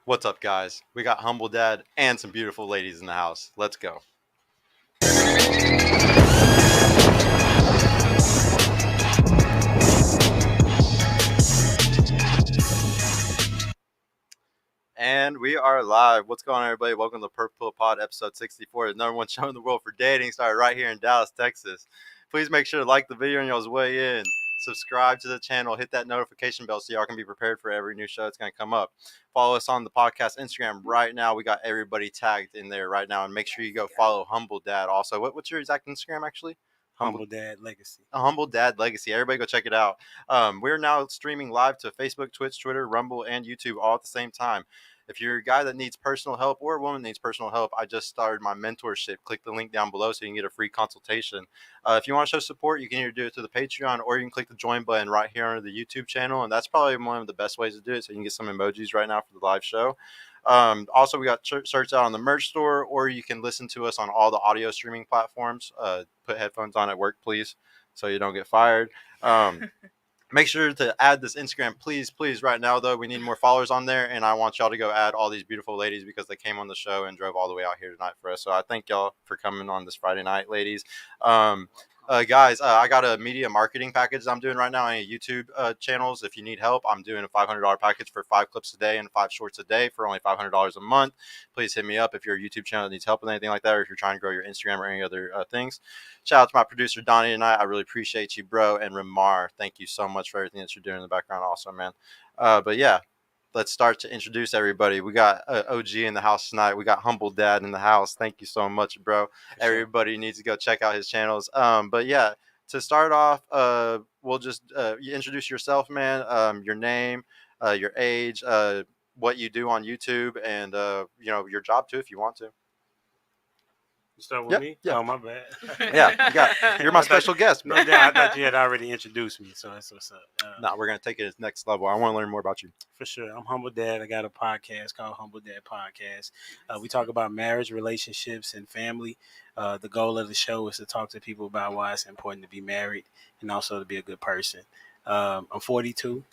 What's up, guys? We got Humble Dad and some beautiful ladies in the house. Let's go. And we are live. What's going on, everybody? Welcome to Purple Pod episode 64, the number one show in the world for dating. Started right here in Dallas, Texas. Please make sure to like the video on y'all's way in. Subscribe to the channel. Hit that notification bell so y'all can be prepared for every new show that's going to come up. Follow us on the podcast Instagram right now. We got everybody tagged in there right now. And make sure you go follow Humble Dad also. What's your exact Instagram, actually? Humble Dad Legacy. Humble Dad Legacy. Everybody go check it out. We're now streaming live to Facebook, Twitch, Twitter, Rumble, and YouTube all at the same time. If you're a guy that needs personal help or a woman that needs personal help, I just started my mentorship. Click the link down below so you can get a free consultation. If you want to show support, you can either do it through the Patreon or you can click the join button right here under the YouTube channel. And that's probably one of the best ways to do it. So you can get some emojis right now for the live show. Also, we got shirts out on the merch store, or you can listen to us on all the audio streaming platforms. Put headphones on at work, please, so you don't get fired. Make sure to add this Instagram, please, right now, though. We need more followers on there, and I want y'all to go add all these beautiful ladies because they came on the show and drove all the way out here tonight for us. So I thank y'all for coming on this Friday night, ladies. Guys, I got a media marketing package I'm doing right now on YouTube channels. If you need help, I'm doing a $500 package for 5 clips a day and 5 shorts a day for only $500 a month. Please hit me up if you're a YouTube channel that needs help with anything like that, or if you're trying to grow your Instagram or any other things. Shout out to my producer, Donnie, tonight. I really appreciate you, bro. And Ramar, thank you so much for everything that you're doing in the background also, man. But yeah, let's start to introduce everybody. We got OG in the house tonight. We got Humble Dad in the house. Thank you so much, bro. Everybody needs to go check out his channels. But yeah, to start off, we'll just you introduce yourself, man. Your name, your age, what you do on YouTube, and your job too, if you want to. You start with me? Yeah. Oh, my bad. Yeah, you're my special guest, bro. I thought you had already introduced me, so that's what's up. No, we're going to take it to the next level. I want to learn more about you. For sure. I'm Humble Dad. I got a podcast called Humble Dad Podcast. We talk about marriage, relationships, and family. The goal of the show is to talk to people about why it's important to be married and also to be a good person. I'm 42.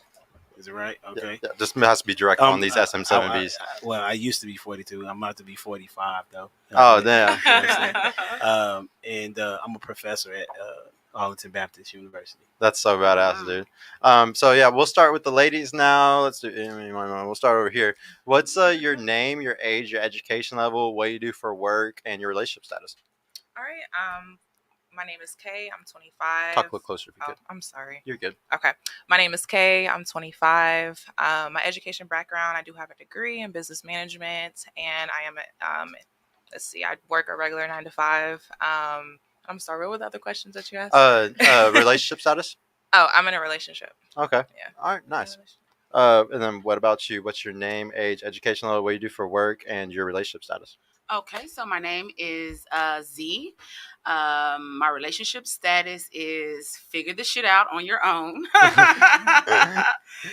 Is it right? Okay. Yeah, this has to be direct on these SM7Bs. I used to be 42. I'm about to be 45, though. Oh, damn. And I'm a professor at Arlington Baptist University. That's so badass, dude. So, yeah, we'll start with the ladies now. We'll start over here. What's your name, your age, your education level, what you do for work, and your relationship status? All right. My name is Kay. I'm 25. Talk a little closer if you could. I'm sorry. You're good. Okay. My name is Kay. I'm 25. My education background, I do have a degree in business management, and I am I work a regular 9 to 5. I'm sorry, what were the other questions that you asked? Relationship status? Oh, I'm in a relationship. Okay. Yeah. All right, nice. And then what about you? What's your name, age, education level, what you do for work, and your relationship status? Okay, so my name is Z. My relationship status is figure the shit out on your own.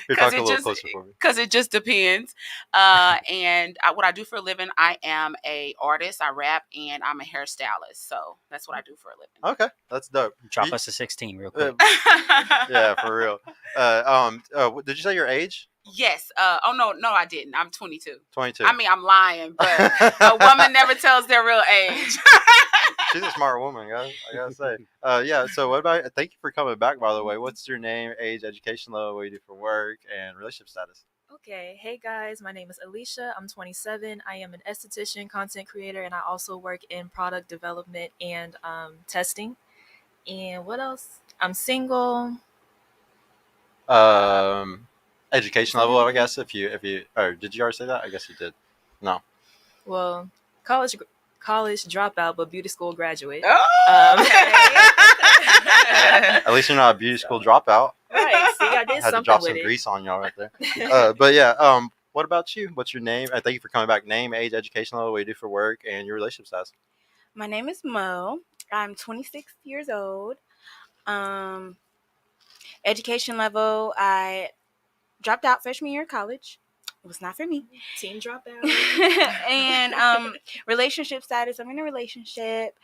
You're talking a little closer for me. Because it just depends. And what I do for a living, I am a artist. I rap, and I'm a hairstylist. So that's what I do for a living. Okay, that's dope. Drop us a 16 real quick. Yeah, for real. Did you say your age? Yes. No, I didn't. I'm 22. 22. I mean, I'm lying, but a woman never tells their real age. She's a smart woman, guys. I gotta say. Yeah. So, what about? Thank you for coming back. By the way, what's your name, age, education level, what you do for work, and relationship status? Okay. Hey guys, my name is Alicia. I'm 27. I am an esthetician, content creator, and I also work in product development and testing. And what else? I'm single. Education level, I guess. If you, or did you already say that? I guess you did. No. Well, college dropout, but beauty school graduate. At least you're not a beauty school dropout. Right. See, I did Had something to drop with some it. grease on y'all right there. But yeah, what about you? What's your name? Thank you for coming back. Name, age, education level, what you do for work, and your relationship status. My name is Mo. I'm 26 years old. Education level, I dropped out freshman year of college. It was not for me. Team dropout. And relationship status, I'm in a relationship.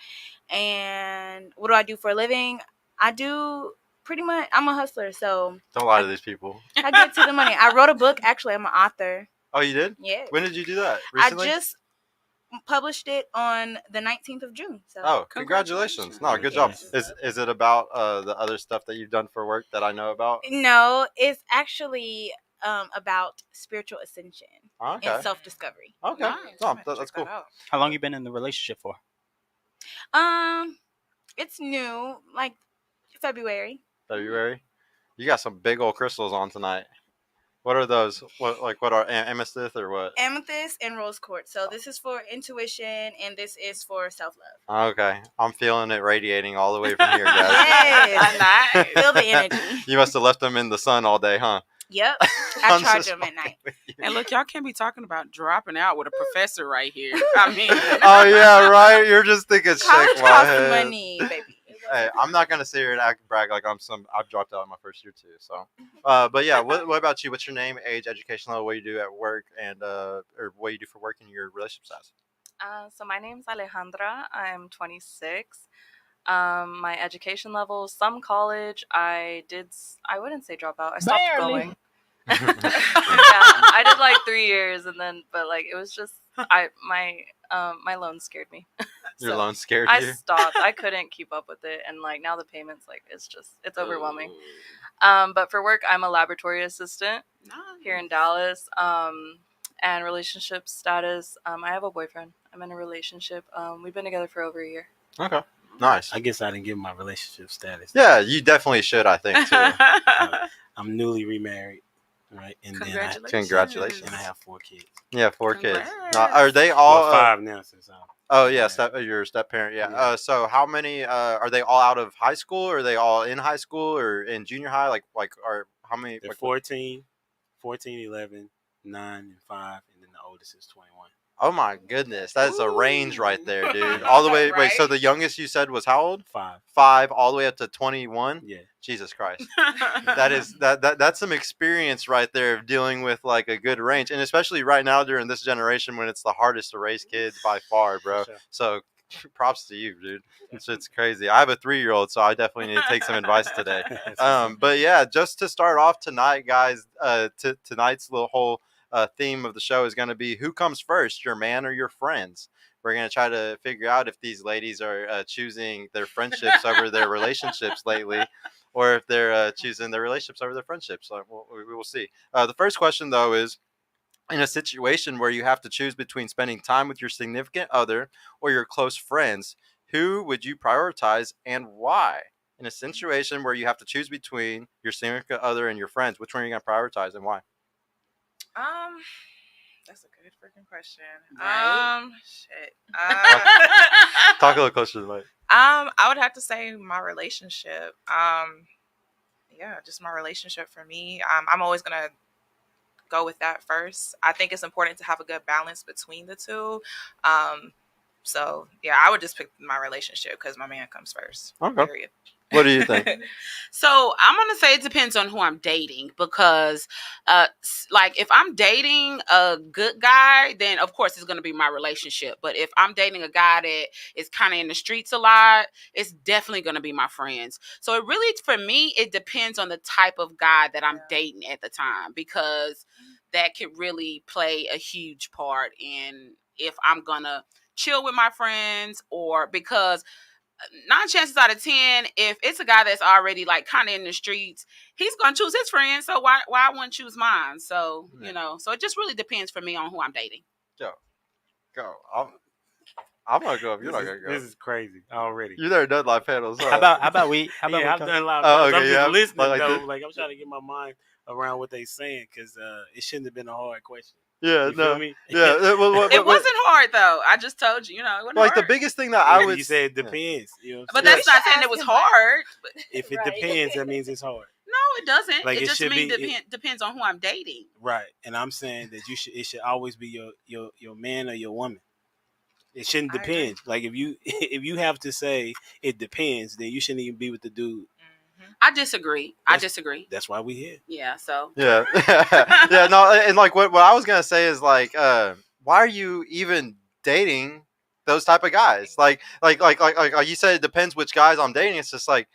And what do I do for a living? I do pretty much, I'm a hustler, so. Don't lie to these people. I get to the money. I wrote a book. Actually, I'm an author. Oh, you did? Yes. When did you do that? I Recently? just published it on the 19th of June. So Oh, congratulations! No, good job. Is it about the other stuff that you've done for work that I know about? No, it's actually about spiritual ascension Okay. and self-discovery. Okay. Nice. No, that's cool. How long you been in the relationship for? It's new, like February. February. You got some big old crystals on tonight. What are those? What are amethyst or what? Amethyst and rose quartz. So this is for intuition, and this is for self-love. Okay, I'm feeling it radiating all the way from here, guys. Yes. Nice. Feel the energy. You must have left them in the sun all day, huh? Yep. I'm I charge just them at night. And look, y'all can't be talking about dropping out with a professor right here. I mean, Oh yeah, right. You're just thinking College shake my costs head. money, baby. Hey, I'm not gonna sit here and brag like I've dropped out in my first year too. So, but yeah, what about you? What's your name, age, education level, what you do at work, and or what you do for work in your relationship status? So my name's Alejandra. I'm 26. My education level, some college. I wouldn't say drop out. I stopped going. Yeah, I did like 3 years, and then, but like it was just my loan scared me. Your So loan scared I you. stopped. I couldn't keep up with it, and like now the payments, like it's overwhelming. But for work, I'm a laboratory assistant here in Dallas. And relationship status, I have a boyfriend. I'm in a relationship. We've been together for over a year. Okay, nice. I guess I didn't give my relationship status. Yeah, you definitely should. I think too. I'm newly remarried, right? And Congratulations. and I have 4 kids. Yeah, 4 kids. Congrats. Now, are they all? Well, 5 now since I'm. Oh yeah, your step parent. Yeah. Yeah. So how many are they all out of high school? Or are they all in high school or in junior high? Like are how many? They're Like, 14, 11, 9, and 5, and then the oldest is 21. oh my goodness, that's a range right there, dude. All the way. Wait, so the youngest you said was how old? 5. 5, all the way up to 21. Yeah. Jesus Christ. That's some experience right there of dealing with like a good range, and especially right now during this generation when it's the hardest to raise kids by far, bro. Sure. So props to you, dude. It's crazy. I have a 3-year-old, so I definitely need to take some advice today. But yeah, just to start off tonight, guys, tonight's little whole theme of the show is going to be who comes first, your man or your friends. We're going to try to figure out if these ladies are choosing their friendships over their relationships lately, or if they're choosing their relationships over their friendships. So we will see. The first question, though, is in a situation where you have to choose between spending time with your significant other or your close friends, who would you prioritize and why? In a situation where you have to choose between your significant other and your friends, which one are you going to prioritize and why? That's a good freaking question. Right? Shit. Talk a little closer to the mic. I would have to say my relationship. Yeah, just my relationship for me. I'm always gonna go with that first. I think it's important to have a good balance between the two. So yeah, I would just pick my relationship because my man comes first. Okay. Period. What do you think? So I'm gonna say it depends on who I'm dating because, like if I'm dating a good guy, then of course it's gonna be my relationship. But if I'm dating a guy that is kind of in the streets a lot, it's definitely gonna be my friends. So it really, for me, it depends on the type of guy that I'm dating at the time because that could really play a huge part in if I'm gonna chill with my friends or because 9 chances out of 10, if it's a guy that's already like kind of in the streets, he's gonna choose his friends. So why I wouldn't choose mine? So you know, so it just really depends for me on who I'm dating. Go. I'm not going. You're not gonna go. This is crazy already. You never done live panels. Huh? How about we? I've done a lot Oh, of okay, I'm yeah. just listening Like though. this. Like I'm trying to get my mind around what they saying because it shouldn't have been a hard question. Yeah, You no. feel me? Yeah, It wasn't hard though. I just told you, it wasn't like hard. the biggest thing that I would. You said it depends. You know what I'm But saying? that's not saying it was hard. But If it Right. depends, that means it's hard. no, it doesn't. Like, it it just should means be- depends on who I'm dating. Right. And I'm saying that it should always be your man or your woman. It shouldn't I agree. depend. Like if you have to say it depends, then you shouldn't even be with the dude. I disagree. That's why we here. Yeah. So Yeah, yeah, no, and like what I was gonna say is like, why are you even dating those type of guys? Like you said, it depends which guys I'm dating. It's just like,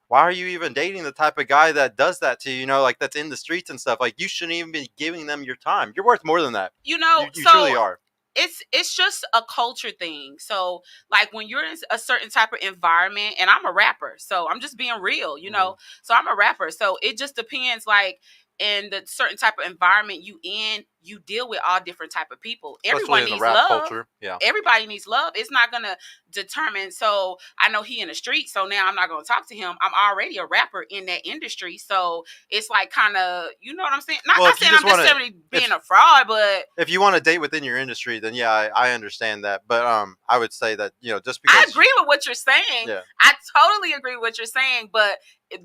why are you even dating the type of guy that does that to you? You know, like that's in the streets and stuff. Like you shouldn't even be giving them your time. You're worth more than that. You know, You so truly are. it's just a culture thing. So like when you're in a certain type of environment, and I'm a rapper, so I'm just being real, you know. So I'm a rapper, so it just depends. Like in the certain type of environment you in, you deal with all different type of people. Especially Everyone in the needs rap love. culture. Yeah. Everybody needs love. It's not gonna determine. So I know he in the street, so now I'm not gonna talk to him. I'm already a rapper in that industry, so it's like kind of, you know what I'm saying? Not saying I'm necessarily being a fraud, but if you want to date within your industry, then yeah, I understand that. But I would say that, you know, just because I agree with what you're saying. Yeah. I totally agree with what you're saying, but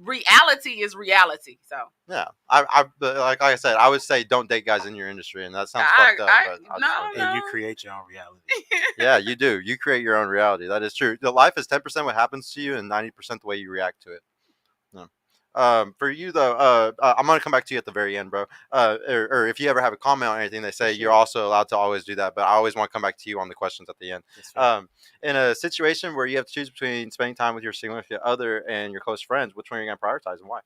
reality is reality. So yeah, like I said, I would say don't date guys in your industry, and that sounds fucked up. But and you create your own reality. Yeah, you do. You create your own reality. That is true. The life is 10% what happens to you, and 90% the way you react to it. No. For you though, I'm gonna come back to you at the very end, bro. Or if you ever have a comment on anything they say, you're also allowed to always do that. But I always want to come back to you on the questions at the end. In a situation where you have to choose between spending time with your significant other and your close friends, which one are you gonna prioritize and why?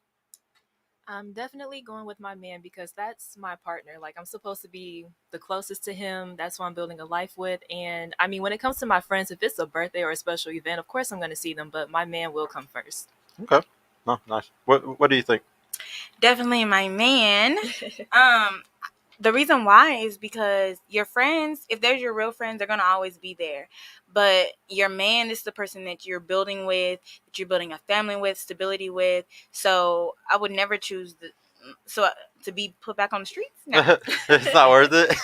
I'm definitely going with my man because that's my partner. Like, I'm supposed to be the closest to him. That's who I'm building a life with. And I mean, when it comes to my friends, if it's a birthday or a special event, of course I'm going to see them, but my man will come first. Okay. Oh, nice. What do you think? Definitely my man. The reason why is because your friends, if they're your real friends, they're going to always be there. But your man is the person that you're building with, that you're building a family with, stability with. So I would never choose to be put back on the streets. No. It's not worth it.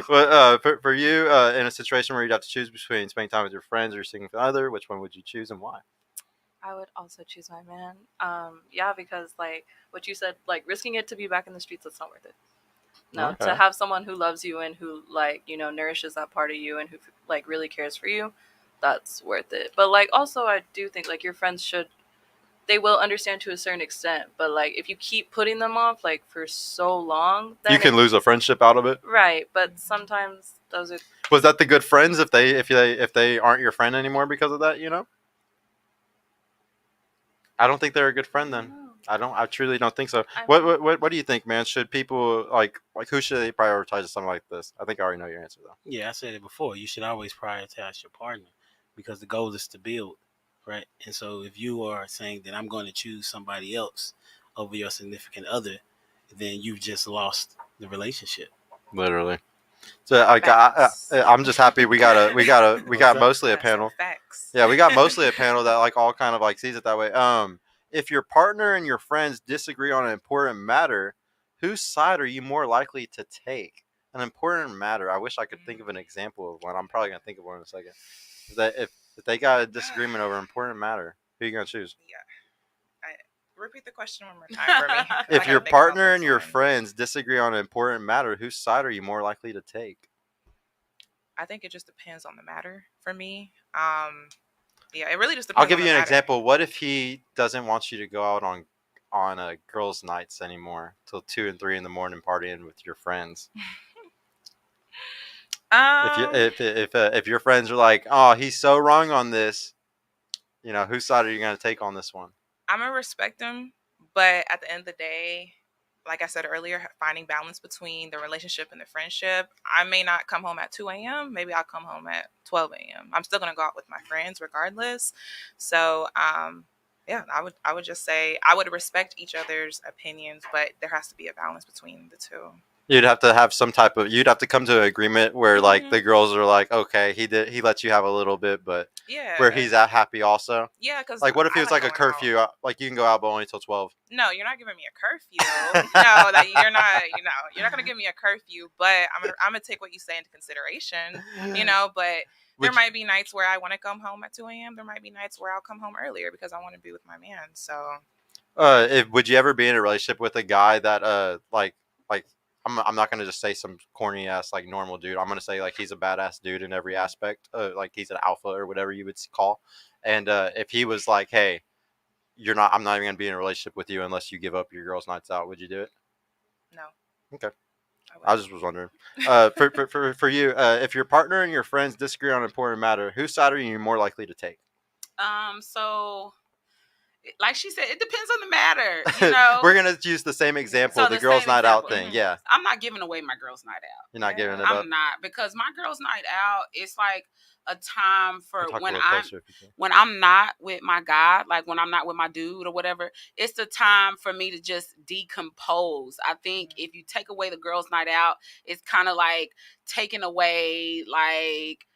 But for you, in a situation where you'd have to choose between spending time with your friends or your significant other, which one would you choose and why? I would also choose my man. Yeah, because like what you said, like risking it to be back in the streets, that's not worth it. No, Okay. to have someone who loves you and who like, you know, nourishes that part of you and who like really cares for you, that's worth it. But like also I do think like your friends they will understand to a certain extent, but like if you keep putting them off like for so long, then you can lose a friendship out of it. Right, but sometimes those are. Was that the good friends if they aren't your friend anymore because of that, you know? I don't think they're a good friend then. I truly don't think so. What do you think, man? Should people like who should they prioritize in something like this? I think I already know your answer though. Yeah, I said it before. You should always prioritize your partner because the goal is to build, right? And so if you are saying that I'm going to choose somebody else over your significant other, then you've just lost the relationship. Literally. So I'm just happy we got mostly a panel. Facts. Yeah, we got mostly a panel that like all kind of like sees it that way. If your partner and your friends disagree on an important matter, whose side are you more likely to take? An important matter. I wish I could think of an example of one. I'm probably gonna think of one in a second. That if they got a disagreement over an important matter, who are you gonna choose? Yeah. Repeat the question one more time for me. If your partner and your friends disagree on an important matter, whose side are you more likely to take? I think it just depends on the matter for me. Yeah, it really just depends. I'll give you an example. What if he doesn't want you to go out on girls' nights anymore till 2 and 3 in the morning partying with your friends? If your friends are like, oh, he's so wrong on this, you know, whose side are you going to take on this one? I'm gonna respect him, but at the end of the day, like I said earlier, finding balance between the relationship and the friendship. I may not come home at 2 a.m. Maybe I'll come home at 12 a.m. I'm still gonna go out with my friends regardless. So, yeah, I would just say I would respect each other's opinions, but there has to be a balance between the two. You'd have to have you'd have to come to an agreement where like the girls are like, okay, he lets you have a little bit, but where he's at happy also. Yeah, because like what if it was like a curfew, like you can go out but only till 12? No, you're not giving me a curfew. No, that you're not gonna give me a curfew, but I'm gonna take what you say into consideration, you know, but there might be nights where I want to come home at 2 a.m. There might be nights where I'll come home earlier because I want to be with my man. So would you ever be in a relationship with a guy that like I'm not gonna just say some corny ass like normal dude. I'm gonna say like he's a badass dude in every aspect. Like he's an alpha or whatever you would call. And if he was like, hey, I'm not even gonna be in a relationship with you unless you give up your girls' nights out, would you do it? No. Okay. I just was wondering. For you, if your partner and your friends disagree on an important matter, whose side are you more likely to take? So like she said, it depends on the matter. You know, We're gonna use the same example, So the the girls' same night out example. thing. Yeah, I'm not giving away my girls' night out. you're not giving it up. I'm not, because my girls' night out, it's like a time for Talk a when little closer if you can. when I'm not with my guy, like when I'm not with my dude or whatever. It's the time for me to just decompose. I think if you take away the girls' night out, it's kind of like taking away like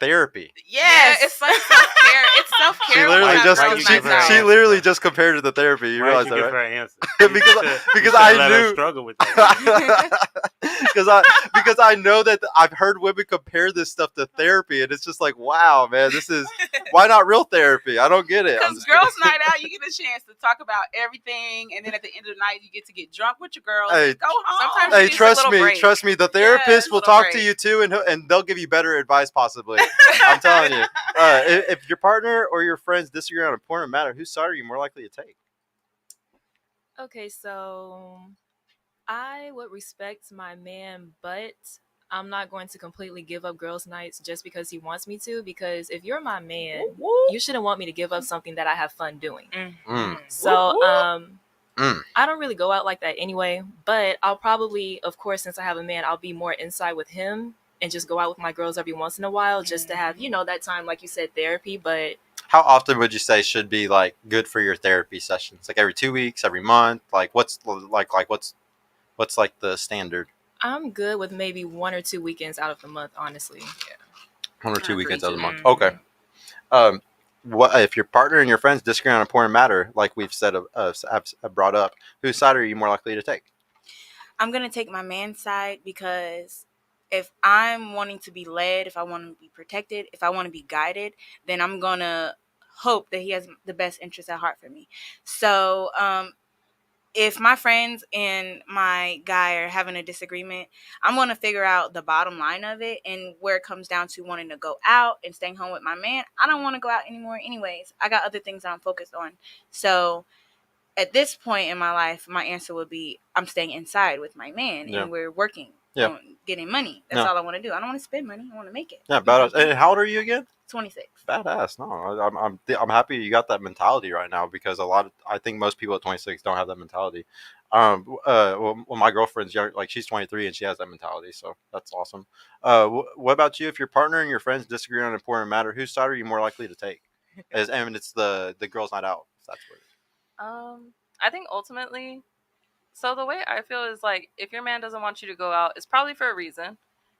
Therapy. yes, it's like self-care. It's self-care. She literally just why'd you give her an she answer, literally though? just compared it to therapy. You Why realize did you that, give right? her an answer? Because You I should let her knew struggle with that. because I know that I've heard women compare this stuff to therapy, and it's just like, wow, man, this is why not real therapy? I don't get it. I'm Because just girls' kidding. night out, you get a chance to talk about everything, and then at the end of the night, you get to get drunk with your girls Hey, and go home. sometimes Hey, you need a little break. trust me. The therapist will little talk to break. you too, and they'll give you better advice, possibly. I'm telling you. If your partner or your friends disagree on an important matter, whose side are you more likely to take? Okay, so I would respect my man, but I'm not going to completely give up girls' nights just because he wants me to. Because if you're my man, you shouldn't want me to give up something that I have fun doing. Mm. So, Mm. I don't really go out like that anyway. But I'll probably, of course, since I have a man, I'll be more inside with him and just go out with my girls every once in a while, just to have, that time, like you said, therapy. But How often would you say should be like good for your therapy sessions? Like every 2 weeks, every month? Like what's like the standard? I'm good with maybe 1 or 2 weekends out of the month, honestly. 1 or 2 I agree weekends out of the too. month. Okay. What if your partner and your friends disagree on an important matter, like we've said, have brought up? Whose side are you more likely to take? I'm going to take my man's side, because if I'm wanting to be led, if I want to be protected, if I want to be guided, then I'm going to hope that he has the best interest at heart for me. So, if my friends and my guy are having a disagreement, I'm going to figure out the bottom line of it, and where it comes down to wanting to go out and staying home with my man. I don't want to go out anymore anyways. I got other things that I'm focused on. So at this point in my life, my answer would be I'm staying inside with my man, Yeah. and we're working Yeah. on getting money. That's Yeah. all I want to do. I don't want to spend money. I want to make it. Yeah, badass. And how old are you again? 26. Badass. No, I'm happy you got that mentality right now, because I think most people at 26 don't have that mentality. Well, my girlfriend's young, like she's 23 and she has that mentality, so that's awesome. What about you? If your partner and your friends disagree on an important matter, whose side are you more likely to take? It's the girls' night out. If that's what it is. I think ultimately, so the way I feel is like, if your man doesn't want you to go out, it's probably for a reason.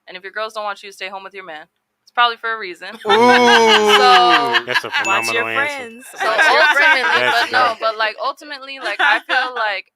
And if your girls don't want you to stay home with your man, it's probably for a reason. Ooh. So That's a Watch your phenomenal answer. friends. So ultimately, That's but no, dope. but like ultimately, like I feel like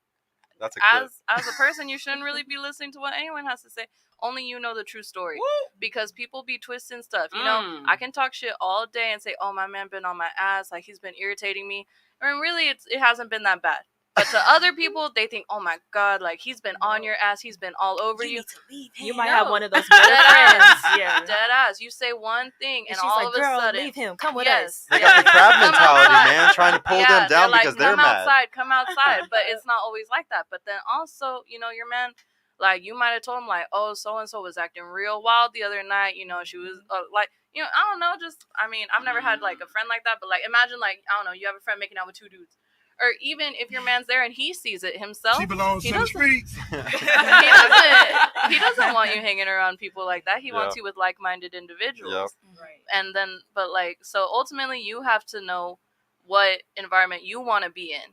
That's a clip. as a person, you shouldn't really be listening to what anyone has to say. Only you know the true story. Because people be twisting stuff. You know, I can talk shit all day and say, "Oh, my man been on my ass, like he's been irritating me." I mean, really, it hasn't been that bad. But to other people, they think, "Oh my god, like he's been on your ass, he's been all over you." Need to leave him. You might No. have one of those better Dead friends. ass. Yeah. Dead ass. You say one thing, and she's all like, of a girl, sudden, leave him. Come with yes. us. They got the crab Come mentality, outside. man, trying to pull them down like, because they're come mad. come outside. But it's not always like that. But then also, your man, like, you might have told him, like, oh, so and so was acting real wild the other night. She was like, I don't know. Just, I mean, I've never had like a friend like that. But like, imagine, like, I don't know, you have a friend making out with two dudes. Or even if your man's there and he sees it himself, She belongs to the streets. he doesn't want you hanging around people like that. He wants you with like-minded individuals. Yep. Right. And then, but like, so ultimately you have to know what environment you want to be in,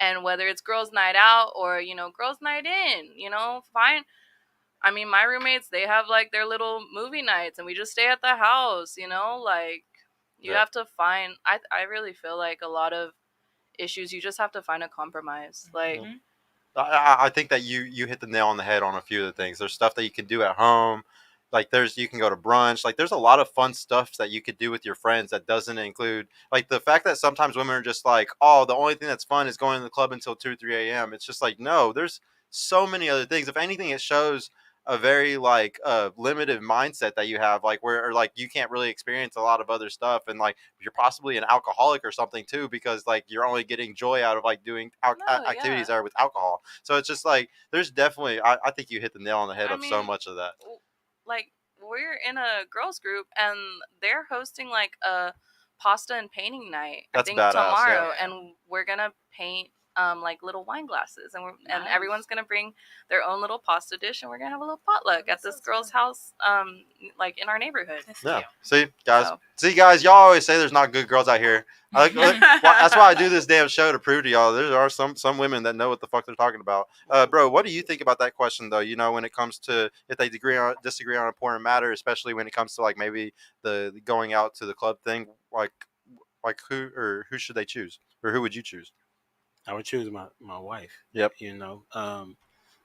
and whether it's girls' night out or girls' night in. Fine. I mean, my roommates, they have like their little movie nights, and we just stay at the house. Like, you Yeah. have to find. I really feel like a lot of issues, you just have to find a compromise. Like, I think that you hit the nail on the head on a few of the things. There's stuff that you can do at home. Like you can go to brunch. Like there's a lot of fun stuff that you could do with your friends that doesn't include like the fact that sometimes women are just like, oh, the only thing that's fun is going to the club until 2 or 3 a.m. It's just like, no, there's so many other things. If anything, it shows a very like limited mindset that you have, like where like you can't really experience a lot of other stuff, and like you're possibly an alcoholic or something too, because like you're only getting joy out of like doing activities that are with alcohol. So it's just like there's definitely I think you hit the nail on the head of so much of that. Like, we're in a girls group and they're hosting like a pasta and painting night. That's I think badass, tomorrow, yeah. and we're gonna paint like little wine glasses, and and Nice. everyone's gonna bring their own little pasta dish, and we're gonna have a little potluck at this girl's house, like in our neighborhood. Yeah. See, guys. So. See, guys. Y'all always say there's not good girls out here. That's why I do this damn show, to prove to y'all there are some women that know what the fuck they're talking about. Bro, what do you think about that question though? You know, when it comes to if they disagree on an important matter, especially when it comes to like maybe the going out to the club thing, like who should they choose, or who would you choose? I would choose my wife. Yep. You know,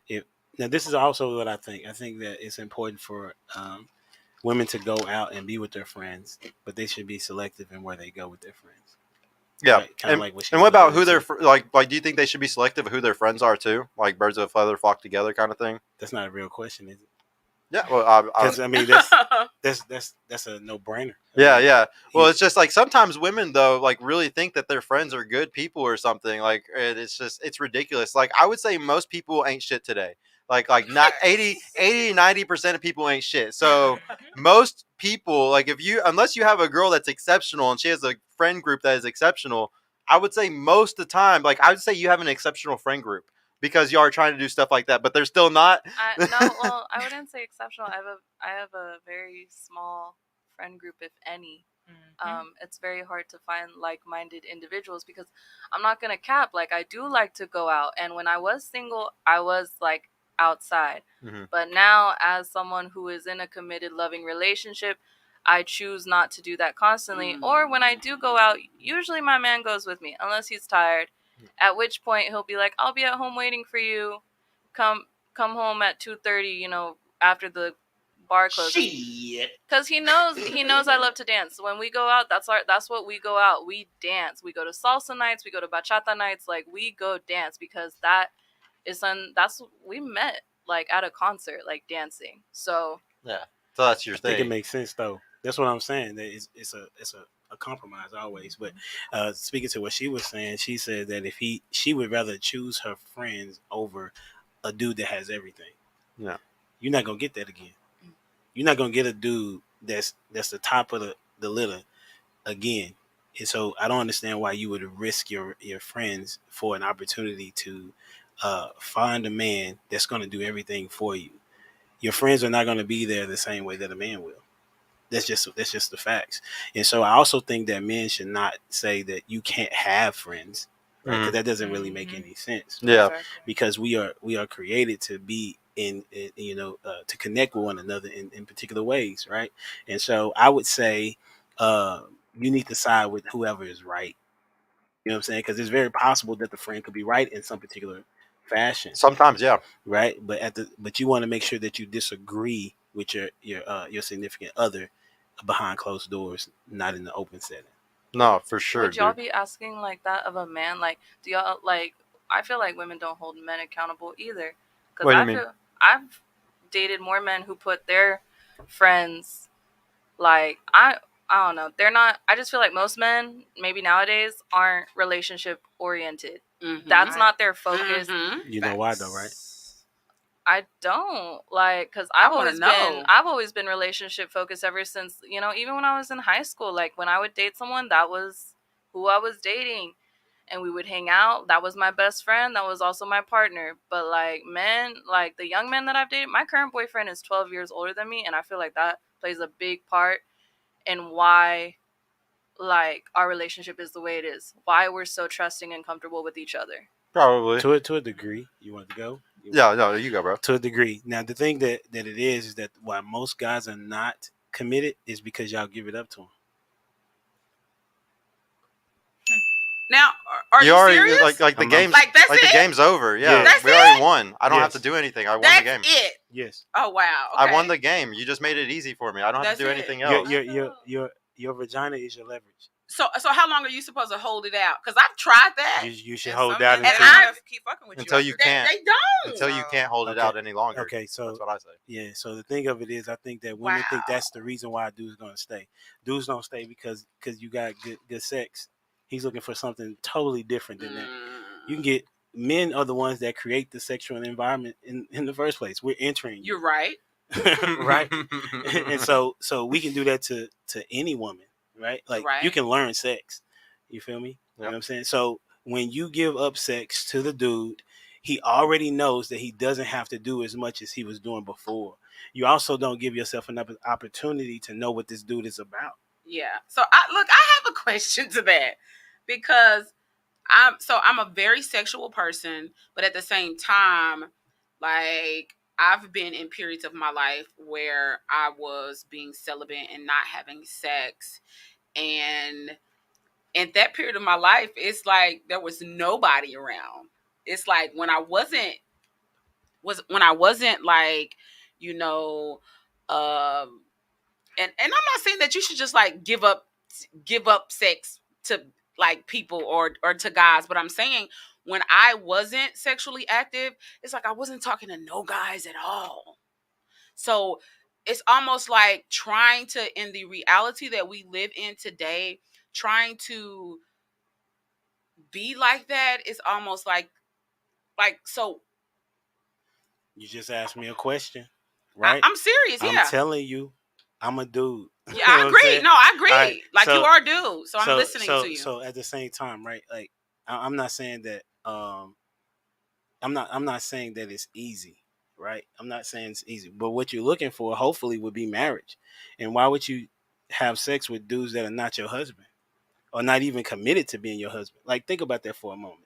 if now this is also what I think. I think that it's important for women to go out and be with their friends, but they should be selective in where they go with their friends. Yeah. Right? Kind of And, like what she and what was about who alluding they're to. like? Do you think they should be selective of who their friends are too? Like birds of a feather flock together kind of thing? That's not a real question, is it? Yeah. Well, Because I mean, that's a no brainer. yeah. Well, it's just like sometimes women though, like really think that their friends are good people or something. Like it's ridiculous. Like I would say most people ain't shit today. Like not 90% of people ain't shit. So most people, like unless you have a girl that's exceptional and she has a friend group that is exceptional, I would say most of the time, like I would say you have an exceptional friend group because you are trying to do stuff like that, but they're still not. No, well, I wouldn't say exceptional. I have a very small friend group, if any. It's very hard to find like-minded individuals because I'm not gonna cap. Like I do like to go out, and when I was single, I was like outside. Mhm. But now, as someone who is in a committed, loving relationship, I choose not to do that constantly. Or when I do go out, usually my man goes with me, unless he's tired. At which point he'll be like, "I'll be at home waiting for you. Come home at 2:30. You know, after the bar closes." Because he knows I love to dance. When we go out, that's what we go out. We dance. We go to salsa nights. We go to bachata nights. Like we go dance because we met like at a concert, like dancing. So Yeah. So that's your I think it thing. makes sense though. That's what I'm saying. That it's a compromise always. But speaking to what she was saying, she said that she would rather choose her friends over a dude that has everything. Yeah. You're not gonna get that again. You're not gonna get a dude that's the top of the litter again. And so I don't understand why you would risk your friends for an opportunity to find a man that's gonna do everything for you. Your friends are not gonna be there the same way that a man will. That's just the facts. And so I also think that men should not say that you can't have friends, right? Because that doesn't really make any sense. Yeah. Exactly. Because we are created to be in to connect with one another in particular ways, right? And so I would say you need to side with whoever is right. You know what I'm saying? Because it's very possible that the friend could be right in some particular fashion, Sometimes, yeah. right? But you want to make sure that you disagree with your significant other behind closed doors, not in the open setting. No, for sure. would y'all Dude. be asking like that of a man? Like, do y'all like? I feel like women don't hold men accountable either. What do you mean? I've dated more men who put their friends like I don't know. They're not. I just feel like most men, maybe nowadays, aren't relationship oriented. That's not their focus. You know why though, right? I don't like because I I've wanna always been relationship focused ever since, even when I was in high school. Like when I would date someone, that was who I was dating, and we would hang out. That was my best friend. That was also my partner. But like men, like the young men that I've dated, my current boyfriend is 12 years older than me, and I feel like that plays a big part in why like our relationship is the way it is. Why we're so trusting and comfortable with each other. Probably. To a degree, you want to go? Yeah, no, you go, bro. To a degree. Now the thing that it is that why most guys are not committed is because y'all give it up to them. Now, are you already serious? like the I'm- game's Like, that's like the it? game's over. Yeah, That's we already it? won. I don't have Yes. to do anything. I won That's the game. it. Yes. Oh wow. I Okay. won the game. You just made it easy for me. I don't have to do That's it. anything Your else. your vagina is your leverage. So how long are you supposed to hold it out? Because I've tried that. You should And hold some that men until I- just keep fucking with Until you you after can't. that. They don't. Until you can't hold it Okay. out any longer. Okay, so That's what I say. yeah, so the thing of it is, I think that women think Wow. that's the reason why a dude's gonna stay. Dudes don't stay because you got good sex. He's looking for something totally different than that. You can get men are the ones that create the sexual environment in the first place. We're entering You're right. right, and so we can do that to any woman, right? Like you Right. can learn sex. You feel me? You know Yep. what I'm saying? So when you give up sex to the dude, he already knows that he doesn't have to do as much as he was doing before. You also don't give yourself enough opportunity to know what this dude is about. Yeah. So I have a question to that because I'm a very sexual person, but at the same time, like I've been in periods of my life where I was being celibate and not having sex, and in that period of my life, it's like there was nobody around. It's like when I wasn't like, you know, um and I'm not saying that you should just like give up sex to like people or to guys, but I'm saying when I wasn't sexually active, it's like I wasn't talking to no guys at all. So it's almost like trying to, in the reality that we live in today, trying to be like that is almost like so. You just asked me a question, right? I'm serious, I'm yeah. telling you, I'm a dude. Yeah, You know I what I'm agree. saying? No, I agree. All right, Like you so are a dude, so I'm listening to you. So at the same time, right? Like I'm not saying that I'm not saying that it's easy, right? I'm not saying it's easy, but what you're looking for, hopefully, would be marriage. And why would you have sex with dudes that are not your husband or not even committed to being your husband? Like, think about that for a moment.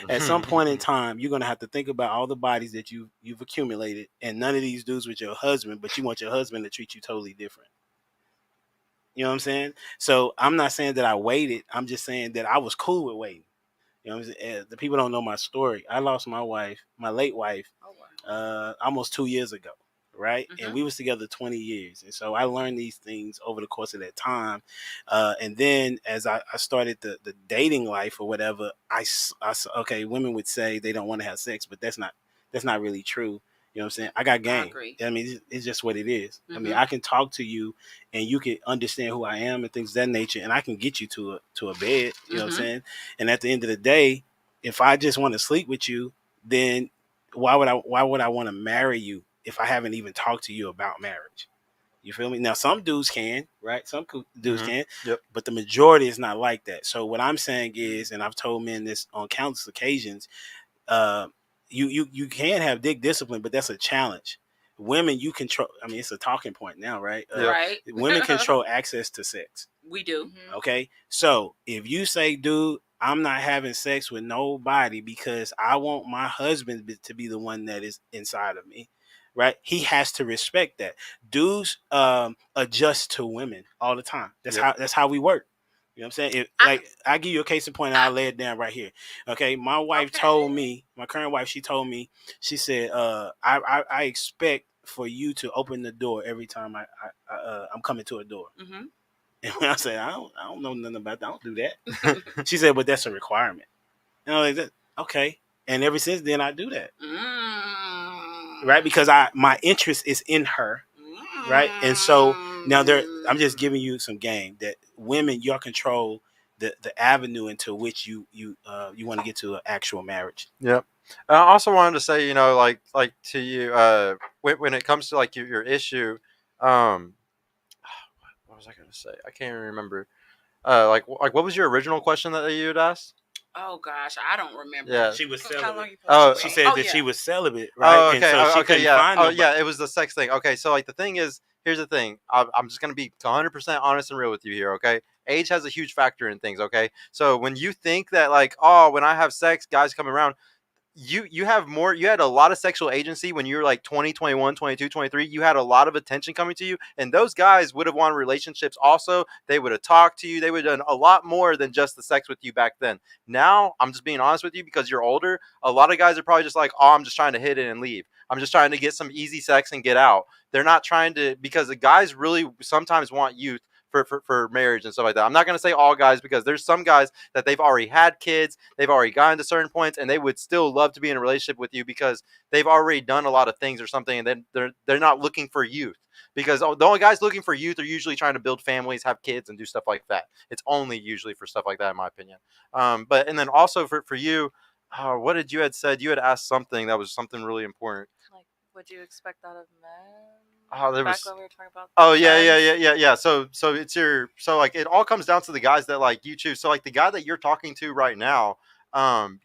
At some point in time, you're gonna have to think about all the bodies that you've accumulated, and none of these dudes with your husband, but you want your husband to treat you totally different. You know what I'm saying? So I'm not saying that I waited. I'm just saying that I was cool with waiting. You know what I'm saying? The people don't know my story. I lost my wife, my late wife, almost 2 years ago, right? Mhm. And we was together 20 years. And so I learned these things over the course of that time. And then as I started the dating life or whatever, okay, women would say they don't want to have sex, but that's not really true. You know what I'm saying? I got game. agree. I mean, it's just what it is. I mean, Mhm. I can talk to you and you can understand who I am and things of that nature, and I can get you to a bed. You know what I'm Mhm. saying? And at the end of the day, if I just want to sleep with you, then why would I want to marry you if I haven't even talked to you about marriage? You feel me? Now some dudes can, right? Some dudes can, Yep. but the majority is not like that. So what I'm saying is, and I've told men this on countless occasions, uh, you can have dick discipline, but that's a challenge. Women, you control. I mean, it's a talking point now, right? Right. Women control access to sex. We do. Mhm. Okay, so if you say, dude, I'm not having sex with nobody because I want my husband to be the one that is inside of me, right? He has to respect that. Dudes adjust to women all the time. That's how we work. You know what I'm saying? I give you a case in point, and I'll lay it down right here. Okay, my wife told me, my current wife, she told me, she said, I expect for you to open the door every time I'm coming to a door. Mhm. And when I said, I don't know nothing about that. I don't do that. She said, but that's a requirement. And I was like, okay. And ever since then, I do that. Right? Because my interest is in her. Right? And so now I'm just giving you some game that women, you control the avenue into which you want to get to an actual marriage. Yep. I also wanted to say, like to you, when it comes to like your issue, what was I going to say? I can't even remember. Like what was your original question that you had asked? Oh gosh, I don't remember. Yeah. She was How celibate. long you Oh, She said that she was celibate, Oh, right? okay. And so she Okay. couldn't Yeah. find Oh, nobody. yeah. It was the sex thing. Okay. So, like, the thing is, here's the thing. I'm just gonna be 100% honest and real with you here. Okay. Age has a huge factor in things. Okay. So when you think that, like, oh, when I have sex, guys come around, you had a lot of sexual agency when you were like 20, 21, 22, 23. You had a lot of attention coming to you, and those guys would have wanted relationships also. They would have talked to you. They would have done a lot more than just the sex with you back then. Now, I'm just being honest with you, because you're older, a lot of guys are probably just like, oh, I'm just trying to hit it and leave. I'm just trying to get some easy sex and get out. They're not trying to, because the guys really sometimes want youth for marriage and stuff like that. I'm not going to say all guys, because there's some guys that they've already had kids, they've already gotten to certain points, and they would still love to be in a relationship with you because they've already done a lot of things or something, and then they're not looking for youth. Because the only guys looking for youth are usually trying to build families, have kids, and do stuff like that. It's only usually for stuff like that, in my opinion. But and then also for you, what did you had said? You had asked something that was something really important. Like, would you expect that of men? there Back was. when we were talking about. Oh friends. yeah. So it's like it all comes down to the guys that like you choose. So like the guy that you're talking to right now,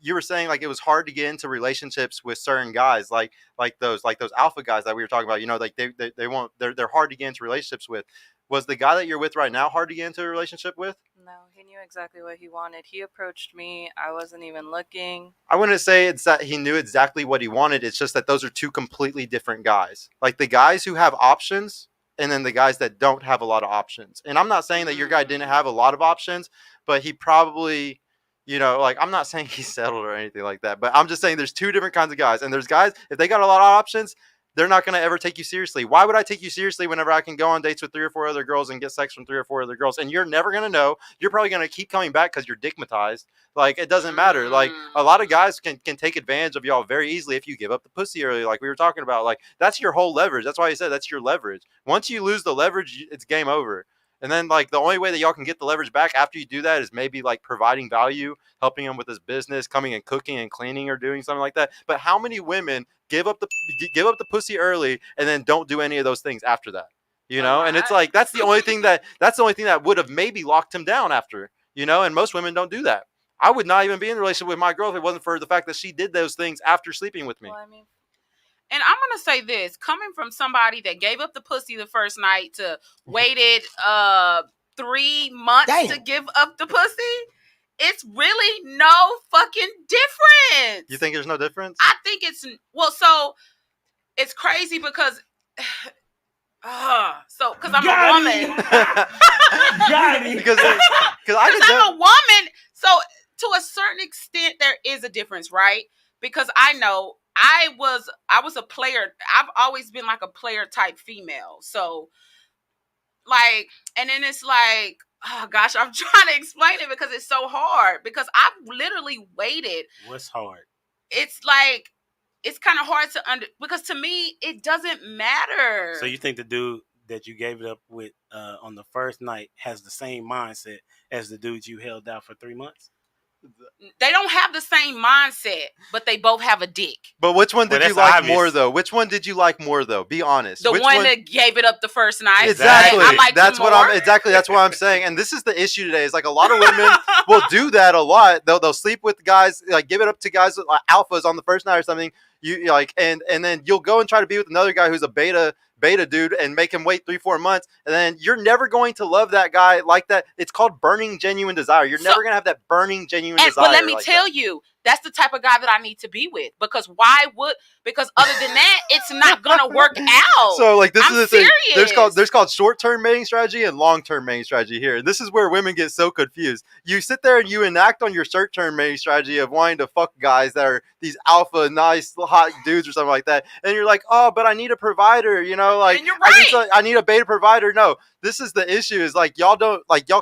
you were saying like it was hard to get into relationships with certain guys, like those alpha guys that we were talking about. You know, like they won't they're hard to get into relationships with. Was the guy that you're with right now hard to get into a relationship with? No, he knew exactly what he wanted. He approached me. I wasn't even looking. I wouldn't say it's that he knew exactly what he wanted. It's just that those are two completely different guys. Like the guys who have options and then the guys that don't have a lot of options. And I'm not saying that your guy didn't have a lot of options, but he probably, like I'm not saying he settled or anything like that, but I'm just saying there's two different kinds of guys. And there's guys, if they got a lot of options, they're not going to ever take you seriously. Why would I take you seriously whenever I can go on dates with 3 or 4 other girls and get sex from 3 or 4 other girls? And you're never going to know. You're probably going to keep coming back because you're digmatized. Like, it doesn't matter. Like, a lot of guys can take advantage of y'all very easily if you give up the pussy early, like we were talking about. Like, that's your whole leverage. That's why I said that's your leverage. Once you lose the leverage, it's game over. And then, like, the only way that y'all can get the leverage back after you do that is maybe, like, providing value, helping him with his business, coming and cooking and cleaning or doing something like that. But how many women give up the pussy early and then don't do any of those things after that? And it's like that's the only thing that would have maybe locked him down after. And most women don't do that. I would not even be in a relationship with my girl if it wasn't for the fact that she did those things after sleeping with me. Well, I mean, and I'm gonna say this, coming from somebody that gave up the pussy the first night to waited 3 months to give up the pussy, it's really no fucking difference. You think there's no difference? I think it's so it's crazy because because I'm a woman. Because I'm a woman. So to a certain extent, there is a difference, right? Because I know I was a player. I've always been like a player type female. So like, and then it's like, oh gosh, I'm trying to explain it because it's so hard. Because I've literally waited. What's hard? It's like, it's kind of hard to because to me it doesn't matter. So you think the dude that you gave it up with on the first night has the same mindset as the dude you held out for 3 months? They don't have the same mindset, but they both have a dick. But which one did you like more, though? Which one did you like more, though? Be honest. The one that gave it up the first night. Exactly. That's what I'm saying. And this is the issue today. Is like a lot of women will do that a lot. They'll sleep with guys, like give it up to guys like alphas on the first night or something. You like, and then you'll go and try to be with another guy who's a beta dude and make him wait 3-4 months, and then you're never going to love that guy like that. It's called burning genuine desire. You're never gonna have that burning genuine desire. But let me tell you, that's the type of guy that I need to be with, because because other than that, it's not gonna work out. So like this is the serious. Thing. There's called short-term mating strategy and long-term mating strategy here. And this is where women get so confused. You sit there and you enact on your short-term mating strategy of wanting to fuck guys that are these alpha, nice, hot dudes or something like that. And you're like, oh, but I need a provider, like, and you're right. I need a beta provider. No, this is the issue is like y'all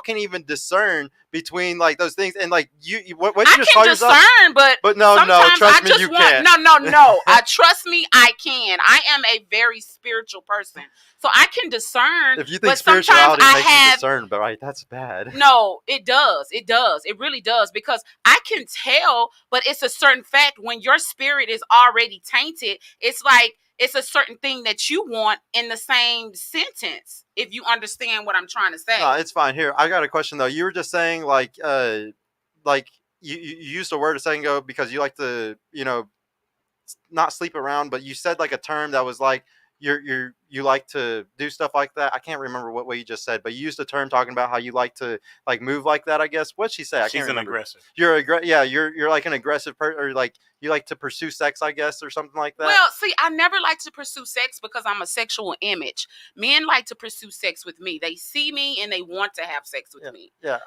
can't even discern between like those things. And like what you just call yourself? But no, trust me, you can't. No. Trust me, I can. I am a very spiritual person, so I can discern. If you think spirituality makes you discern, but right, that's bad. No, it does. It does. It really does, because I can tell. But it's a certain fact when your spirit is already tainted. It's like it's a certain thing that you want in the same sentence. If you understand what I'm trying to say. No, it's fine. Here, I got a question though. You were just saying like you used a word a second ago because you like to, not sleep around, but you said like a term that was like you like to do stuff like that. I can't remember what you just said, but you used a term talking about how you like to like move like that, I guess. What'd she say? I can't remember. Aggressive. You're like an aggressive person, or like you like to pursue sex, I guess, or something like that. Well, see, I never like to pursue sex because I'm a sexual image. Men like to pursue sex with me. They see me and they want to have sex with me. Yeah.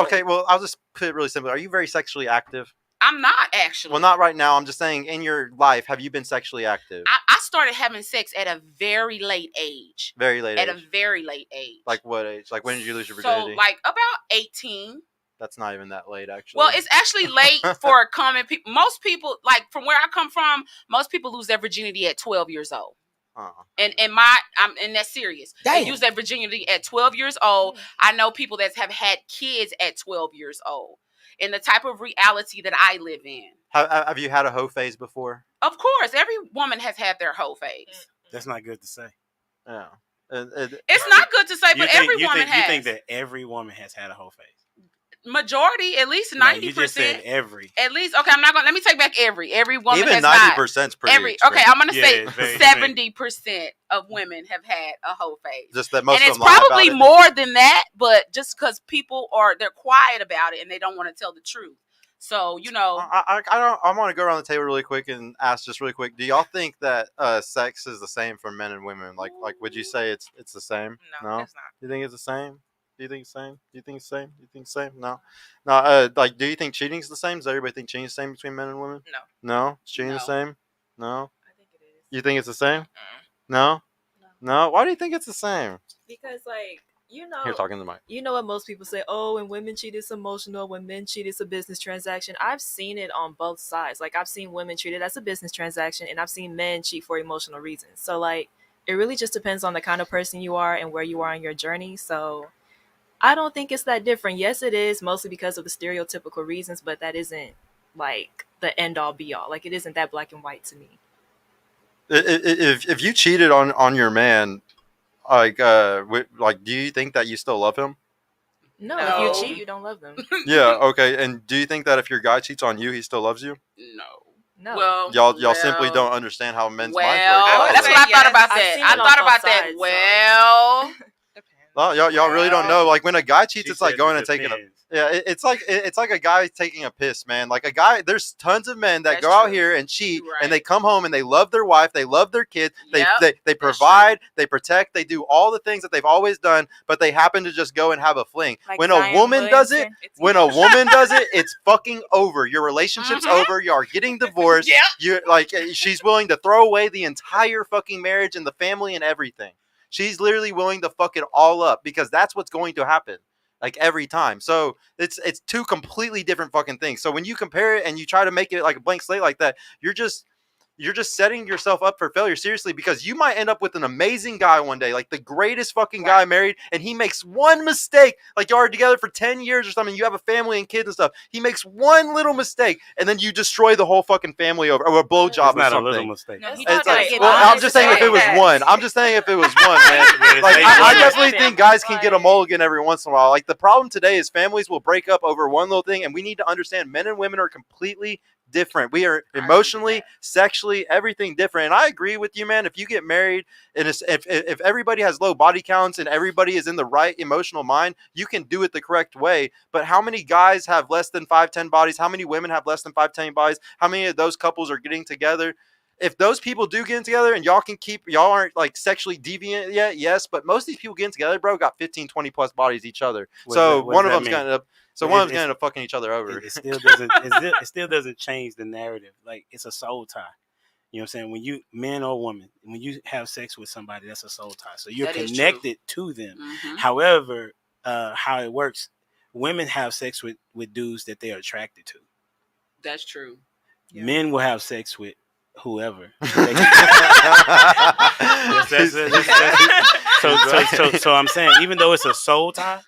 Okay, well, I'll just put it really simple. Are you very sexually active? I'm not, actually. Well, not right now. I'm just saying, in your life, have you been sexually active? I started having sex at a very late age. Very late age? At a very late age. Like what age? Like when did you lose your virginity? So, like about 18. That's not even that late, actually. Well, it's actually late for common people. Most people, like from where I come from, most people lose their virginity at 12 years old. And that's serious. Damn. They use their virginity at 12 years old. I know people that have had kids at 12 years old. In the type of reality that I live in. Have you had a hoe phase before? Of course. Every woman has had their hoe phase. That's not good to say. Yeah. It's not good to say, but every woman has. You think that every woman has had a whole face? Majority, at least 90%. No, you just said every. At least, okay, I'm not gonna. Let me take back every woman even has 90% is pretty every. extreme. Okay, I'm gonna Yeah, say it's very 70% of women have had a whole face. Just that most and of it's them lie about probably it. more than that, but just because people they're quiet about it and they don't want to tell the truth. So I want to go around the table really quick and ask just really quick. Do y'all think that sex is the same for men and women? Like would you say it's the same? No, it's not. You think it's the same? Do you think it's the same? Do you think it's the same? Do you think it's the same? No. Like, do you think cheating's the same? Does everybody think cheating's the same between men and women? No. No? Is cheating the No. same? No? I think it is. You think it's the same? Mm-mm. No? No. No? Why do you think it's the same? Because like Here, talking to the mic. you know what most people say, oh, when women cheat it's emotional, when men cheat it's a business transaction. I've seen it on both sides. Like I've seen women treat it as a business transaction and I've seen men cheat for emotional reasons. So like it really just depends on the kind of person you are and where you are in your journey. So I don't think it's that different. Yes, it is, mostly because of the stereotypical reasons, but that isn't like the end all be all. Like it isn't that black and white to me. If you cheated on your man, like do you think that you still love him? No, No. if you cheat, you don't love them. Yeah, okay. And do you think that if your guy cheats on you, he still loves you? no. No. Well, Y'all simply don't understand how men's minds work. Well, would that's say what I thought yes. about I've that. seen I it on thought both about that. sides, so- Well, Depends. Well, y'all really don't know. Like when a guy cheats, She it's like said going it and taking a. depends. Yeah, it's like a guy taking a piss, man. Like a guy, there's tons of men that That's go out true. here and cheat, You're right. and they come home and they love their wife, they love their kids, Yep, they that's provide, they protect, they do all the things that they've always done, but they happen to just go and have a fling. Like When a Zion woman does it, Williamson. It's when a woman does it, it's fucking over. Your relationship's Mhm. over. You are getting divorced. Yep. You like she's willing to throw away the entire fucking marriage and the family and everything. She's literally willing to fuck it all up because that's what's going to happen. Like every time. So it's two completely different fucking things. So when you compare it and you try to make it like a blank slate like that, you're just setting yourself up for failure, seriously, because you might end up with an amazing guy one day, like the greatest fucking guy married, and he makes one mistake. Like y'all are together for 10 years or something, you have a family and kids and stuff. He makes one little mistake, and then you destroy the whole fucking family over a blowjob It's or not a something. little mistake. No, he It's don't gotta like, get well, honest I'm just saying if to it was say one. that. I'm just saying if it was one, man. Like I definitely think guys can get a mulligan every once in a while. Like the problem today is families will break up over one little thing, and we need to understand men and women are completely different. We are emotionally, sexually, everything different. And I agree with you, man. If you get married and if everybody has low body counts and everybody is in the right emotional mind, you can do it the correct way. But how many guys have less than 5'10" bodies? How many women have less than 5'10" bodies? How many of those couples are getting together? If those people do get together and y'all aren't like sexually deviant yet, yes, but most of these people getting together, bro, got 15, 20 plus bodies each other. So one of them's going to end up fucking each other over. It still doesn't. It still doesn't change the narrative. Like it's a soul tie. You know what I'm saying? When you, man or woman, when you have sex with somebody, that's a soul tie. So you're That is connected to them. Mhm. However, how it works, women have sex with dudes that they are attracted to. That's true. Yeah. Men will have sex with whoever. So I'm saying, even though it's a soul tie,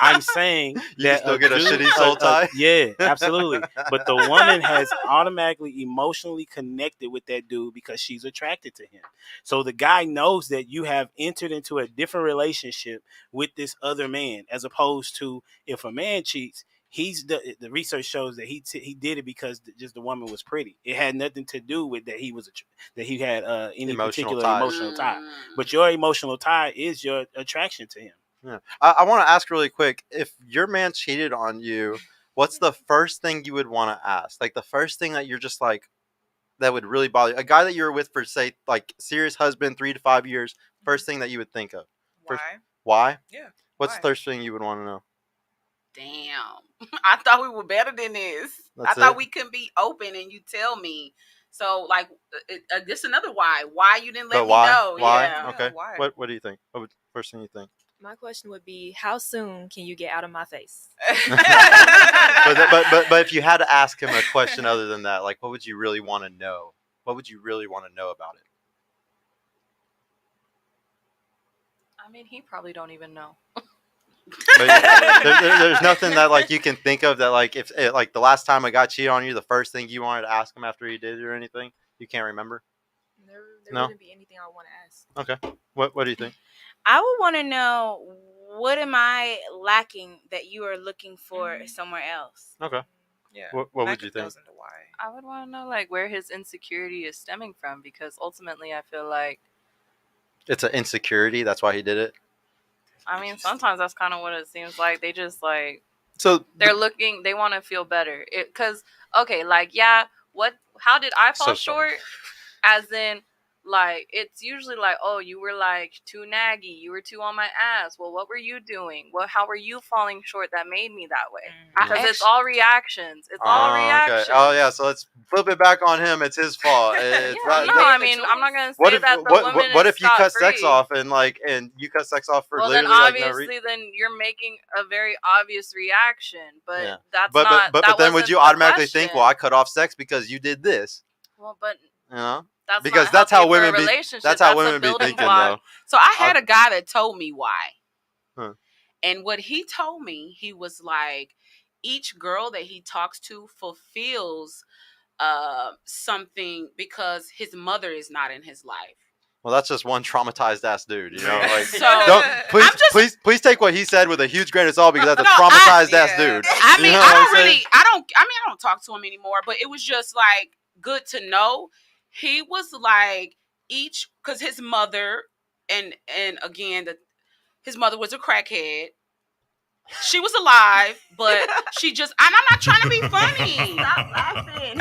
I'm saying You that still get a shitty soul tie? yeah, absolutely. But the woman has automatically emotionally connected with that dude because she's attracted to him. So the guy knows that you have entered into a different relationship with this other man, as opposed to if a man cheats. The research shows that he did it because just the woman was pretty. It had nothing to do with that he had any Emotional particular ties. emotional tie. But your emotional tie is your attraction to him. Yeah. I want to ask really quick, if your man cheated on you, what's the first thing you would want to ask? Like the first thing that you're just like, that would really bother you? A guy that you were with for, say, like serious husband, 3 to 5 years, first thing that you would think of? Why? Why? Yeah. What's why? the first thing you would want to know? Damn. I thought we were better than this. That's I thought it? we couldn't be open and you tell me. So, like, just another why. Why you didn't let But me why? know. Why? Yeah. Okay. why? What do you think? What would first thing you think? My question would be, how soon can you get out of my face? But if you had to ask him a question other than that, like what would you really want to know? What would you really want to know about it? I mean, he probably don't even know. But there's nothing that like you can think of that like if like the last time I got cheated on you, the first thing you wanted to ask him after he did it or anything, you can't remember. There No? wouldn't be anything I want to ask. Okay. What do you think? I would want to know, what am I lacking that you are looking for somewhere else? Okay. Yeah. What And would that you goes think? into why. I would want to know like where his insecurity is stemming from, because ultimately I feel like, It's an insecurity. That's why he did it. I mean, sometimes that's kind of what it seems like. They just like, So they're looking, they want to feel better. Because, okay, like, yeah, how did I fall So sorry. short? As in, like, it's usually like, oh, you were like too naggy, you were too on my ass. Well, what were you doing? How were you falling short that made me that way? Because it's all reactions. It's all reactions. Okay. Oh yeah. So let's flip it back on him. It's his fault. It's Yeah, no, I mean, I'm not gonna say that the woman what is if you cut sex scot-free. off and you cut sex off for Well, then literally like no obviously, reason? then you're making a very obvious reaction, but Yeah. that's But not. but that then would wasn't you the automatically think, question. well, I cut off sex because you did this? Well, but You know? that's Because not that's how healthy for a women be. relationship. That's how a women be building thinking, block. though. So I had a guy that told me why. Huh. And what he told me, he was like, each girl that he talks to fulfills something because his mother is not in his life. Well, that's just one traumatized ass dude, you know. Like, So please take what he said with a huge grain of salt because that's a No, traumatized ass dude. I mean, You know I what I'm saying? don't talk to him anymore, but it was just like good to know. He was like because his mother and again his mother was a crackhead. She was alive, but she just and I'm not trying to be funny. Stop laughing.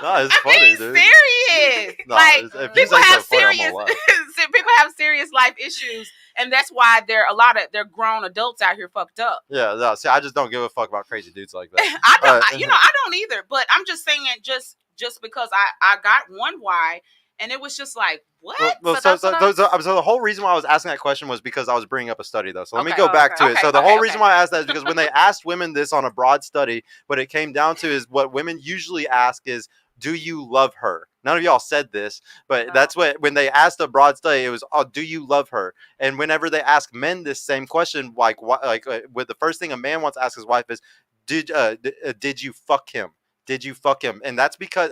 No, it's funny, being dude. serious. No, like if you people say have so funny, I'm serious gonna laugh. people have serious life issues, and that's why they're grown adults out here fucked up. Yeah, no, see, I just don't give a fuck about crazy dudes like that. I don't, I don't either. But I'm just saying, just because I got one why, and it was just like what? So the whole reason why I was asking that question was because I was bringing up a study, though. So let me Okay. go back to it. Okay. So the Okay. whole reason why I asked that is because when they asked women this on a broad study, what it came down to is what women usually ask is, do you love her? None of y'all said this, but that's what, when they asked a broad study, it was, oh, do you love her? And whenever they ask men this same question, like with the first thing a man wants to ask his wife is, did you fuck him? Did you fuck him? And that's because,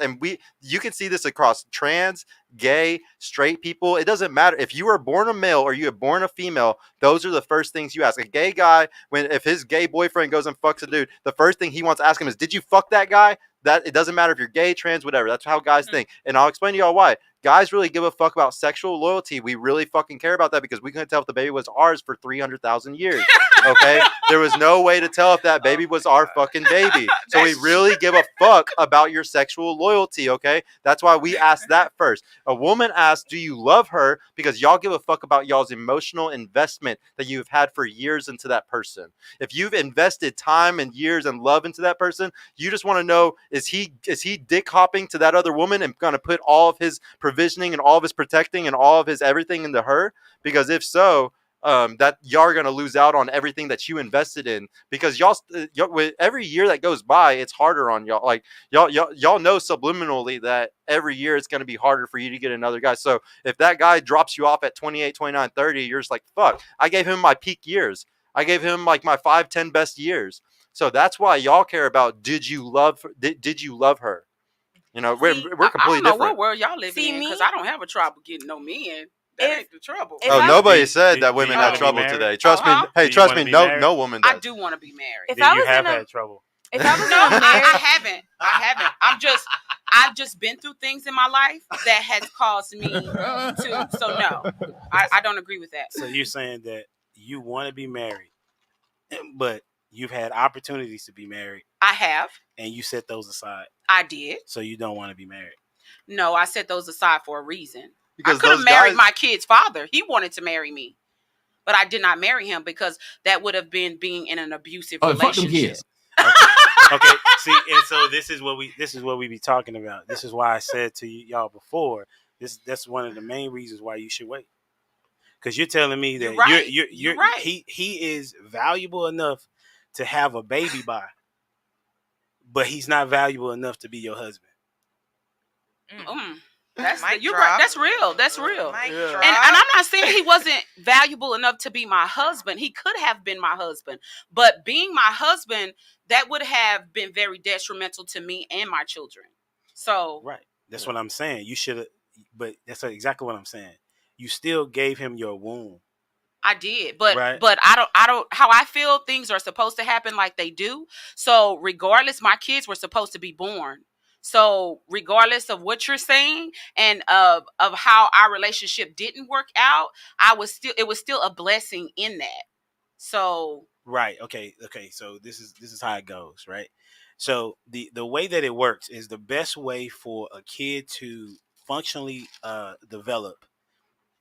you can see this across trans, gay, straight people. It doesn't matter if you were born a male or you were born a female. Those are the first things you ask. A gay guy, if his gay boyfriend goes and fucks a dude, the first thing he wants to ask him is, did you fuck that guy? That it doesn't matter if you're gay, trans, whatever. That's how guys think. And I'll explain to y'all why. Guys really give a fuck about sexual loyalty. We really fucking care about that because we couldn't tell if the baby was ours for 300,000 years. Okay? There was no way to tell if that baby was our fucking baby. So we really give a fuck about your sexual loyalty, okay? That's why we ask that first. A woman asks, do you love her? Because y'all give a fuck about y'all's emotional investment that you've had for years into that person. If you've invested time and years and love into that person, you just want to know, is he dick hopping to that other woman and going to put all of his provisioning and all of his protecting and all of his everything into her? Because if so, that y'all are going to lose out on everything that you invested in, because y'all with every year that goes by, it's harder on y'all. Like y'all know subliminally that every year it's going to be harder for you to get another guy. So if that guy drops you off at 28, 29, 30, you're just like, fuck, I gave him my peak years. I gave him like my 5-10 best years. So that's why y'all care about, did you love her? You know, we're completely I don't know different. what world y'all living in, because I don't have a trouble getting no men. That ain't the trouble. Nobody said that women had trouble today. Trust me. Hey, trust me. No woman does. I do want to be married. If I was had trouble. If I was no, I haven't. I've just been through things in my life that has caused me to. So no, I don't agree with that. So you're saying that you want to be married, but you've had opportunities to be married. I have. And you set those aside. I did. So you don't want to be married. No, I set those aside for a reason. Because I could have married my kid's father. He wanted to marry me, but I did not marry him because that would have been being in an abusive relationship. Okay. See, and so this is what we be talking about. This is why I said to y'all before. That's one of the main reasons why you should wait. Because you're telling me that you're right. He is valuable enough to have a baby by, but he's not valuable enough to be your husband. You're right. That's real. That's real. And I'm not saying he wasn't valuable enough to be my husband. He could have been my husband, but being my husband, that would have been very detrimental to me and my children. So right. That's what I'm saying. You should that's exactly what I'm saying. You still gave him your womb. I did, but Right. I don't how I feel things are supposed to happen like they do. So regardless, my kids were supposed to be born. So regardless of what you're saying and of how our relationship didn't work out, it was still a blessing in that. So Right. Okay. So this is how it goes, right? So the way that it works is the best way for a kid to functionally develop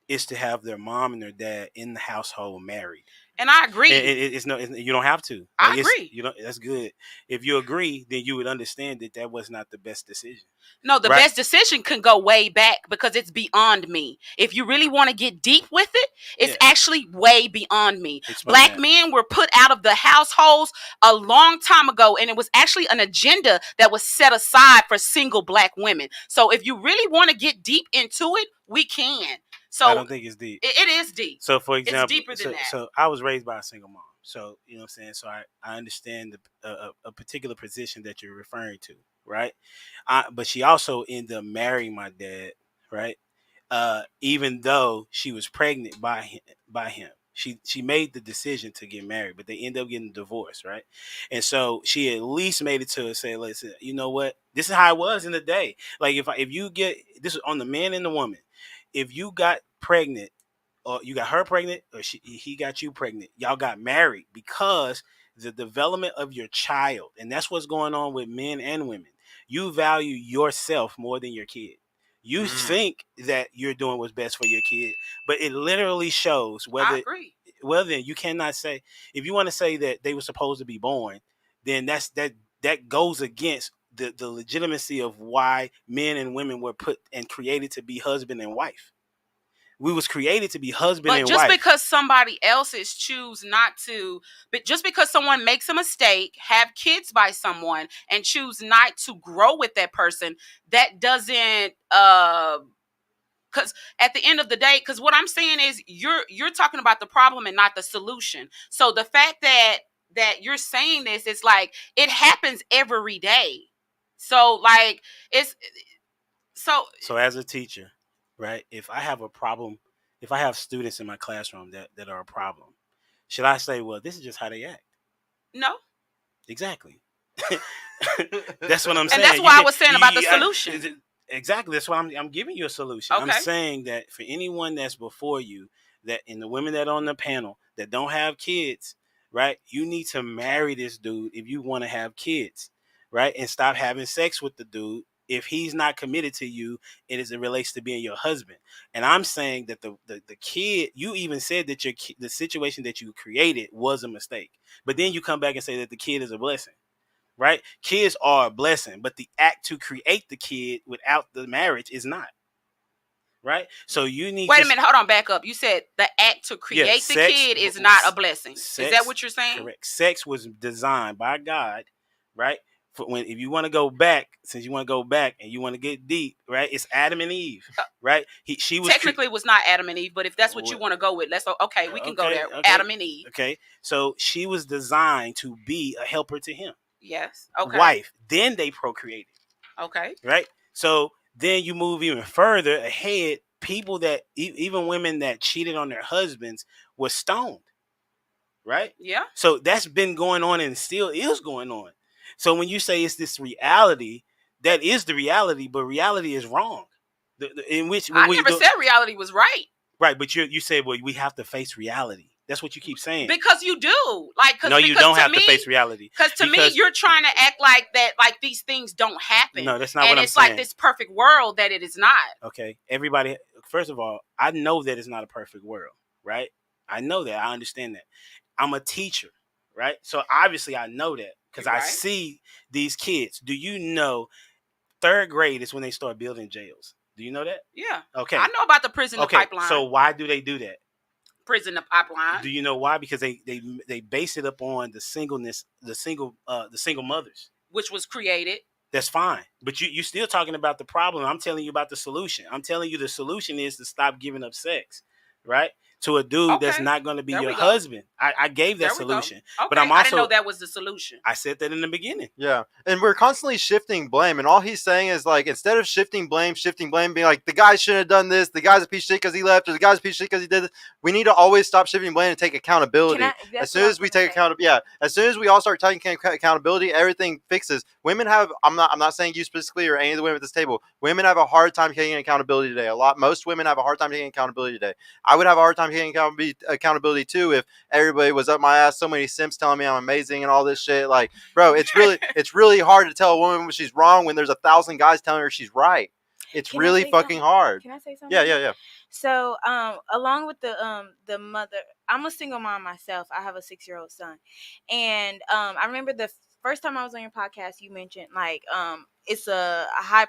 is to have their mom and their dad in the household married. And I agree. It's no, you don't have to. I agree. You know, that's good. If you agree, then you would understand that was not the best decision. No, the best decision can go way back because it's beyond me. If you really want to get deep with it, it's actually way beyond me. Black men were put out of the households a long time ago, and it was actually an agenda that was set aside for single black women. So if you really want to get deep into it, we can. So I don't think it's deep. It is deep. So for example, it's deeper than that. So I was raised by a single mom. So you know what I'm saying. So I understand a particular position that you're referring to, right? But she also ended up marrying my dad, right? Even though she was pregnant by him. She made the decision to get married, but they ended up getting divorced, right? And so she at least made it to say, listen, you know what? This is how it was in the day. Like if you get this is on the man and the woman. If you got pregnant, or you got her pregnant, or he got you pregnant, y'all got married because the development of your child, and that's what's going on with men and women. You value yourself more than your kid. You think that you're doing what's best for your kid, but it literally shows whether. I agree. Well, then you cannot say, if you want to say that they were supposed to be born, then that goes against the legitimacy of why men and women were put and created to be husband and wife. We was created to be husband and wife. But just because somebody else's choose not to, but just because someone makes a mistake, have kids by someone, and choose not to grow with that person, that doesn't because at the end of the day, because what I'm saying is you're talking about the problem and not the solution. So the fact that you're saying this, it's like it happens every day. So like it's so as a teacher, right? If I have a problem, if I have students in my classroom that are a problem, should I say, well, this is just how they act? No. Exactly. That's what I'm saying. And that's why I was saying about the solution. Exactly. That's why I'm giving you a solution. Okay. I'm saying that for anyone that's before you, that and the women that are on the panel that don't have kids, right? You need to marry this dude if you want to have kids, right? And stop having sex with the dude if he's not committed to you and as it relates to being your husband. And I'm saying that the kid, you even said that the situation that you created was a mistake, but then you come back and say that the kid is a blessing. Right? Kids are a blessing, but the act to create the kid without the marriage is not. Right? So you need Wait a minute, hold on, back up. You said the act to create the kid is not a blessing. Is that what you're saying? Correct. Sex was designed by God, right? If you want to go back, since you want to go back and you want to get deep, right? It's Adam and Eve, right? She was technically was not Adam and Eve, but if that's what you want to go with, okay. We can go there. Okay. Adam and Eve. Okay, so she was designed to be a helper to him. Yes. Okay. Wife. Then they procreated. Okay. Right. So then you move even further ahead. People that even women that cheated on their husbands were stoned. Right. Yeah. So that's been going on and still is going on. So when you say it's this reality, that is the reality, but reality is wrong. In which I never said reality was right. Right, but you said, well, we have to face reality. That's what you keep saying. Because you do. No, you don't have to face reality. Because to me, you're trying to act like that, like these things don't happen. No, that's not what I'm saying. And it's like this perfect world that it is not. Okay, everybody, first of all, I know that it's not a perfect world, right? I know that. I understand that. I'm a teacher, right? So obviously I know that because I see these kids. Do you know 3rd grade is when they start building jails? Do you know that? Yeah. Okay. I know about the prison pipeline. So why do they do that? Prison pipeline. Do you know why? Because they base it up on the single mothers, which was created. That's fine, but you still talking about the problem. I'm telling you about the solution. I'm telling you the solution is to stop giving up sex, right? to a dude that's Okay. not going to be There your we go. husband. I gave that There we go. solution. Okay. But I'm I didn't also, know that was the solution. I said that in the beginning. Yeah, and we're constantly shifting blame, and all he's saying is like, instead of shifting blame, being like, the guy shouldn't have done this, the guy's a piece of shit because he left, or the guy's a piece of shit because he did this. We need to always stop shifting blame and take accountability. As soon as we take accountability, as soon as we all start taking accountability, everything fixes. Women have, I'm not saying you specifically or any of the women at this table. Women have a hard time taking accountability today. Most women have a hard time taking accountability today. I would have a hard time taking accountability too if everybody was up my ass. So many simps telling me I'm amazing and all this shit. Like, bro, it's really hard to tell a woman when she's wrong when there's 1,000 guys telling her she's right. It's really fucking hard. Can I say something? Yeah. So, along with the mother, I'm a single mom myself. I have a 6-year-old son, and I remember the first time I was on your podcast, you mentioned like it's a high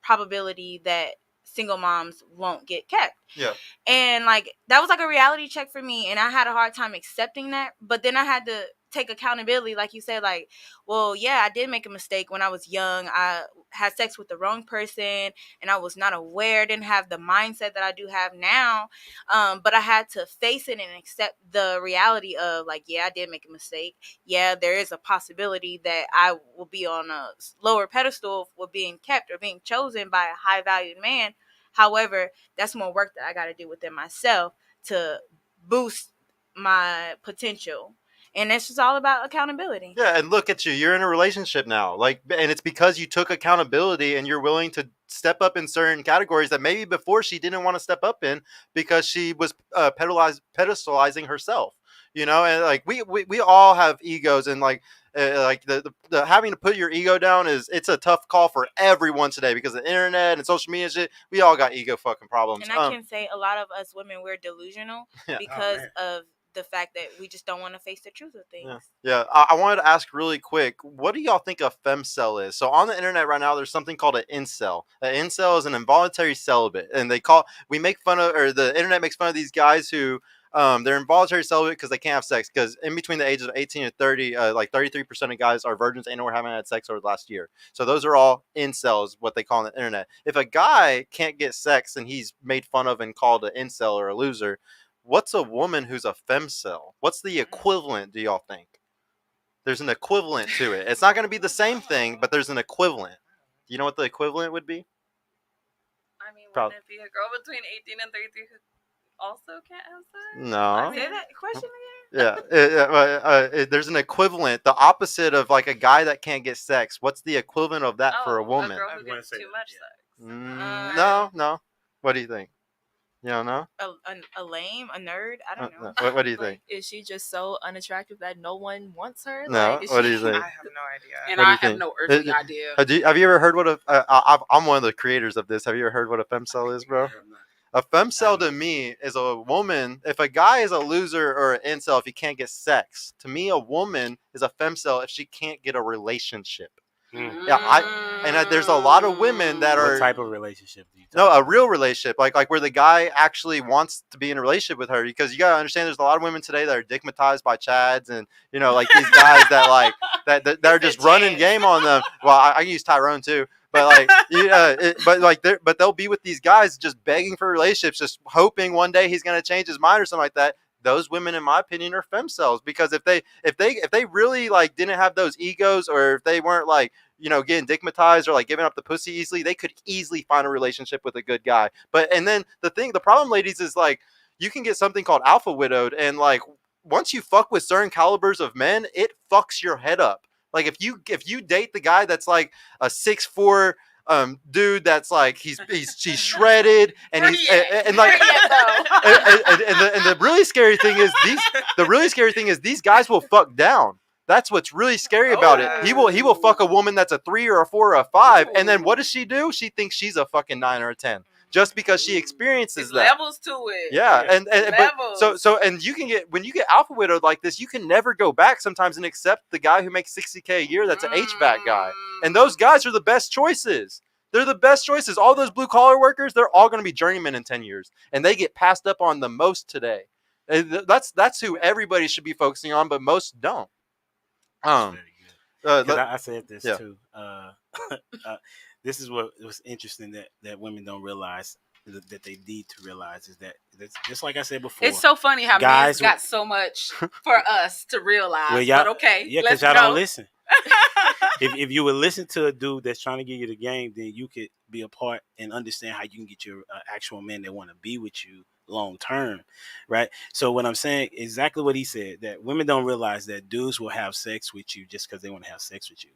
probability that single moms won't get kept. Yeah. And like that was like a reality check for me, and I had a hard time accepting that. But then I had to take accountability, like you said, like, well, yeah, I did make a mistake when I was young. I had sex with the wrong person, and I was not aware, didn't have the mindset that I do have now. But I had to face it and accept the reality of like, yeah, I did make a mistake. Yeah, there is a possibility that I will be on a lower pedestal for being kept or being chosen by a high valued man. However, that's more work that I got to do within myself to boost my potential. And it's just all about accountability. Yeah, and look at you. You're in a relationship now. Like, and it's because you took accountability and you're willing to step up in certain categories that maybe before she didn't want to step up in because she was pedestalizing herself. You know, and like we all have egos, and like the having to put your ego down it's a tough call for everyone today because of the internet and social media and shit. We all got ego fucking problems. And I can say a lot of us women, we're delusional because of the fact that we just don't want to face the truth of things. Yeah. I wanted to ask really quick, what do y'all think a femcel is? So on the internet right now, there's something called an incel. An incel is an involuntary celibate, and the internet makes fun of these guys who they're involuntary celibate because they can't have sex, because in between the ages of 18 and 30, like 33% of guys are virgins and or haven't had sex over the last year. So those are all incels, what they call on the internet. If a guy can't get sex and he's made fun of and called an incel or a loser, what's a woman who's a femcel? What's the equivalent, do y'all think? There's an equivalent to it. It's not going to be the same thing, but there's an equivalent. Do you know what the equivalent would be? I mean, wouldn't it be a girl between 18 and 33 who also can't have sex? No. Say that question again? Yeah. There's an equivalent. The opposite of like a guy that can't get sex. What's the equivalent of that for a woman? A girl who gets too much sex. No. What do you think? You don't know? A lame, a nerd? I don't know. What do you think? Is she just so unattractive that no one wants her? No. Like, What do you think? I have no idea. And What do I you have think? no earthly idea. Have you ever heard what I'm one of the creators of this. Have you ever heard what a femcel is, bro? A femcel to me is a woman. If a guy is a loser or an incel if he can't get sex, to me a woman is a femcel if she can't get a relationship. Yeah, there's a lot of women that are. What type of relationship do you No, a real relationship, like where the guy actually wants to be in a relationship with her. Because you gotta understand, there's a lot of women today that are digmatized by chads, and like these guys that like that are just running game on them. Well, I use Tyrone too, but like, but they'll be with these guys just begging for relationships, just hoping one day he's gonna change his mind or something like that. Those women, in my opinion, are femcels, because if they really like didn't have those egos, or if they weren't like getting digmatized or like giving up the pussy easily, they could easily find a relationship with a good guy. And then the problem, ladies, is like you can get something called alpha widowed, and like once you fuck with certain calibers of men, it fucks your head up. Like if you date the guy that's like a 6'4" dude that's like he's shredded and and the really scary thing is these guys will fuck down. That's what's really scary about it. He will fuck a woman that's a 3 or a 4 or a 5, and then what does she do? She thinks she's a fucking 9 or a 10 just because she experiences that. Levels to it. Yeah, and you can get, when you get alpha widowed like this, you can never go back sometimes and accept the guy who makes $60K a year that's an HVAC guy. And those guys are the best choices. They're the best choices. All those blue collar workers, they're all going to be journeymen in 10 years, and they get passed up on the most today. That's who everybody should be focusing on, but most don't. I said this too. This is what was interesting that women don't realize. that they need to realize is that just like I said before. It's so funny how guys men's got so much for us to realize. Well, y'all, but okay, yeah, let's because go. y'all don't listen. if you would listen to a dude that's trying to give you the game, then you could be a part and understand how you can get your actual men that want to be with you long term, right? So what I'm saying, exactly what he said, that women don't realize that dudes will have sex with you just because they want to have sex with you.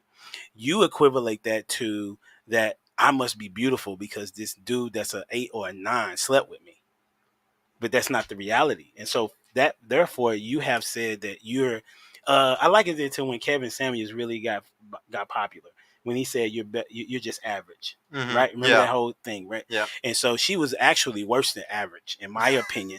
You equivalent that to that I must be beautiful because this dude that's an 8 or a 9 slept with me. But that's not the reality. And so that therefore you have said that you're I like it until when Kevin Samuels really got popular when he said you're just average, right? Remember that whole thing, right? Yeah. And so she was actually worse than average, in my opinion.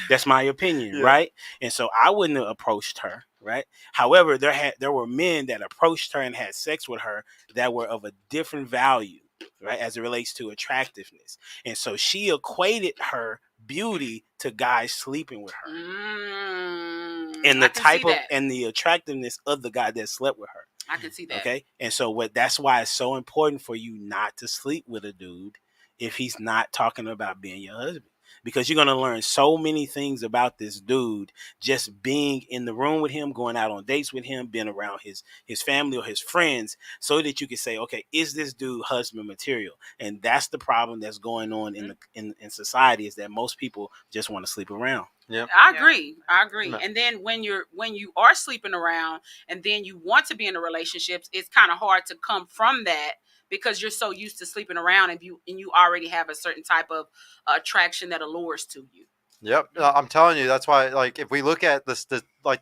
That's my opinion, right? And so I wouldn't have approached her, right? However, there were men that approached her and had sex with her that were of a different value, right, as it relates to attractiveness. And so she equated her beauty to guys sleeping with her. And the type of and the attractiveness of the guy that slept with her. I can see that. Okay. And so that's why it's so important for you not to sleep with a dude if he's not talking about being your husband. Because you're going to learn so many things about this dude just being in the room with him, going out on dates with him, being around his family or his friends, so that you can say, okay, is this dude husband material? And that's the problem that's going on in society, is that most people just want to sleep around. Yeah, I agree. And then when you are sleeping around and then you want to be in a relationship, it's kind of hard to come from that because you're so used to sleeping around and you already have a certain type of attraction that allures to you. Yep, I'm telling you, that's why. Like, if we look at the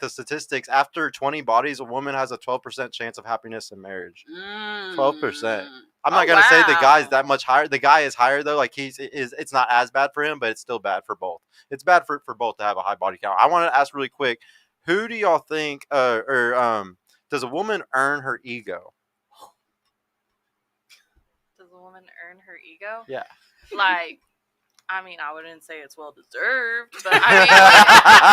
statistics, after 20 bodies, a woman has a 12% chance of happiness in marriage. 12%. I'm not gonna say the guy's that much higher. The guy is higher though. Like it's not as bad for him, but it's still bad for both. It's bad for both to have a high body count. I want to ask really quick, who do y'all think, does a woman earn her ego? Does a woman earn her ego? Yeah. Like, I mean, I wouldn't say it's well deserved, but I mean,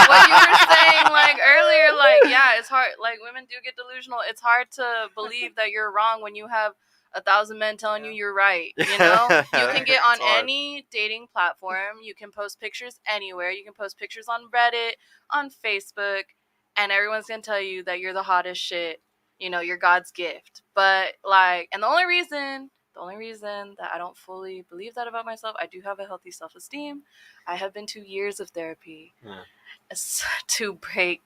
what you were saying, like, earlier, like, yeah, it's hard. Like, women do get delusional. It's hard to believe that you're wrong when you have 1,000 men telling you you're right. You know, you can get on any dating platform. You can post pictures anywhere. You can post pictures on Reddit, on Facebook, and everyone's gonna tell you that you're the hottest shit. You know, you're God's gift. But like, and the only reason that I don't fully believe that about myself, I do have a healthy self-esteem. I have been to years of therapy to break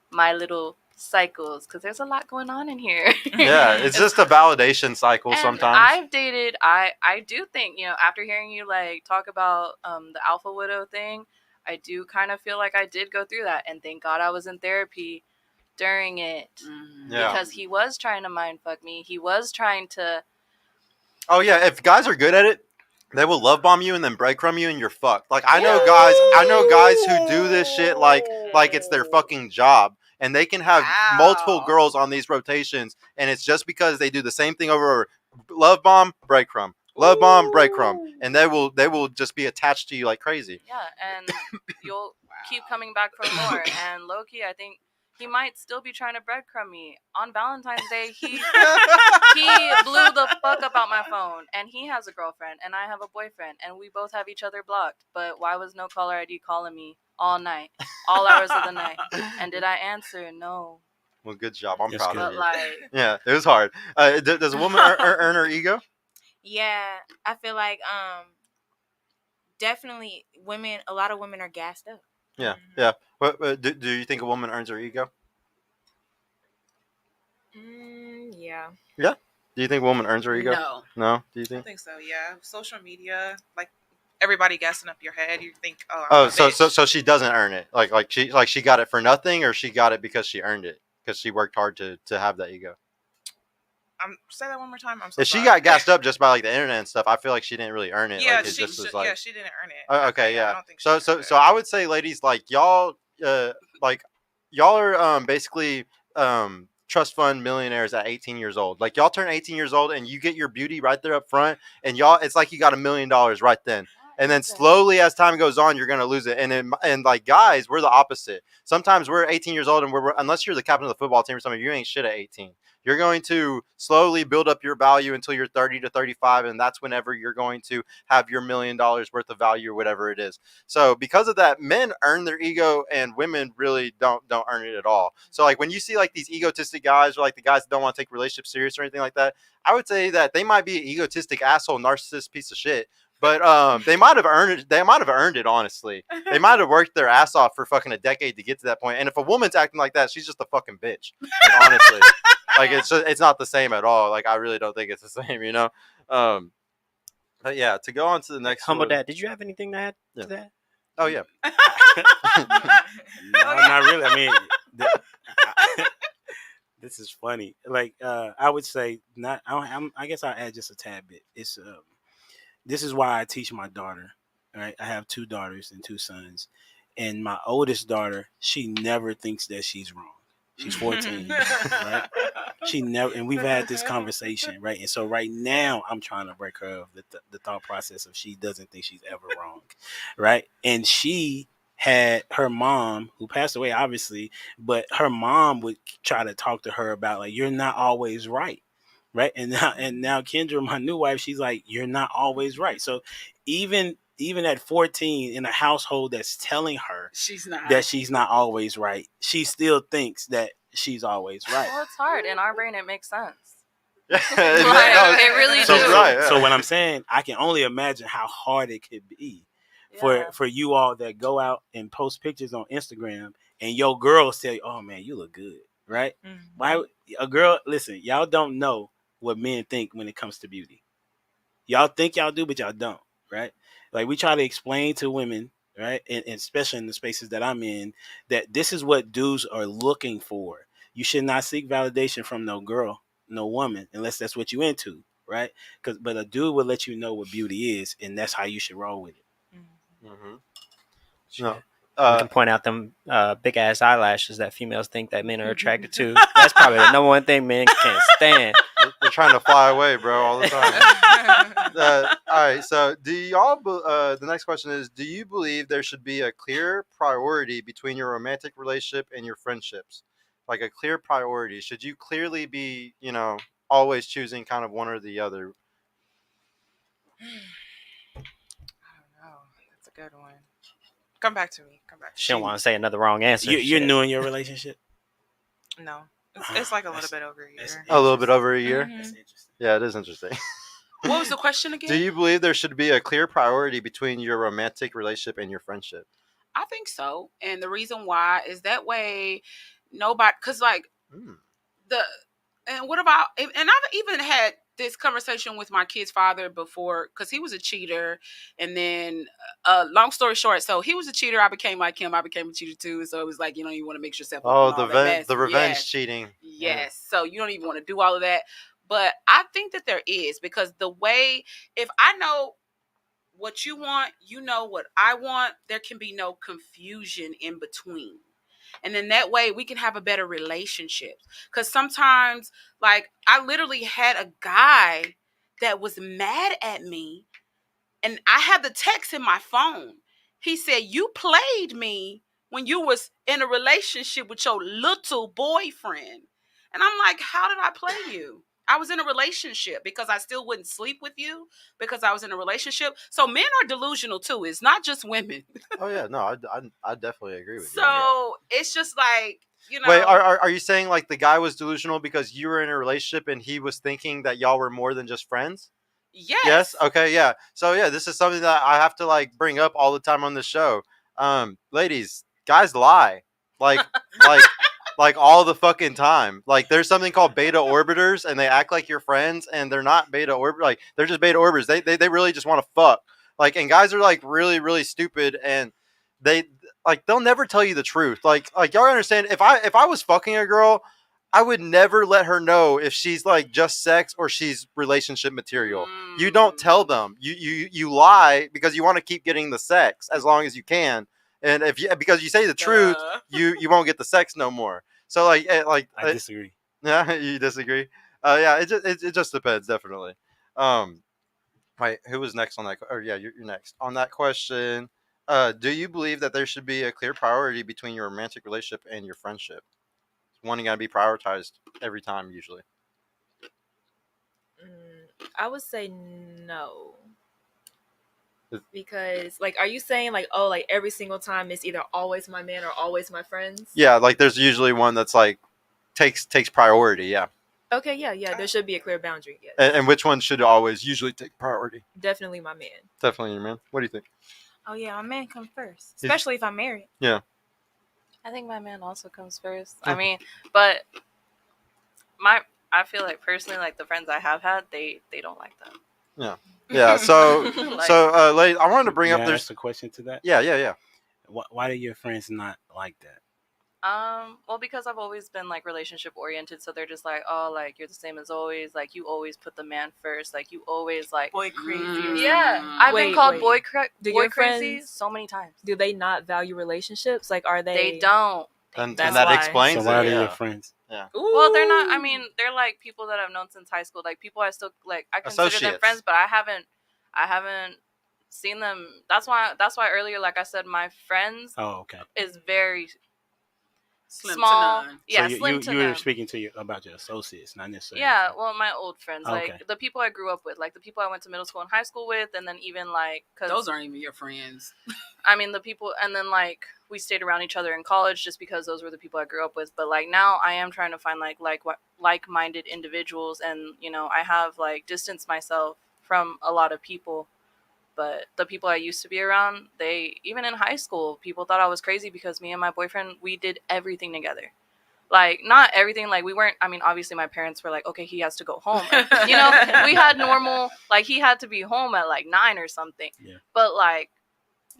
my little cycles, because there's a lot going on in here. Yeah, it's just a validation cycle. And sometimes I've dated, I do think, you know, after hearing you like talk about the alpha widow thing, I do kind of feel like I did go through that, and thank God I was in therapy during it. Because he was trying to mind fuck me. He was trying to. Oh yeah, if guys are good at it, they will love bomb you and then breadcrumb you and you're fucked. Like I know guys who do this shit like it's their fucking job. And they can have multiple girls on these rotations, and it's just because they do the same thing over and over. Love bomb, breadcrumb. Love bomb, breadcrumb. And they will just be attached to you like crazy. Yeah, and you'll keep coming back for more. And low-key, I think he might still be trying to breadcrumb me. On Valentine's Day, he blew the fuck up out my phone. And he has a girlfriend, and I have a boyfriend, and we both have each other blocked. But why was no caller ID calling me all night, all hours of the night? And did I answer? No. Well, good job. I'm proud of you. Like, yeah, it was hard. Does a woman earn her ego? Yeah, I feel like definitely a lot of women are gassed up. Yeah, yeah. But do you think a woman earns her ego? Yeah. Yeah? Do you think a woman earns her ego? No? Do you think? I think so, yeah. Social media, like, everybody gassing up your head, you think, so she doesn't earn it. Like she got it for nothing, or she got it because she earned it, because she worked hard to have that ego. Say that one more time. I'm so if sorry. she got gassed up just by like the internet and stuff, I feel like she didn't really earn it. Yeah, like, she didn't earn it. Okay, yeah. I don't think so I would say, ladies, like y'all are basically trust fund millionaires at 18 years old. Like y'all turn 18 years old and you get your beauty right there up front, and y'all, it's like you got $1 million right then. And then slowly as time goes on, you're going to lose it. And like guys, we're the opposite. Sometimes we're 18 years old and unless you're the captain of the football team or something, you ain't shit at 18. You're going to slowly build up your value until you're 30 to 35. And that's whenever you're going to have your $1 million worth of value or whatever it is. So because of that, men earn their ego and women really don't earn it at all. So like when you see like these egotistic guys or like the guys that don't want to take relationships serious or anything like that, I would say that they might be an egotistic asshole, narcissist piece of shit. But they might have earned it. They might have earned it. Honestly, they might have worked their ass off for fucking a decade to get to that point. And if a woman's acting like that, she's just a fucking bitch. Like, honestly, like it's not the same at all. Like I really don't think it's the same. You know. But yeah, to go on to the next. Humble one. Dad, did you have anything to add to that? Oh yeah. No, not really. I mean, this is funny. Like I would say, not. I guess I'll add just a tad bit. It's this is why I teach my daughter. Right, I have 2 daughters and 2 sons, and my oldest daughter, she never thinks that she's wrong. She's 14, right? She never, and we've had this conversation, right? And so right now, I'm trying to break her of the thought process of she doesn't think she's ever wrong, right? And she had her mom, who passed away, obviously, but her mom would try to talk to her about like, you're not always right. Right. And now Kendra, my new wife, she's like, you're not always right. So even at 14 in a household that's telling her that she's not always right, she still thinks that she's always right. Well, it's hard. In our brain, it makes sense. It really So, do. Right, yeah. So what I'm saying, I can only imagine how hard it could be for you all that go out and post pictures on Instagram and your girls tell you, oh man, you look good, right? Mhm. Why a girl, listen, y'all don't know what men think when it comes to beauty. Y'all think y'all do, but y'all don't, right? Like we try to explain to women, right? And especially in the spaces that I'm in, that this is what dudes are looking for. You should not seek validation from no girl, no woman, unless that's what you into, right? But a dude will let you know what beauty is, and that's how you should roll with it. Mm-hmm. Sure. No. We can point out them big ass eyelashes that females think that men are attracted to. That's probably the number one thing men can't stand. They're trying to fly away, bro, all the time. All right, so do y'all? The next question is: do you believe there should be a clear priority between your romantic relationship and your friendships? Like a clear priority. Should you clearly be, always choosing kind of one or the other? I don't know. That's a good one. Come back to me. She don't want to say another wrong answer. You're new in your relationship? No, it's like a little bit over a year. A little bit over a year. Mhm. That's interesting. Yeah, it is interesting. What was the question again? Do you believe there should be a clear priority between your romantic relationship and your friendship? I think so. And the reason why is that way nobody, because like and what about, and I've even had this conversation with my kid's father before, because he was a cheater. And then, long story short, so he was a cheater. I became like him. I became a cheater too. So it was like, you want to mix yourself up. Oh, and all that mess. the revenge Yes. cheating. Yes. So you don't even want to do all of that. But I think that there is, because the way, if I know what you want, you know what I want, there can be no confusion in between. And then that way we can have a better relationship. Because sometimes, like, I literally had a guy that was mad at me, and I had the text in my phone. He said, you played me when you was in a relationship with your little boyfriend. And I'm like, how did I play you? I was in a relationship because I still wouldn't sleep with you because I was in a relationship. So men are delusional too. It's not just women. Oh yeah, no, I definitely agree with you. So it's just like, Wait, are you saying like the guy was delusional because you were in a relationship and he was thinking that y'all were more than just friends? Yes. Okay. Yeah. So yeah, this is something that I have to like bring up all the time on the show. Ladies, guys lie, like like all the fucking time. Like there's something called beta orbiters, and they act like you're friends, and they're not beta orbiters. Like they're just beta orbiters. They really just want to fuck. Like, and guys are like really really stupid, and they'll never tell you the truth. Like y'all understand? If I was fucking a girl, I would never let her know if she's like just sex or she's relationship material. You don't tell them. You lie because you want to keep getting the sex as long as you can. And because you say the truth, you won't get the sex no more. So I disagree. Yeah, you disagree. Yeah, it just depends, definitely. Wait, who was next on that? Or yeah, you're next on that question. Do you believe that there should be a clear priority between your romantic relationship and your friendship? One got to be prioritized every time, usually. I would say no. Is- Because, like, are you saying, like, oh, like, every single time it's either always my man or always my friends? Yeah, like there's usually one that's like takes priority. Yeah. Okay, yeah. There should be a clear boundary, yes. And which one should always usually take priority? Definitely my man. Definitely your man. What do you think? Oh yeah, my man comes first, especially if I'm married. Yeah. I think my man also comes first. Oh. I mean, but I feel like personally, like the friends I have had, they don't like that. Yeah. Yeah. So Like- ladies, I wanted to bring May up I there's ask a question to that. yeah. Why do your friends not like that? Well, because I've always been like relationship oriented, so they're just like, oh, like you're the same as always. Like you always put the man first. Like you always like. Boy crazy. or Yeah, something. I've been called boy Do boy your crazy friends- so many times. Do they not value relationships? Like, are they? They don't. And That's that why. explains So why are it. they Yeah. your friends? Well, they're not. I mean, they're like people that I've known since high school. Like people I still like. I consider them Associates. friends, but I haven't seen them. That's why earlier, like I said, my friends Oh, okay. is very Slim to small. none. Yeah, so slim you to were none. speaking to about your associates, not necessarily. Yeah, friends. well, my old friends, like Okay. the people I grew up with, like the people I went to middle school and high school with, and then even like, cause Those aren't even your friends. I mean the people, and then like we stayed around each other in college just because those were the people I grew up with. But like now, I am trying to find like-minded individuals, and you know, I have like distanced myself from a lot of people. But the people I used to be around, they even in high school, people thought I was crazy because me and my boyfriend, we did everything together. Like not everything, like we weren't. I mean, obviously my parents were like, okay, he has to go home. And, you know, we had normal, like he had to be home at like 9 or something. Yeah. But like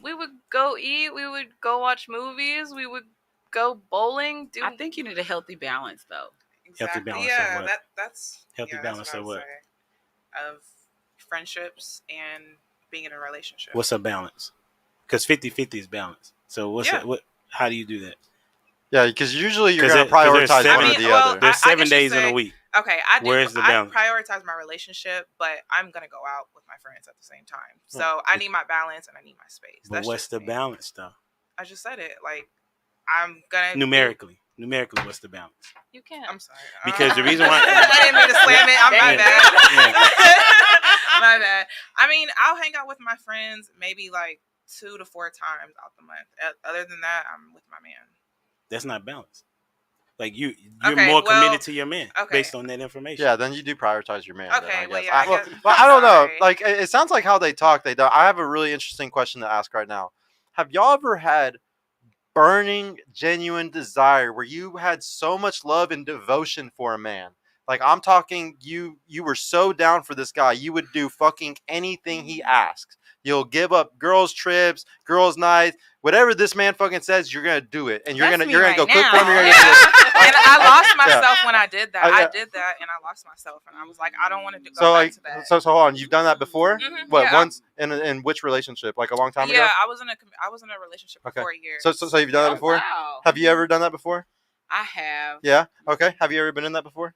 we would go eat, we would go watch movies, we would go bowling. I think you need a healthy balance, though. Healthy balance of Yeah, what? that's Healthy yeah, balance that's of what? I would say. Of friendships and being in a relationship. What's a balance? Because 50-50 is balance. So what's Yeah. what? How do you do that? Yeah, because usually you're 'Cause going to there's prioritize seven- one I or mean, the well, other. There's I 7 guess days you in a say- week. Okay, I do. Where's the I balance? prioritize my relationship, but I'm gonna go out with my friends at the same time. So I need my balance and I need my space. But That's what's just the me. balance, though? I just said it. Like I'm gonna Numerically, what's the balance? you can't. I'm sorry. Because the reason why- I didn't mean to slam it. I'm my Yeah. bad. Yeah. My bad. I mean, I'll hang out with my friends maybe like 2 to 4 times out the month. Other than that, I'm with my man. That's not balance. Like you're Okay, more well, committed to your man okay. based on that information. Yeah, then you do prioritize your man. then, Okay, I well, guess. yeah, I Well, guess- well, I'm I don't know. sorry. Like, it sounds like how they talk. They don't. I have a really interesting question to ask right now. Have y'all ever had burning, genuine desire where you had so much love and devotion for a man? Like, I'm talking, you were so down for this guy, you would do fucking anything he asks. You'll give up girls' trips, girls' nights, whatever this man fucking says, you're gonna do it, and you're That's gonna me go right cook for him. now. You're gonna Yeah. do it. And I lost myself when I did that. I- I did that and I lost myself, and I was like, I don't want to go So back like, to that. so hold on. You've done that before? Mhm, What yeah, once in which relationship? Like a long time ago. Yeah, I was in a relationship for Okay. 4 years. So you've done that before? Wow. Have you ever done that before? I have. Yeah. Okay. Have you ever been in that before?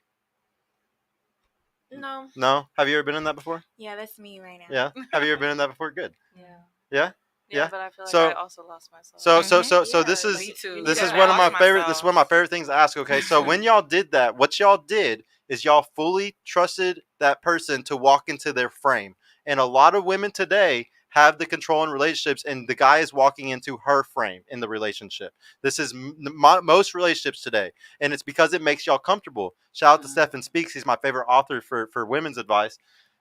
No. No. Have you ever been in that before? Yeah, that's me right now. Yeah. Have you ever been in that before? Good. Yeah. Yeah? Yeah, Yeah. but I feel like So- I also lost myself. So Yeah, this is Me too. this Yeah, is I one of my lost favorite. This is myself. one of my favorite things to ask. Okay, so when y'all did that, what y'all did is y'all fully trusted that person to walk into their frame. And a lot of women today have the control in relationships, and the guy is walking into her frame in the relationship. This is most relationships today, and it's because it makes y'all comfortable. Shout out to Stephen Speaks. He's my favorite author for women's advice.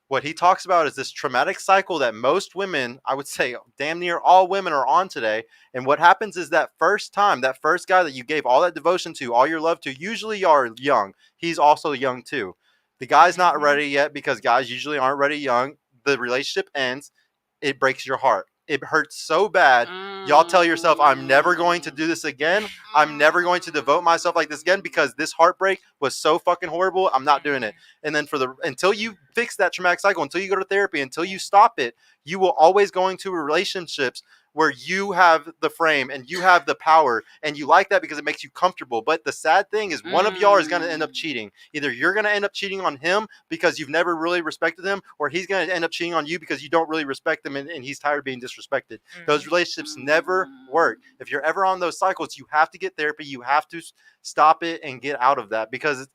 What he talks about is this traumatic cycle that most women, I would say damn near all women, are on today. And what happens is that first time, that first guy that you gave all that devotion to, all your love to, usually you are young. He's also young too. The guy's not ready yet because guys usually aren't ready young. The relationship ends. It breaks your heart. It hurts so bad. Y'all tell yourself, I'm never going to do this again. I'm never going to devote myself like this again because this heartbreak was so fucking horrible. I'm not doing it. And then until you fix that traumatic cycle, until you go to therapy, until you stop it, you will always go into relationships where you have the frame and you have the power, and you like that because it makes you comfortable. But the sad thing is one of y'all is going to end up cheating. Either you're going to end up cheating on him because you've never really respected him, or he's going to end up cheating on you because you don't really respect him, and he's tired of being disrespected. Those relationships never work. If you're ever on those cycles, you have to get therapy. You have to stop it and get out of that, because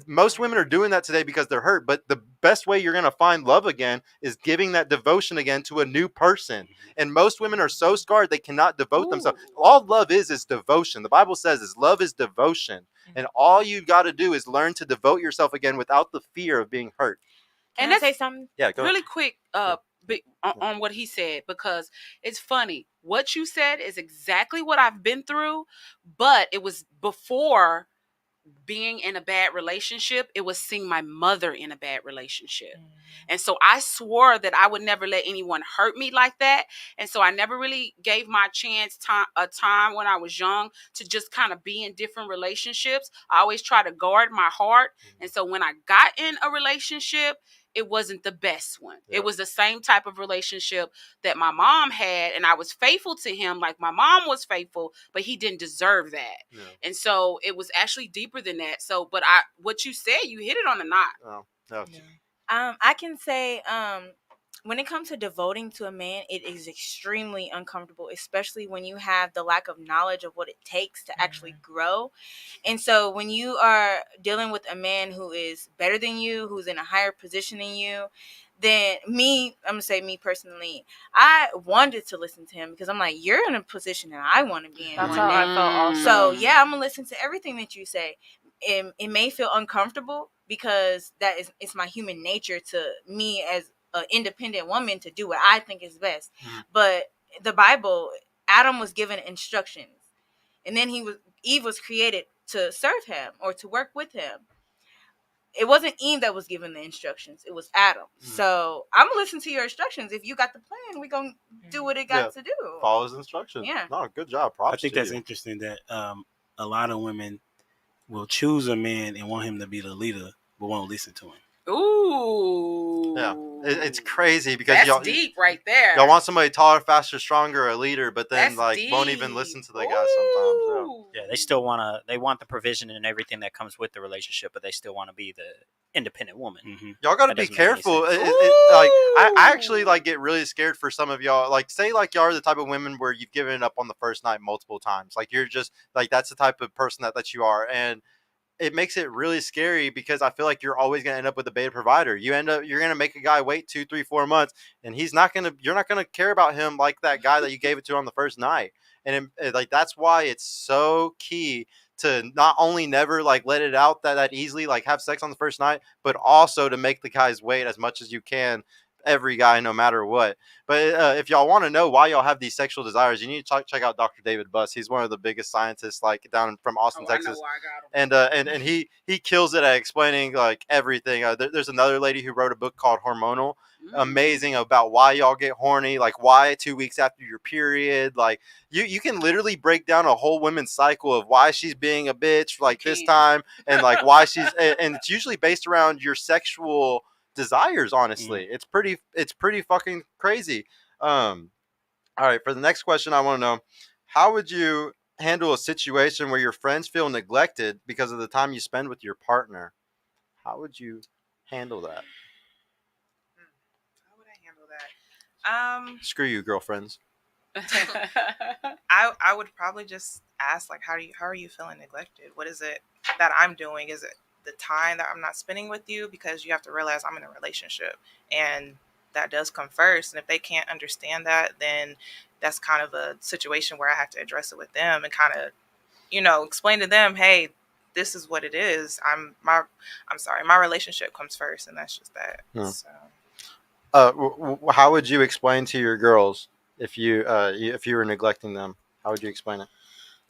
most women are doing that today because they're hurt. But the best way you're going to find love again is giving that devotion again to a new person. And most women are so scarred they cannot devote themselves. All love is devotion. The Bible says love is devotion. And all you got to do is learn to devote yourself again without the fear of being hurt. Can I say something? Yeah, go really ahead. quick on what he said, because it's funny. What you said is exactly what I've been through, but it was before being in a bad relationship. It was seeing my mother in a bad relationship. And so I swore that I would never let anyone hurt me like that. And so I never really gave my time when I was young to just kind of be in different relationships. I always try to guard my heart. And so when I got in a relationship, it wasn't the best one. Yep. It was the same type of relationship that my mom had, and I was faithful to him like my mom was faithful, but he didn't deserve that. Yeah. And so it was actually deeper than that. So, but what you said, you hit it on the knot. Oh, no. Yeah. I can say, when it comes to devoting to a man, it is extremely uncomfortable, especially when you have the lack of knowledge of what it takes to actually grow. And so when you are dealing with a man who is better than you, who's in a higher position than you, then I'm going to say me personally, I wanted to listen to him because I'm like, you're in a position that I want to be in. That's how I felt also. So yeah, I'm going to listen to everything that you say. It may feel uncomfortable because it's my human nature to me as an independent woman to do what I think is best. But the Bible, Adam was given instructions, and then Eve was created to serve him or to work with him. It wasn't Eve that was given the instructions. It was Adam. So I'm going to listen to your instructions. If you got the plan, we're going to do what it got to do. Follow his instructions. Yeah. No, good job. Props I think to that's you. interesting that a lot of women will choose a man and want him to be the leader, but won't listen to him. Ooh. Yeah. It's crazy because that's y'all deep right there. Y'all want somebody taller, faster, stronger, a leader, but then That's won't even listen to the guy sometimes. Yeah, they still they want the provision and everything that comes with the relationship, but they still want to be the independent woman. Y'all got to be careful. I actually get really scared for some of y'all. Say y'all are the type of women where you've given it up on the first night multiple times. You're just that's the type of person that you are, and it makes it really scary because I feel like you're always going to end up with a beta provider. You're going to make a guy wait 2, 3, 4 months, and you're not going to care about him like that guy that you gave it to on the first night. And that's why it's so key to not only never let it out that easily, have sex on the first night, but also to make the guys wait as much as you can. Every guy, no matter what. But if y'all want to know why y'all have these sexual desires, you need to check out Dr. David Buss. He's one of the biggest scientists down from Austin, Texas. I know why I got him. And he kills it at explaining everything. There's another lady who wrote a book called Hormonal. Amazing about why y'all get horny, why 2 weeks after your period. You can literally break down a whole women's cycle of why she's being a bitch this time, and why she's and it's usually based around your sexual desires. Honestly, it's pretty fucking crazy. All right, for the next question, I want to know, how would you handle a situation where your friends feel neglected because of the time you spend with your partner? How would you handle that? How would I handle that? Screw you, girlfriends. I would probably just ask how are you feeling neglected? What is it that I'm doing? Is it the time that I'm not spending with you? Because you have to realize I'm in a relationship, and that does come first. And if they can't understand that, then that's kind of a situation where I have to address it with them and kind of, explain to them, hey, this is what it is. I'm sorry, my relationship comes first, and that's just that. So. How would you explain to your girls if you were neglecting them? How would you explain it?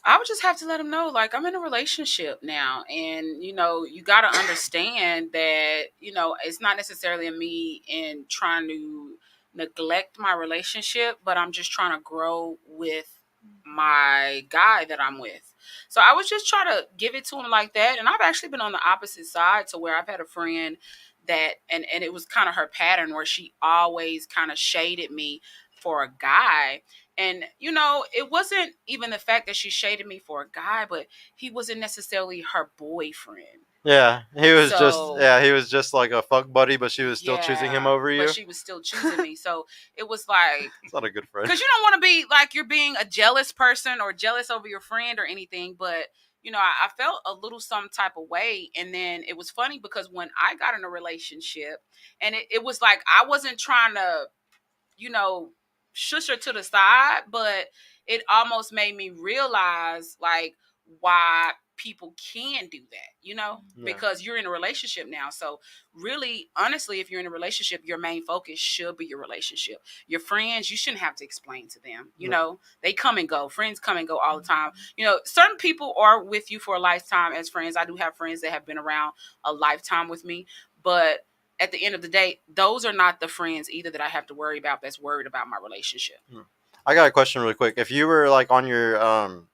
I would just have to let them know, I'm in a relationship now, and you got to understand that it's not necessarily me in trying to neglect my relationship, but I'm just trying to grow with my guy that I'm with. So I was just trying to give it to him like that. And I've actually been on the opposite side, to where I've had a friend that, and it was kind of her pattern, where she always kind of shaded me for a guy. And, you know, it wasn't even the fact that she shaded me for a guy, but he wasn't necessarily her boyfriend. Yeah, he was So- he was just like a fuck buddy, but she was still choosing him over you. But she was still choosing me. So it was like, It's not a good friend. because you don't want to be like you're being a jealous person or jealous over your friend or anything. But, you know, I felt a little some type of way. And then it was funny because when I got in a relationship, and it was like I wasn't trying to, you know, shush her to the side, but it almost made me realize like why people can do that, you know, because you're in a relationship now. So really, honestly, if you're in a relationship, your main focus should be your relationship. Your friends, you shouldn't have to explain to them, you know, they come and go. Friends come and go all the time. You know, certain people are with you for a lifetime as friends. I do have friends that have been around a lifetime with me, but at the end of the day, those are not the friends either that I have to worry about that's worried about my relationship. I got a question really quick. If you were like on your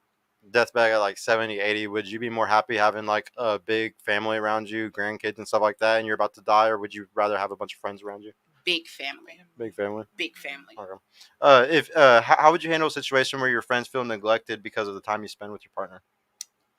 deathbed at like 70, 80, would you be more happy having like a big family around you, grandkids and stuff like that, and you're about to die, or would you rather have a bunch of friends around you? Big family. Big family. Big family. Okay. How would you handle a situation where your friends feel neglected because of the time you spend with your partner?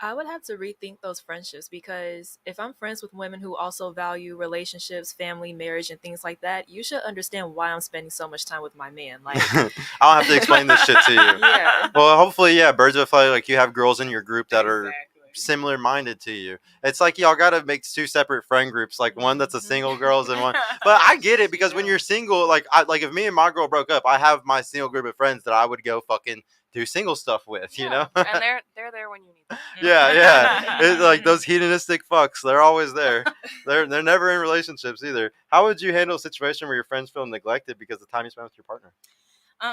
I would have to rethink those friendships, because if I'm friends with women who also value relationships, family, marriage, and things like that, you should understand why I'm spending so much time with my man. Like, I don't have to explain this shit to you. Yeah. Well, hopefully, yeah, birds of a feather. Like you have girls in your group that are similar minded to you. It's like y'all gotta make two separate friend groups, like one that's a single girls and one. But I get it, because when you're single, like if me and my girl broke up, I have my single group of friends that I would go fucking do single stuff with, you know. And they're there when you need them. Yeah. It's like those hedonistic fucks. They're always there. They're never in relationships either. How would you handle a situation where your friends feel neglected because of the time you spend with your partner?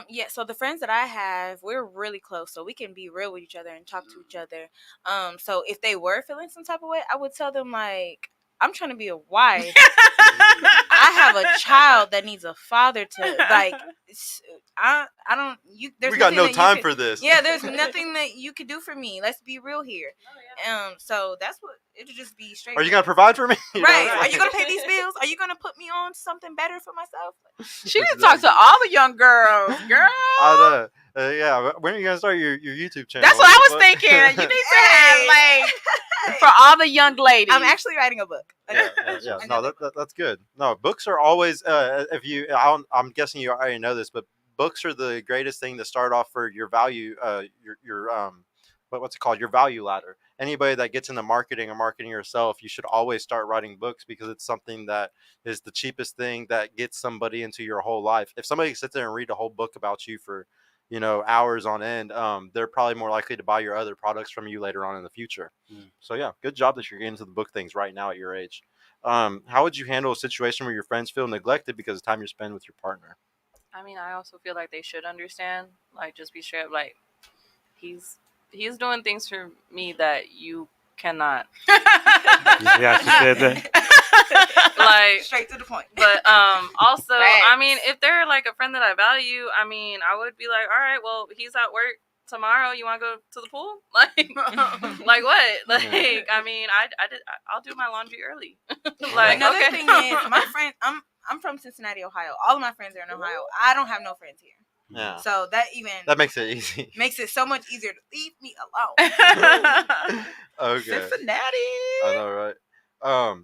Yeah, so the friends that I have, we're really close, so we can be real with each other and talk to each other. So if they were feeling some type of way, I would tell them, like, I'm trying to be a wife. I have a child that needs a father to, like, I don't, you, there's We got no nothing that time you for could- this. Yeah, there's nothing that you could do for me. Let's be real here. So that's what, it'll just be straight. Are you gonna provide for me? You know, Right. it's Are like- you going to pay these bills? Are you going to put me on something better for myself? She didn't talk to all the young girls, girl. I know. Yeah. When are you gonna start your YouTube channel? That's what I was thinking. You need to have like for all the young ladies. I'm actually writing a book. Yeah. No, that's good. No, books are always. I'm guessing you already know this, but books are the greatest thing to start off for your value. What's it called? Your value ladder. Anybody that gets into marketing or marketing yourself, you should always start writing books, because it's something that is the cheapest thing that gets somebody into your whole life. If somebody sits there and read a whole book about you for, hours on end, they're probably more likely to buy your other products from you later on in the future. So yeah, good job that you're getting into the book things right now at your age. How would you handle a situation where your friends feel neglected because of the time you spend with your partner? I mean, I also feel like they should understand. Like, just be straight up. Like, he's doing things for me that you cannot. Yeah, she said that. Like, Straight to the point. But also, Facts. I mean, if they're like a friend that I value, I mean, I would be like, all right, well, he's at work tomorrow. You want to go to the pool? Like what? Like, I mean, I'll do my laundry early. Like, Another okay. thing is, my friend, I'm from Cincinnati, Ohio. All of my friends are in Ohio. I don't have no friends here. Yeah. So that even That makes it easy. makes it so much easier to leave me alone. Okay. Cincinnati. I know, right?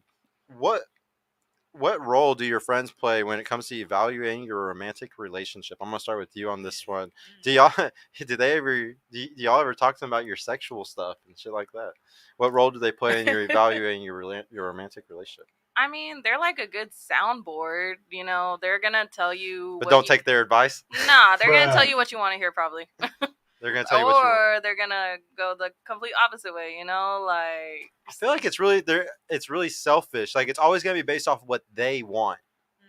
What role do your friends play when it comes to evaluating your romantic relationship? I'm gonna start with you on this one. Do y'all ever talk to them about your sexual stuff and shit like that? What role do they play in your evaluating your romantic relationship? I mean, they're like a good soundboard. You know, they're gonna tell you. But don't take their advice. Nah, they're gonna tell you what you want to hear, probably. They're gonna tell you what you want. Or they're gonna go the complete opposite way. You know, like. I feel like it's really selfish. Like, it's always gonna be based off of what they want.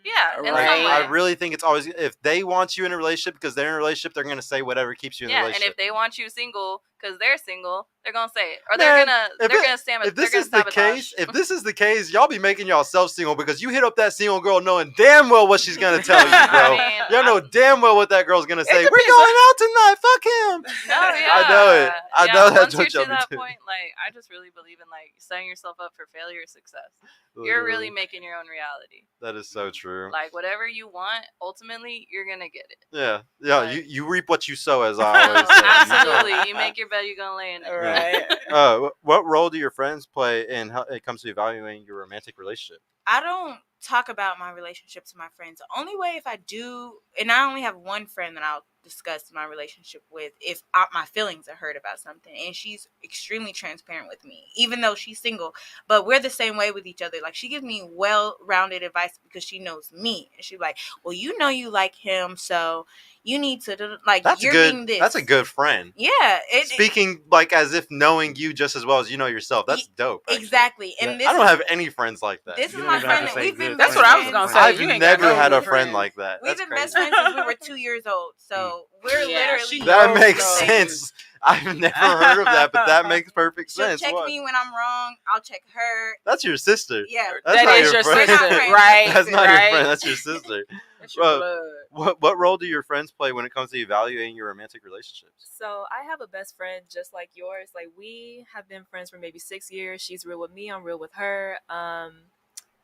Yeah, in some Like, way. I really think it's always, if they want you in a relationship because they're in a relationship, they're gonna say whatever keeps you in the Yeah, and relationship. if they want you single because they're single, they're gonna say it, or they're gonna stab it. If this is the case, y'all be making yourself single because you hit up that single girl knowing damn well what she's gonna tell you, bro. Y'all know damn well what that girl's gonna say. We're going out tonight. Fuck him. No, yeah. I know it. I know that's what y'all y'all be to that doing. point, like, I just really believe in like setting yourself up for failure or success. You're really making your own reality. That is so true. Like, whatever you want, ultimately, you're gonna get it. Yeah. Like, you reap what you sow, as I always say. Absolutely. You make your bed, you're gonna lay in it. Right. What role do your friends play in how it comes to evaluating your romantic relationship? I don't talk about my relationship to my friends. The only way if I do, and I only have one friend that I'll discuss my relationship with if my feelings are hurt about something, and she's extremely transparent with me, even though she's single, but we're the same way with each other. Like, she gives me well-rounded advice because she knows me, and she's like, well, you know you like him, so you need to, like, That's you're good. being this. That's a good friend. Yeah. Speaking like as if knowing you just as well as you know yourself. That's dope. Actually. Exactly. And I don't have any friends like that. This is my friend that we've been. That's what I was gonna say. I've You ain't never got no had a good friend like that. We've That's been crazy. best friends since we were 2 years old. So we're literally. That makes sense. I've never heard of that, but that makes perfect She'll sense. check me when I'm wrong. I'll check her. That's your sister. Yeah, That's not is your friend. sister, right? That's not your Right. friend. That's your sister. That's your blood. What role do your friends play when it comes to evaluating your romantic relationships? So I have a best friend just like yours. Like, we have been friends for maybe 6 years. She's real with me. I'm real with her.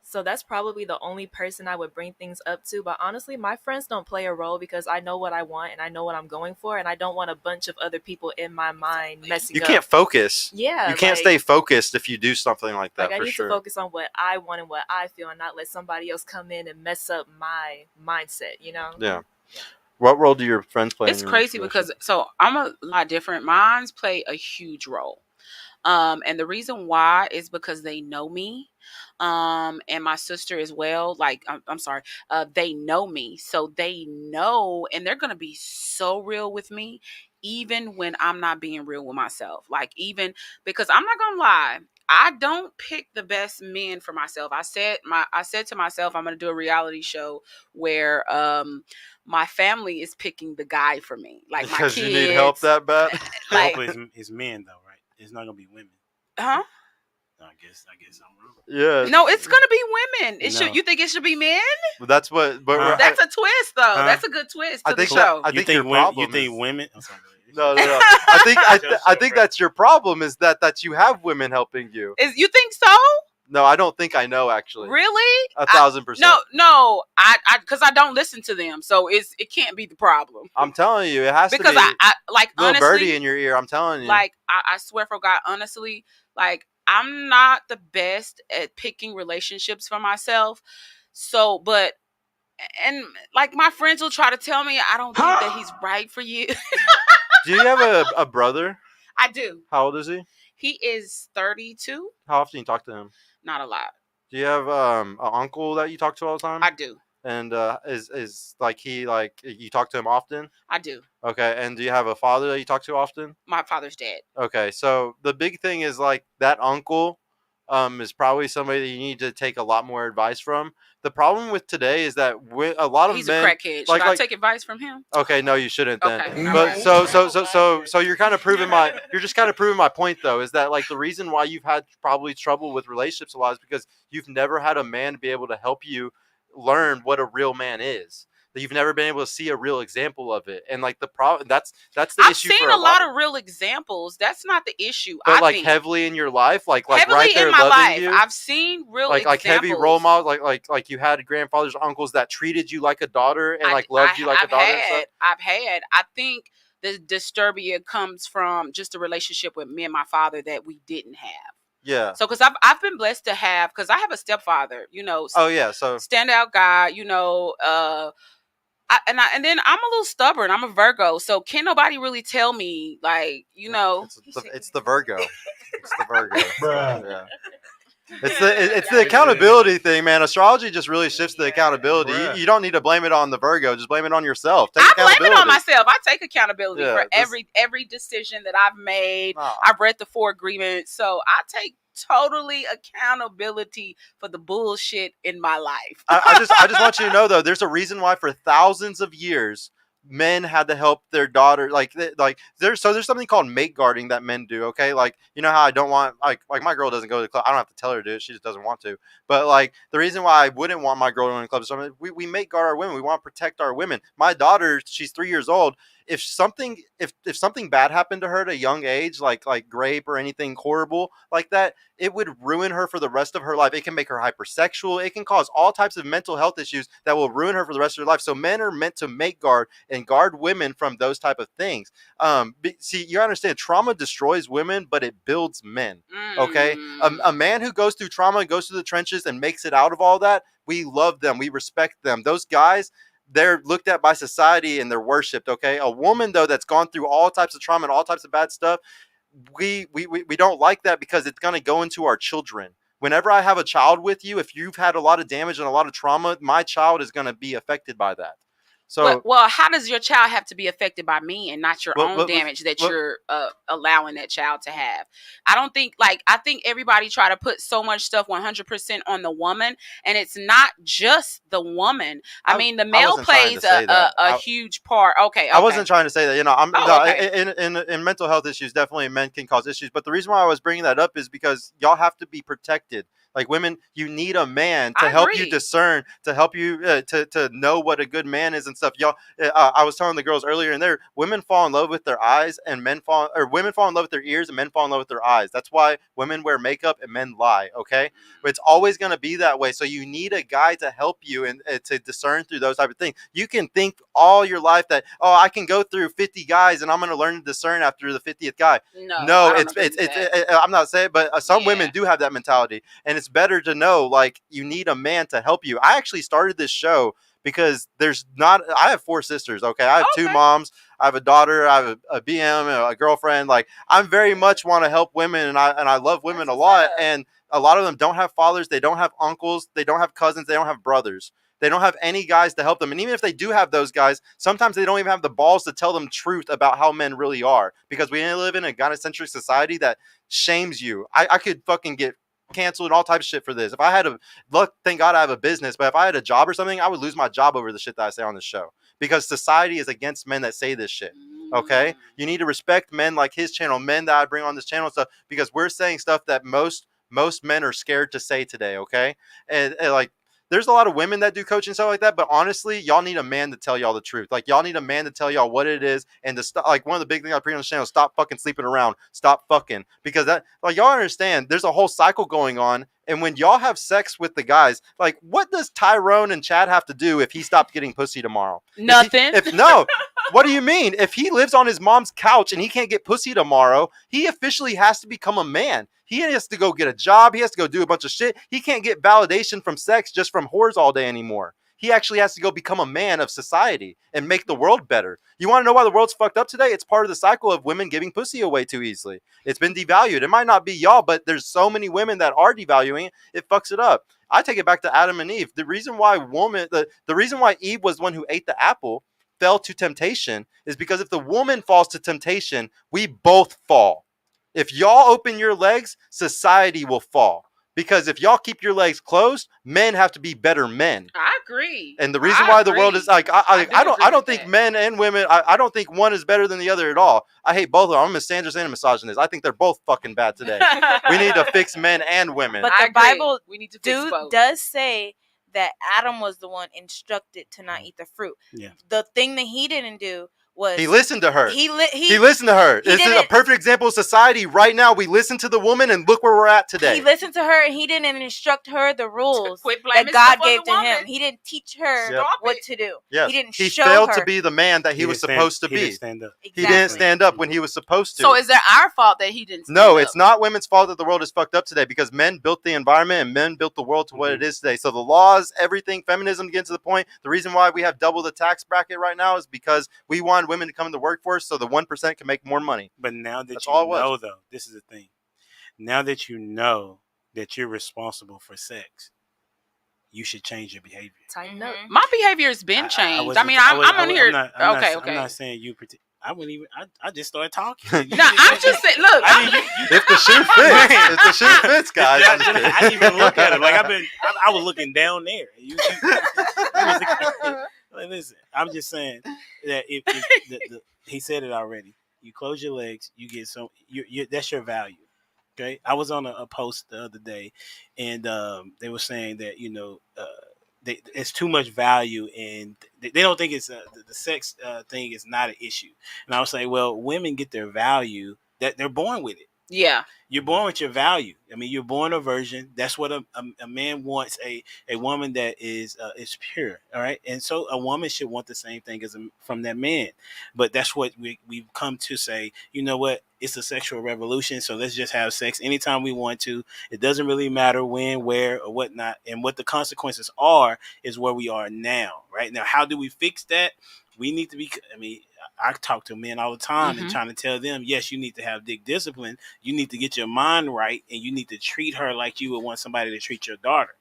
So that's probably the only person I would bring things up to. But honestly, my friends don't play a role because I know what I want and I know what I'm going for. And I don't want a bunch of other people in my mind messing up. You can't focus. Yeah. You can't stay focused if you do something like that, Like, I for need sure. to focus on what I want and what I feel and not let somebody else come in and mess up my mindset, you know? Yeah. What role do your friends play? It's crazy because I'm a lot different. Mines play a huge role. And the reason why is because they know me. And my sister as well. Like, I'm sorry. They know me. So they know, and they're going to be so real with me, even when I'm not being real with myself. Like, even because I'm not going to lie. I don't pick the best men for myself. I said to myself, I'm going to do a reality show where, my family is picking the guy for me. Like, my kids. Because you need help that bad? Like, it's men though, right? It's not gonna be women. Huh? No, I guess I'm wrong. Yeah. No, it's gonna be women. It No. should. You think it should be men? That's what. But That's a twist, though. That's a good twist to the show. I think you your think problem. you think women? I'm sorry. No. I think that's your problem. Is that you have women helping you? You think so? No, I don't think I know actually. Really? 1,000%. No. Because I don't listen to them, so it can't be the problem. I'm telling you, it has because to be. I like little honestly, birdie in your ear. I'm telling you. Like I swear for God, honestly, like I'm not the best at picking relationships for myself. So, but and like my friends will try to tell me I don't think that he's right for you. Do you have a brother? I do. How old is he? He is 32. How often you talk to him? Not a lot. Do you have an uncle that you talk to all the time? I do. And is like he like you talk to him often? I do. Okay. And do you have a father that you talk to often? My father's dead. Okay. So the big thing is like that uncle is probably somebody that you need to take a lot more advice from. The problem with today is that a lot of He's men, a crackhead. Should I take advice from him? Okay, no, you shouldn't then. Okay. But so you're kind of proving you're just kind of proving my point though, is that like the reason why you've had probably trouble with relationships a lot is because you've never had a man be able to help you learn what a real man is. That you've never been able to see a real example of it, and like the problem that's the issue. I've seen a lot of real examples. That's not the issue. But I like think. heavily in your life, like heavily right there in my loving life. you. I've seen real like examples. heavy role models, like you had grandfathers, uncles that treated you like a daughter and loved you like a daughter. I think the disturbia comes from just a relationship with me and my father that we didn't have. Yeah. So, because I've been blessed to have, because I have a stepfather, you know. Oh yeah. So standout guy, you know. And then I'm a little stubborn. I'm a Virgo, so can't nobody really tell me, like, you know. It's the Virgo. It's the Virgo. Yeah. It's the accountability thing, man. Astrology just really shifts the accountability. You don't need to blame it on the Virgo. Just blame it on yourself. I blame it on myself. I take accountability for every decision that I've made. I've read the 4 agreements, so I take totally accountability for the bullshit in my life. I just want you to know though, there's a reason why for thousands of years men had to help their daughter, like there's something called mate guarding that men do. Okay, like you know how I don't want like my girl doesn't go to the club. I don't have to tell her to do it. She just doesn't want to. But like the reason why I wouldn't want my girl to go to the club is something we mate guard our women. We want to protect our women. My daughter, she's 3 years old. If something bad happened to her at a young age, like rape or anything horrible like that, it would ruin her for the rest of her life. It can make her hypersexual. It can cause all types of mental health issues that will ruin her for the rest of her life. So men are meant to mate guard and guard women from those type of things. See, you understand, trauma destroys women, but it builds men. Okay, a man who goes through trauma and goes through the trenches and makes it out of all that, we love them, we respect them. Those guys, they're looked at by society and they're worshipped. Okay, a woman though that's gone through all types of trauma and all types of bad stuff, we don't like that because it's going to go into our children. Whenever I have a child with you, if you've had a lot of damage and a lot of trauma, my child is going to be affected by that. So, well, how does your child have to be affected by me and not your own damage that you're allowing that child to have? I think everybody try to put so much stuff 100% on the woman, and it's not just the woman. I mean, the male plays a huge part. Okay. I wasn't trying to say that. You know, in mental health issues, definitely men can cause issues. But the reason why I was bringing that up is because y'all have to be protected. Like women, you need a man to help you discern, to help you to know what a good man is and stuff. Y'all, I was telling the girls earlier, and women fall in love with their eyes, and women fall in love with their ears, and men fall in love with their eyes. That's why women wear makeup and men lie. Okay, but it's always going to be that way. So you need a guy to help you and to discern through those type of things. You can think all your life that I can go through 50 guys and I'm going to learn to discern after the 50th guy. No, it's I'm not saying, but some women do have that mentality, and it's better to know like you need a man to help you. I actually started this show because I have 4 sisters. Okay, I have 2 moms, I have a daughter, I have a BM, a girlfriend. Like I'm very much want to help women, and I love women a lot, and a lot of them don't have fathers, they don't have uncles, they don't have cousins, they don't have brothers. They don't have any guys to help them. And even if they do have those guys, sometimes they don't even have the balls to tell them truth about how men really are, because we live in a gynocentric society that shames you. I could fucking get canceled and all types of shit for this. If I had thank God I have a business, but if I had a job or something, I would lose my job over the shit that I say on this show, because society is against men that say this shit. Okay, you need to respect men like his channel, men that I bring on this channel and stuff, because we're saying stuff that most men are scared to say today. Okay, and like there's a lot of women that do coaching and stuff like that, but honestly, y'all need a man to tell y'all the truth. Like y'all need a man to tell y'all what it is, and to stop. Like one of the big things I preach on the channel: stop fucking sleeping around, stop fucking, because that, like, y'all understand there's a whole cycle going on. And when y'all have sex with the guys, like, what does Tyrone and Chad have to do if he stopped getting pussy tomorrow? Nothing. What do you mean? If he lives on his mom's couch and he can't get pussy tomorrow, he officially has to become a man. He has to go get a job. He has to go do a bunch of shit. He can't get validation from sex just from whores all day anymore. He actually has to go become a man of society and make the world better. You want to know why the world's fucked up today? It's part of the cycle of women giving pussy away too easily. It's been devalued. It might not be y'all, but there's so many women that are devaluing it. It fucks it up. I take it back to Adam and Eve. The reason why the reason why Eve was the one who ate the apple, fell to temptation, is because if the woman falls to temptation, we both fall. If y'all open your legs, society will fall. Because if y'all keep your legs closed, men have to be better men. I agree. And the reason why the world is like, I don't think men and women, I don't think one is better than the other at all. I hate both of them. I'm a misandrist and a misogynist. I think they're both fucking bad today. We need to fix men and women. But the Bible does say that Adam was the one instructed to not eat the fruit. Yeah. The thing that he didn't do was he listened to her. He listened to her. This is a perfect example of society right now. We listen to the woman, and look where we're at today. He listened to her, and he didn't instruct her the rules that God gave to him. He didn't teach her what to do. Yes. He didn't he show failed her. to be the man that he was supposed to be. He didn't stand up. Exactly. He didn't stand up when he was supposed to. So is that our fault that he didn't stand No, up? it's not women's fault that the world is fucked up today, because men built the environment and men built the world to what it is today. So the laws, everything, feminism, getting to the point. The reason why we have double the tax bracket right now is because we want women to come to the workforce so the 1% can make more money. But now that you know, though, this is the thing. Now that you know that you're responsible for sex, you should change your behavior. Tighten up. My behavior has been changed. I'm on here. Okay. I'm not saying you. I wouldn't even. I just started talking. No, I'm just saying. Look, if the shoe fits, if the shoe fits, guys. I didn't even look at it. Like I was looking down there. Listen, I'm just saying that if he said it already. You close your legs, you get some. That's your value. Okay, I was on a post the other day, and they were saying that it's too much value, and they don't think it's the sex thing is not an issue. And I was saying, well, women get their value that they're born with it. Yeah. You're born with your value. I mean, you're born a virgin. That's what a man wants, a woman that is pure. All right. And so a woman should want the same thing from that man. But that's what we've come to say, you know what? It's a sexual revolution. So let's just have sex anytime we want to. It doesn't really matter when, where, or whatnot. And what the consequences are is where we are now. Right now, how do we fix that? We need to be, I talk to men all the time and trying to tell them, yes, you need to have dick discipline. You need to get your mind right, and you need to treat her like you would want somebody to treat your daughter.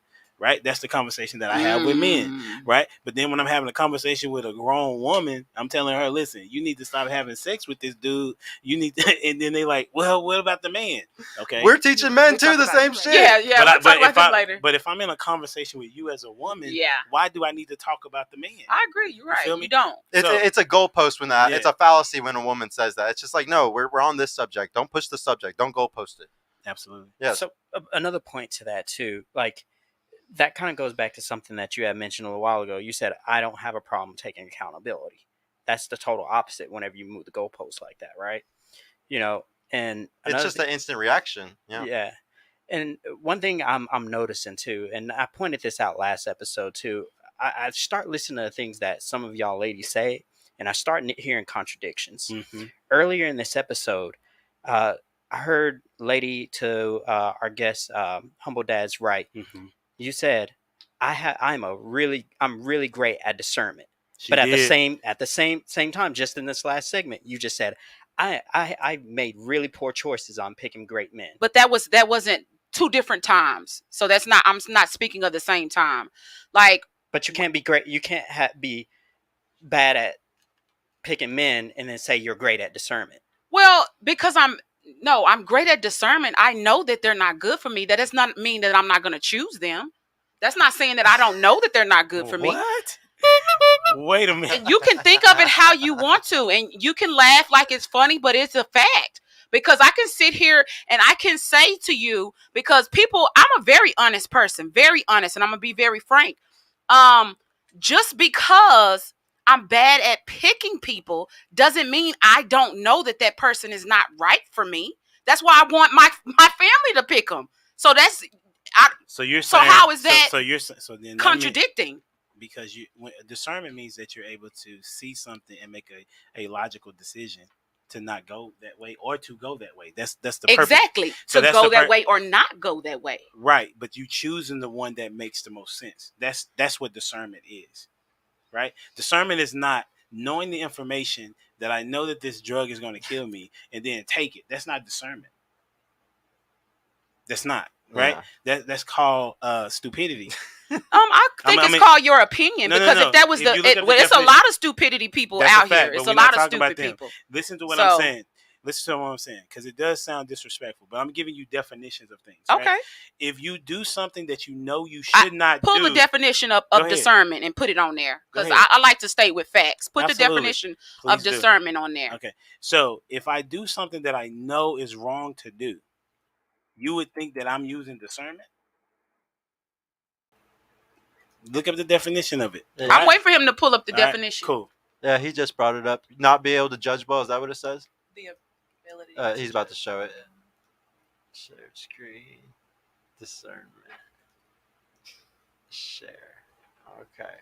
Right? That's the conversation that I have with men. Right? But then when I'm having a conversation with a grown woman, I'm telling her, listen, you need to stop having sex with this dude. You need to, and then they like, well, what about the man? Okay. We're teaching men too the same shit. Yeah. We'll talk about this later. But if I'm in a conversation with you as a woman, why do I need to talk about the man? I agree. You're right. You don't. It's a goalpost when that. Yeah. It's a fallacy when a woman says that. It's just like, no, we're on this subject. Don't push the subject. Don't goalpost it. Absolutely. Yeah. So another point to that too, like, that kind of goes back to something that you had mentioned a little while ago. You said, I don't have a problem taking accountability. That's the total opposite whenever you move the goalpost like that, right? And it's just an instant reaction. Yeah. Yeah. And one thing I'm noticing too, and I pointed this out last episode too, I start listening to things that some of y'all ladies say, and I start hearing contradictions. Earlier in this episode, I heard lady to our guest, Humble Dad's right. You said, I'm really great at discernment. But at the same time, just in this last segment, you just said, I made really poor choices on picking great men. But that wasn't two different times. So I'm not speaking of the same time. Like, but you can't be great. You can't be bad at picking men and then say you're great at discernment. Well, because I'm great at discernment. I know that they're not good for me. That does not mean that I'm not going to choose them. That's not saying that I don't know that they're not good for me. What? Wait a minute. You can think of it how you want to, and you can laugh like it's funny, but it's a fact. Because I can sit here and I can say to you, because I'm a very honest person, very honest, and I'm going to be very frank. Just because I'm bad at picking people doesn't mean I don't know that person is not right for me. That's why I want my family to pick them. So that's you're saying, so how is that then contradicting? Because discernment means that you're able to see something and make a logical decision to not go that way or to go that way. That's the purpose. Exactly. So to go that way or not go that way. Right, but you choosing the one that makes the most sense. That's what discernment is. Right? Discernment is not knowing the information that I know that this drug is going to kill me and then take it. That's not discernment. That's not, right? Yeah. That's called stupidity. I think it's called your opinion, because if that was it's a lot of stupidity people out here. It's a lot of stupid people. Listen to what I'm saying. Listen to what I'm saying, because it does sound disrespectful, but I'm giving you definitions of things. Okay. Right? If you do something that you know you should not pull the definition of discernment and put it on there, because I like to stay with facts. Put the definition of discernment on there. Okay. So if I do something that I know is wrong to do, you would think that I'm using discernment? Look up the definition of it. Yeah. I'm waiting for him to pull up the definition. Right, cool. Yeah, he just brought it up. Not be able to judge well. Is that what it says? The ability. He's about to show it. Share screen. Discernment. Share. Okay.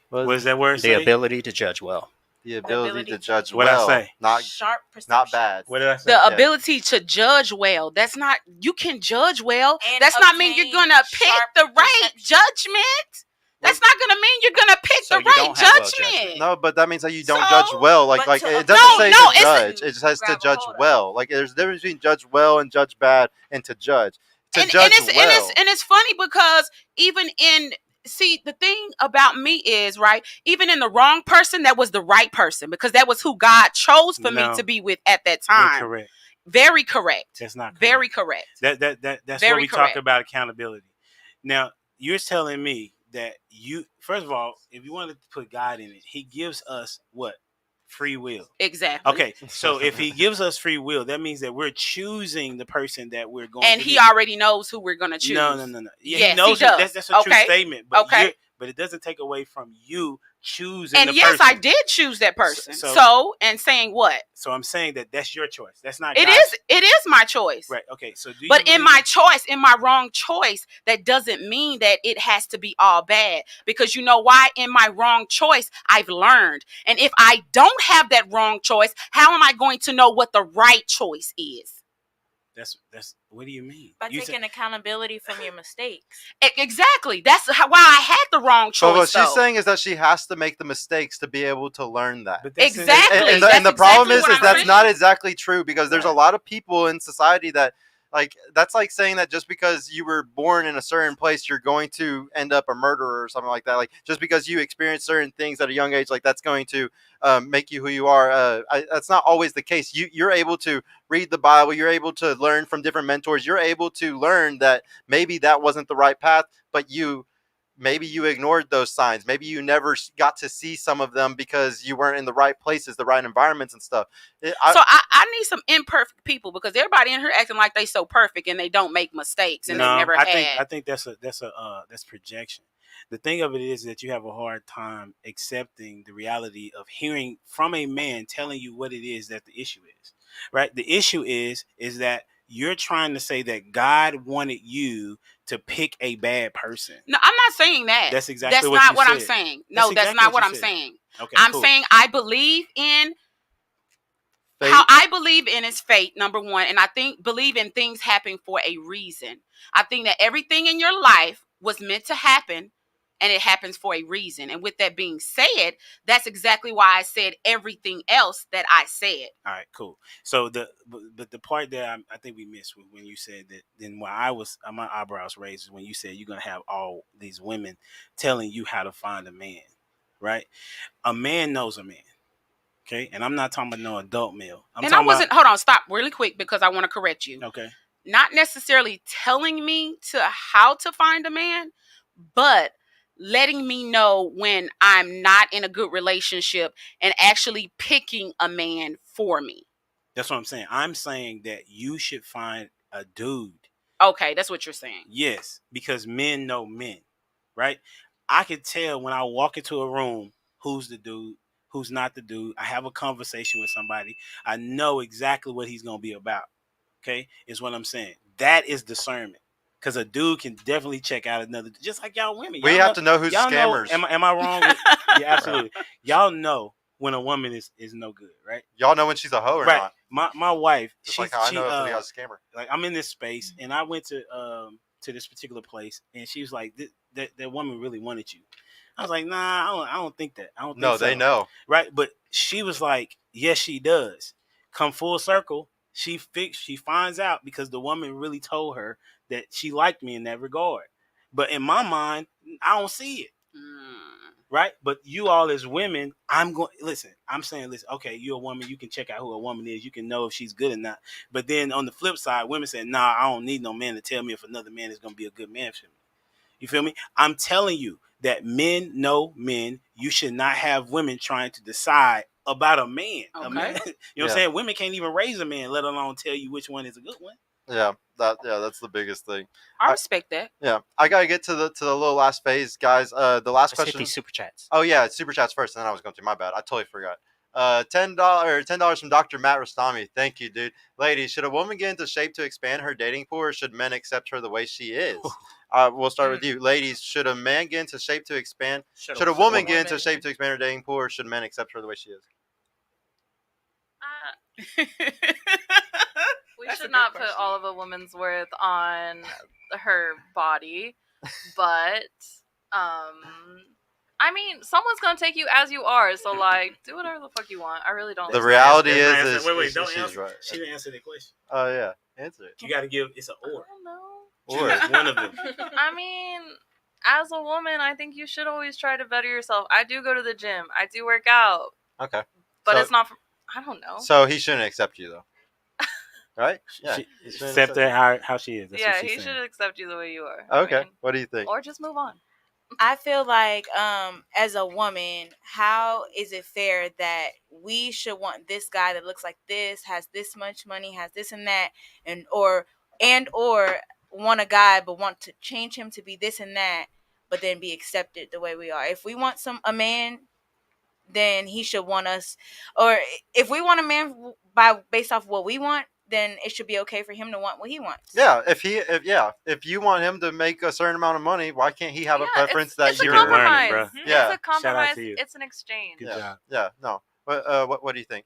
What is that word? The ability to judge well. The ability to judge what well. What I say? Not sharp perception. Not bad. What did I say? The ability to judge well. That's not. You can judge well. And that's not mean you're gonna pick the right judgment. That's not gonna mean you're gonna pick the right judgment. No, but that means that you don't judge well. It doesn't say to judge. It says to judge well. Like, there's a difference between judge well and judge bad and to judge. Judge well. And it's funny because even in. See, the thing about me is, right, even in the wrong person, that was the right person, because that was who God chose for me to be with at that time. You're correct. Very correct. That's not correct. Very correct. That's very what we talk about accountability. Now, you're telling me that you, first of all, if you want to put God in it, He gives us what? Free will. Exactly. Okay, so if He gives us free will, that means that we're choosing the person that we're going and to He be. already knows who we're going to choose. No. Yeah, yes, He knows He does. That's a true statement. But okay. But it doesn't take away from you choosing and the yes, person. I did choose that person. So and saying what? So I'm saying that that's your choice. That's not. It is my choice. Right. Okay. So but in my choice, in my wrong choice, that doesn't mean that it has to be all bad. Because you know why? In my wrong choice, I've learned. And if I don't have that wrong choice, how am I going to know what the right choice is? That's what do you mean? By taking accountability from your mistakes. Exactly. That's why I had the wrong choice. But what she's saying is that she has to make the mistakes to be able to learn that. Exactly. And the problem is that's not exactly true, because there's a lot of people in society that, like, that's like saying that just because you were born in a certain place, you're going to end up a murderer or something like that. Like, just because you experience certain things at a young age, like, that's going to make you who you are. That's not always the case. You're able to read the Bible. You're able to learn from different mentors. You're able to learn that maybe that wasn't the right path, but maybe you ignored those signs. Maybe you never got to see some of them because you weren't in the right places, the right environments and stuff. I need some imperfect people, because everybody in here acting like they so perfect and they don't make mistakes and they never had. I think that's projection. The thing of it is that you have a hard time accepting the reality of hearing from a man telling you what it is that the issue is. Right? The issue is that you're trying to say that God wanted you to pick a bad person. No, I'm not saying that. That's exactly not what I'm saying. No, that's not what I'm saying. Okay, I'm saying I believe in fate. How I believe in is fate, number one, and I believe in things happening for a reason. I think that everything in your life was meant to happen, and it happens for a reason. And with that being said, that's exactly why I said everything else that I said. All right, cool. So the part that I think we missed when you said that, then why my eyebrows raised is when you said you're gonna have all these women telling you how to find a man, right? A man knows a man, okay? And I'm not talking about no adult male. Hold on, stop really quick, because I want to correct you. Okay. Not necessarily telling me how to find a man, but letting me know when I'm not in a good relationship and actually picking a man for me. That's what I'm saying. I'm saying that you should find a dude. Okay, that's what you're saying. Yes, because men know men, right? I can tell when I walk into a room who's the dude, who's not the dude. I have a conversation with somebody. I know exactly what he's going to be about. Okay, is what I'm saying. That is discernment. Because a dude can definitely check out another, just like y'all women. We have to know who's scammers. Am I wrong? Yeah, absolutely. Right. Y'all know when a woman is no good, right? Y'all know when she's a hoe or not. My wife, just like how I know if somebody has a scammer. Like, I'm in this space, and I went to this particular place, and she was like, that woman really wanted you. I was like, nah, I don't think that. I don't think so. No, they know. Right? But she was like, yes, she does. Come full circle. She finds out because the woman really told her that she liked me in that regard. But in my mind, I don't see it. Right? But you all as women, I'm saying, listen, okay, you're a woman, you can check out who a woman is, you can know if she's good or not. But then on the flip side, women say, nah, I don't need no man to tell me if another man is going to be a good man for me. You feel me? I'm telling you that men know men. You should not have women trying to decide about a man. Okay. You know what I'm saying? Women can't even raise a man, let alone tell you which one is a good one. Yeah, that's the biggest thing. I respect that. Yeah, I gotta get to the little last phase, guys. The last question. These super chats. Oh yeah, super chats first, and then I was going to. My bad. I totally forgot. $10 from Dr. Matt Rastami. Thank you, dude. Ladies, should a woman get into shape to expand her dating pool, or should men accept her the way she is? We'll start with you, ladies. Should a man get into shape to expand? Should a woman get into shape to expand her dating pool, or should men accept her the way she is? We should not put all of a woman's worth on her body, but I mean, someone's gonna take you as you are, so like, do whatever the fuck you want. I really don't. The reality is wait, don't answer. Right. She didn't answer the question. Oh yeah, answer it. You got to give. It's an or. I don't know. Choose one of them. I mean, as a woman, I think you should always try to better yourself. I do go to the gym. I do work out. Okay. But it's not. I don't know. So he shouldn't accept you though. Right? Yeah. Accept her how she is. That's yeah, he should accept you the way you are. Okay. What do you think? Or just move on. I feel like as a woman, how is it fair that we should want this guy that looks like this, has this much money, has this and that, or want a guy but want to change him to be this and that, but then be accepted the way we are. If we want a man, then he should want us, or if we want a man based off what we want, then it should be okay for him to want what he wants. Yeah, if you want him to make a certain amount of money, why can't he have a preference that it's you a can learn? compromise. bro. Yeah. It's a compromise. Shout out to you. It's an exchange. Good job. Yeah, no. What do you think?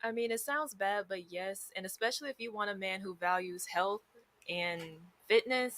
I mean, it sounds bad, but yes, and especially if you want a man who values health and fitness,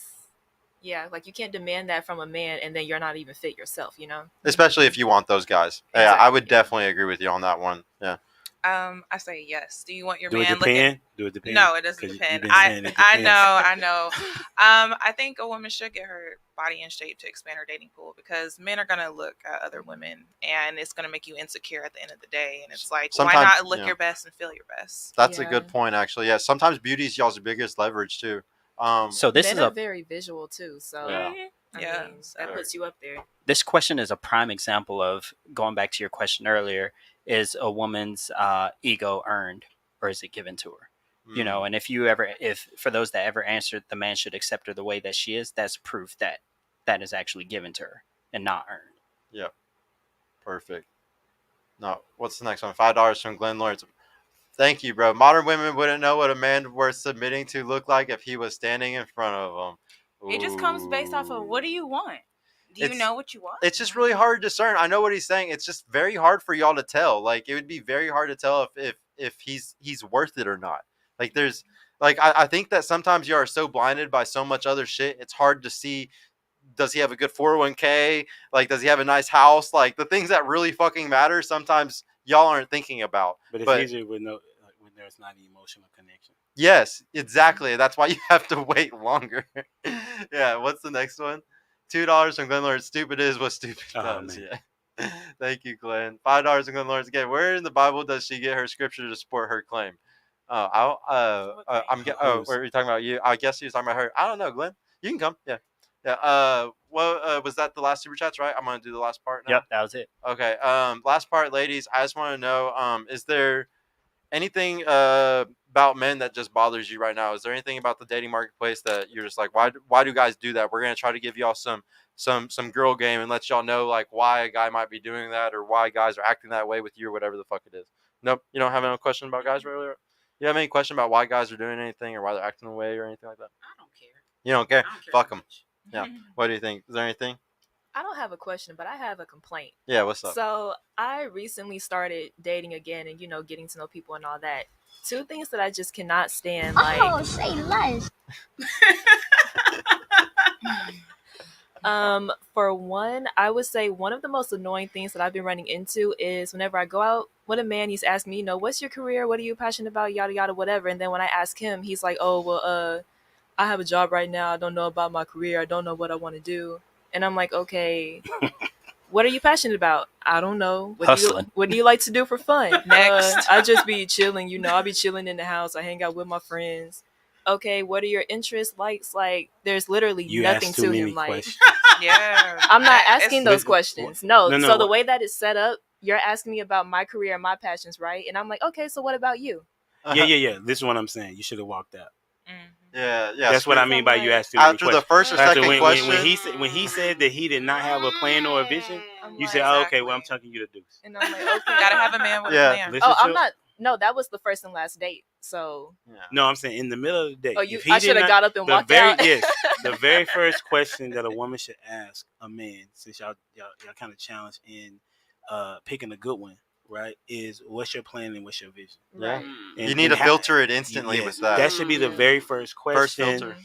yeah, like you can't demand that from a man and then you're not even fit yourself, you know? Especially if you want those guys. Yeah, I would definitely agree with you on that one. Yeah. I say yes. Do you want your Do man it depend? Do it depend? No, it doesn't 'Cause you've depend. been saying it I depends. know. I think a woman should get her body in shape to expand her dating pool, because men are gonna look at other women and it's gonna make you insecure at the end of the day. And it's like, why not look your best and feel your best? That's a good point, actually. Yeah, sometimes beauty is y'all's biggest leverage too. So this Men is are very visual too, so Yeah. I mean, that puts you up there. This question is a prime example of going back to your question earlier: is a woman's ego earned, or is it given to her? You know, and if for those that ever answered, the man should accept her the way that she is, that's proof that that is actually given to her and not earned. Yep. Perfect. No, what's the next one? $5 from Glenn Lawrence. Thank you, bro. Modern women wouldn't know what a man worth submitting to looked like if he was standing in front of them. It just comes based off of, what do you want? Do you know what you want? It's just really hard to discern. I know what he's saying. It's just very hard for y'all to tell. Like, it would be very hard to tell if he's worth it or not. Like, there's like I think that sometimes you are so blinded by so much other shit. It's hard to see. Does he have a good 401k? Like, does he have a nice house? Like, the things that really fucking matter, sometimes y'all aren't thinking about. But it's easier when there's not an emotional connection. Yes, exactly. That's why you have to wait longer. Yeah. What's the next one? $2 from Glenn Lawrence. Stupid is what stupid does. Man. Yeah. Thank you, Glenn. $5 from Glenn Lawrence. Again, where in the Bible does she get her scripture to support her claim? Where are you talking about? You? I guess you're talking about her. I don't know, Glenn. You can come. Yeah. Yeah. Was that the last super chats, right? I'm gonna do the last part now. Yep, that was it. Okay. Last part, ladies. I just want to know, is there anything about men that just bothers you right now? Is there anything about the dating marketplace that you're just like, why do guys do that? We're gonna try to give y'all some girl game and let y'all know like why a guy might be doing that or why guys are acting that way with you or whatever the fuck it is. Nope. You don't have any question about guys earlier? You have any question about why guys are doing anything or why they're acting the way or anything like that? I don't care. You don't care? I don't care Fuck that them. much. Yeah. What do you think? Is there anything? I don't have a question, but I have a complaint. Yeah, what's up? So I recently started dating again and, getting to know people and all that. Two things that I just cannot stand, like... say less. For one, I would say one of the most annoying things that I've been running into is whenever I go out with a man, he's asking me, what's your career? What are you passionate about? Yada, yada, whatever. And then when I ask him, he's like, oh, well, I have a job right now. I don't know about my career. I don't know what I want to do. And I'm like, okay, what are you passionate about? I don't know. What do you like to do for fun? Next. I just be chilling, I'll be chilling in the house. I hang out with my friends. Okay, what are your interests, likes? Like, there's literally nothing to him. Like, yeah, I'm not asking those questions. No. No, So the way that it's set up, you're asking me about my career and my passions, right? And I'm like, okay, so what about you? Yeah. This is what I'm saying. You should have walked out. Yeah. That's what I mean by you asked too after many the first or questions. second question. When he said that he did not have a plan or a vision, you said, "Oh, okay, well, I'm talking you to deuce." And I'm like, okay, gotta have a man with a plan. Listen I'm to- not. No, that was the first and last date. So No, I'm saying in the middle of the day. Oh, if he I did should have not- got up and the walked very out. yes, the very first question that a woman should ask a man, since y'all kind of challenged in picking a good one, right? Is what's your plan and what's your vision? Yeah. And- You need and to filter it instantly yes, with that. That should be the very first question. First filter.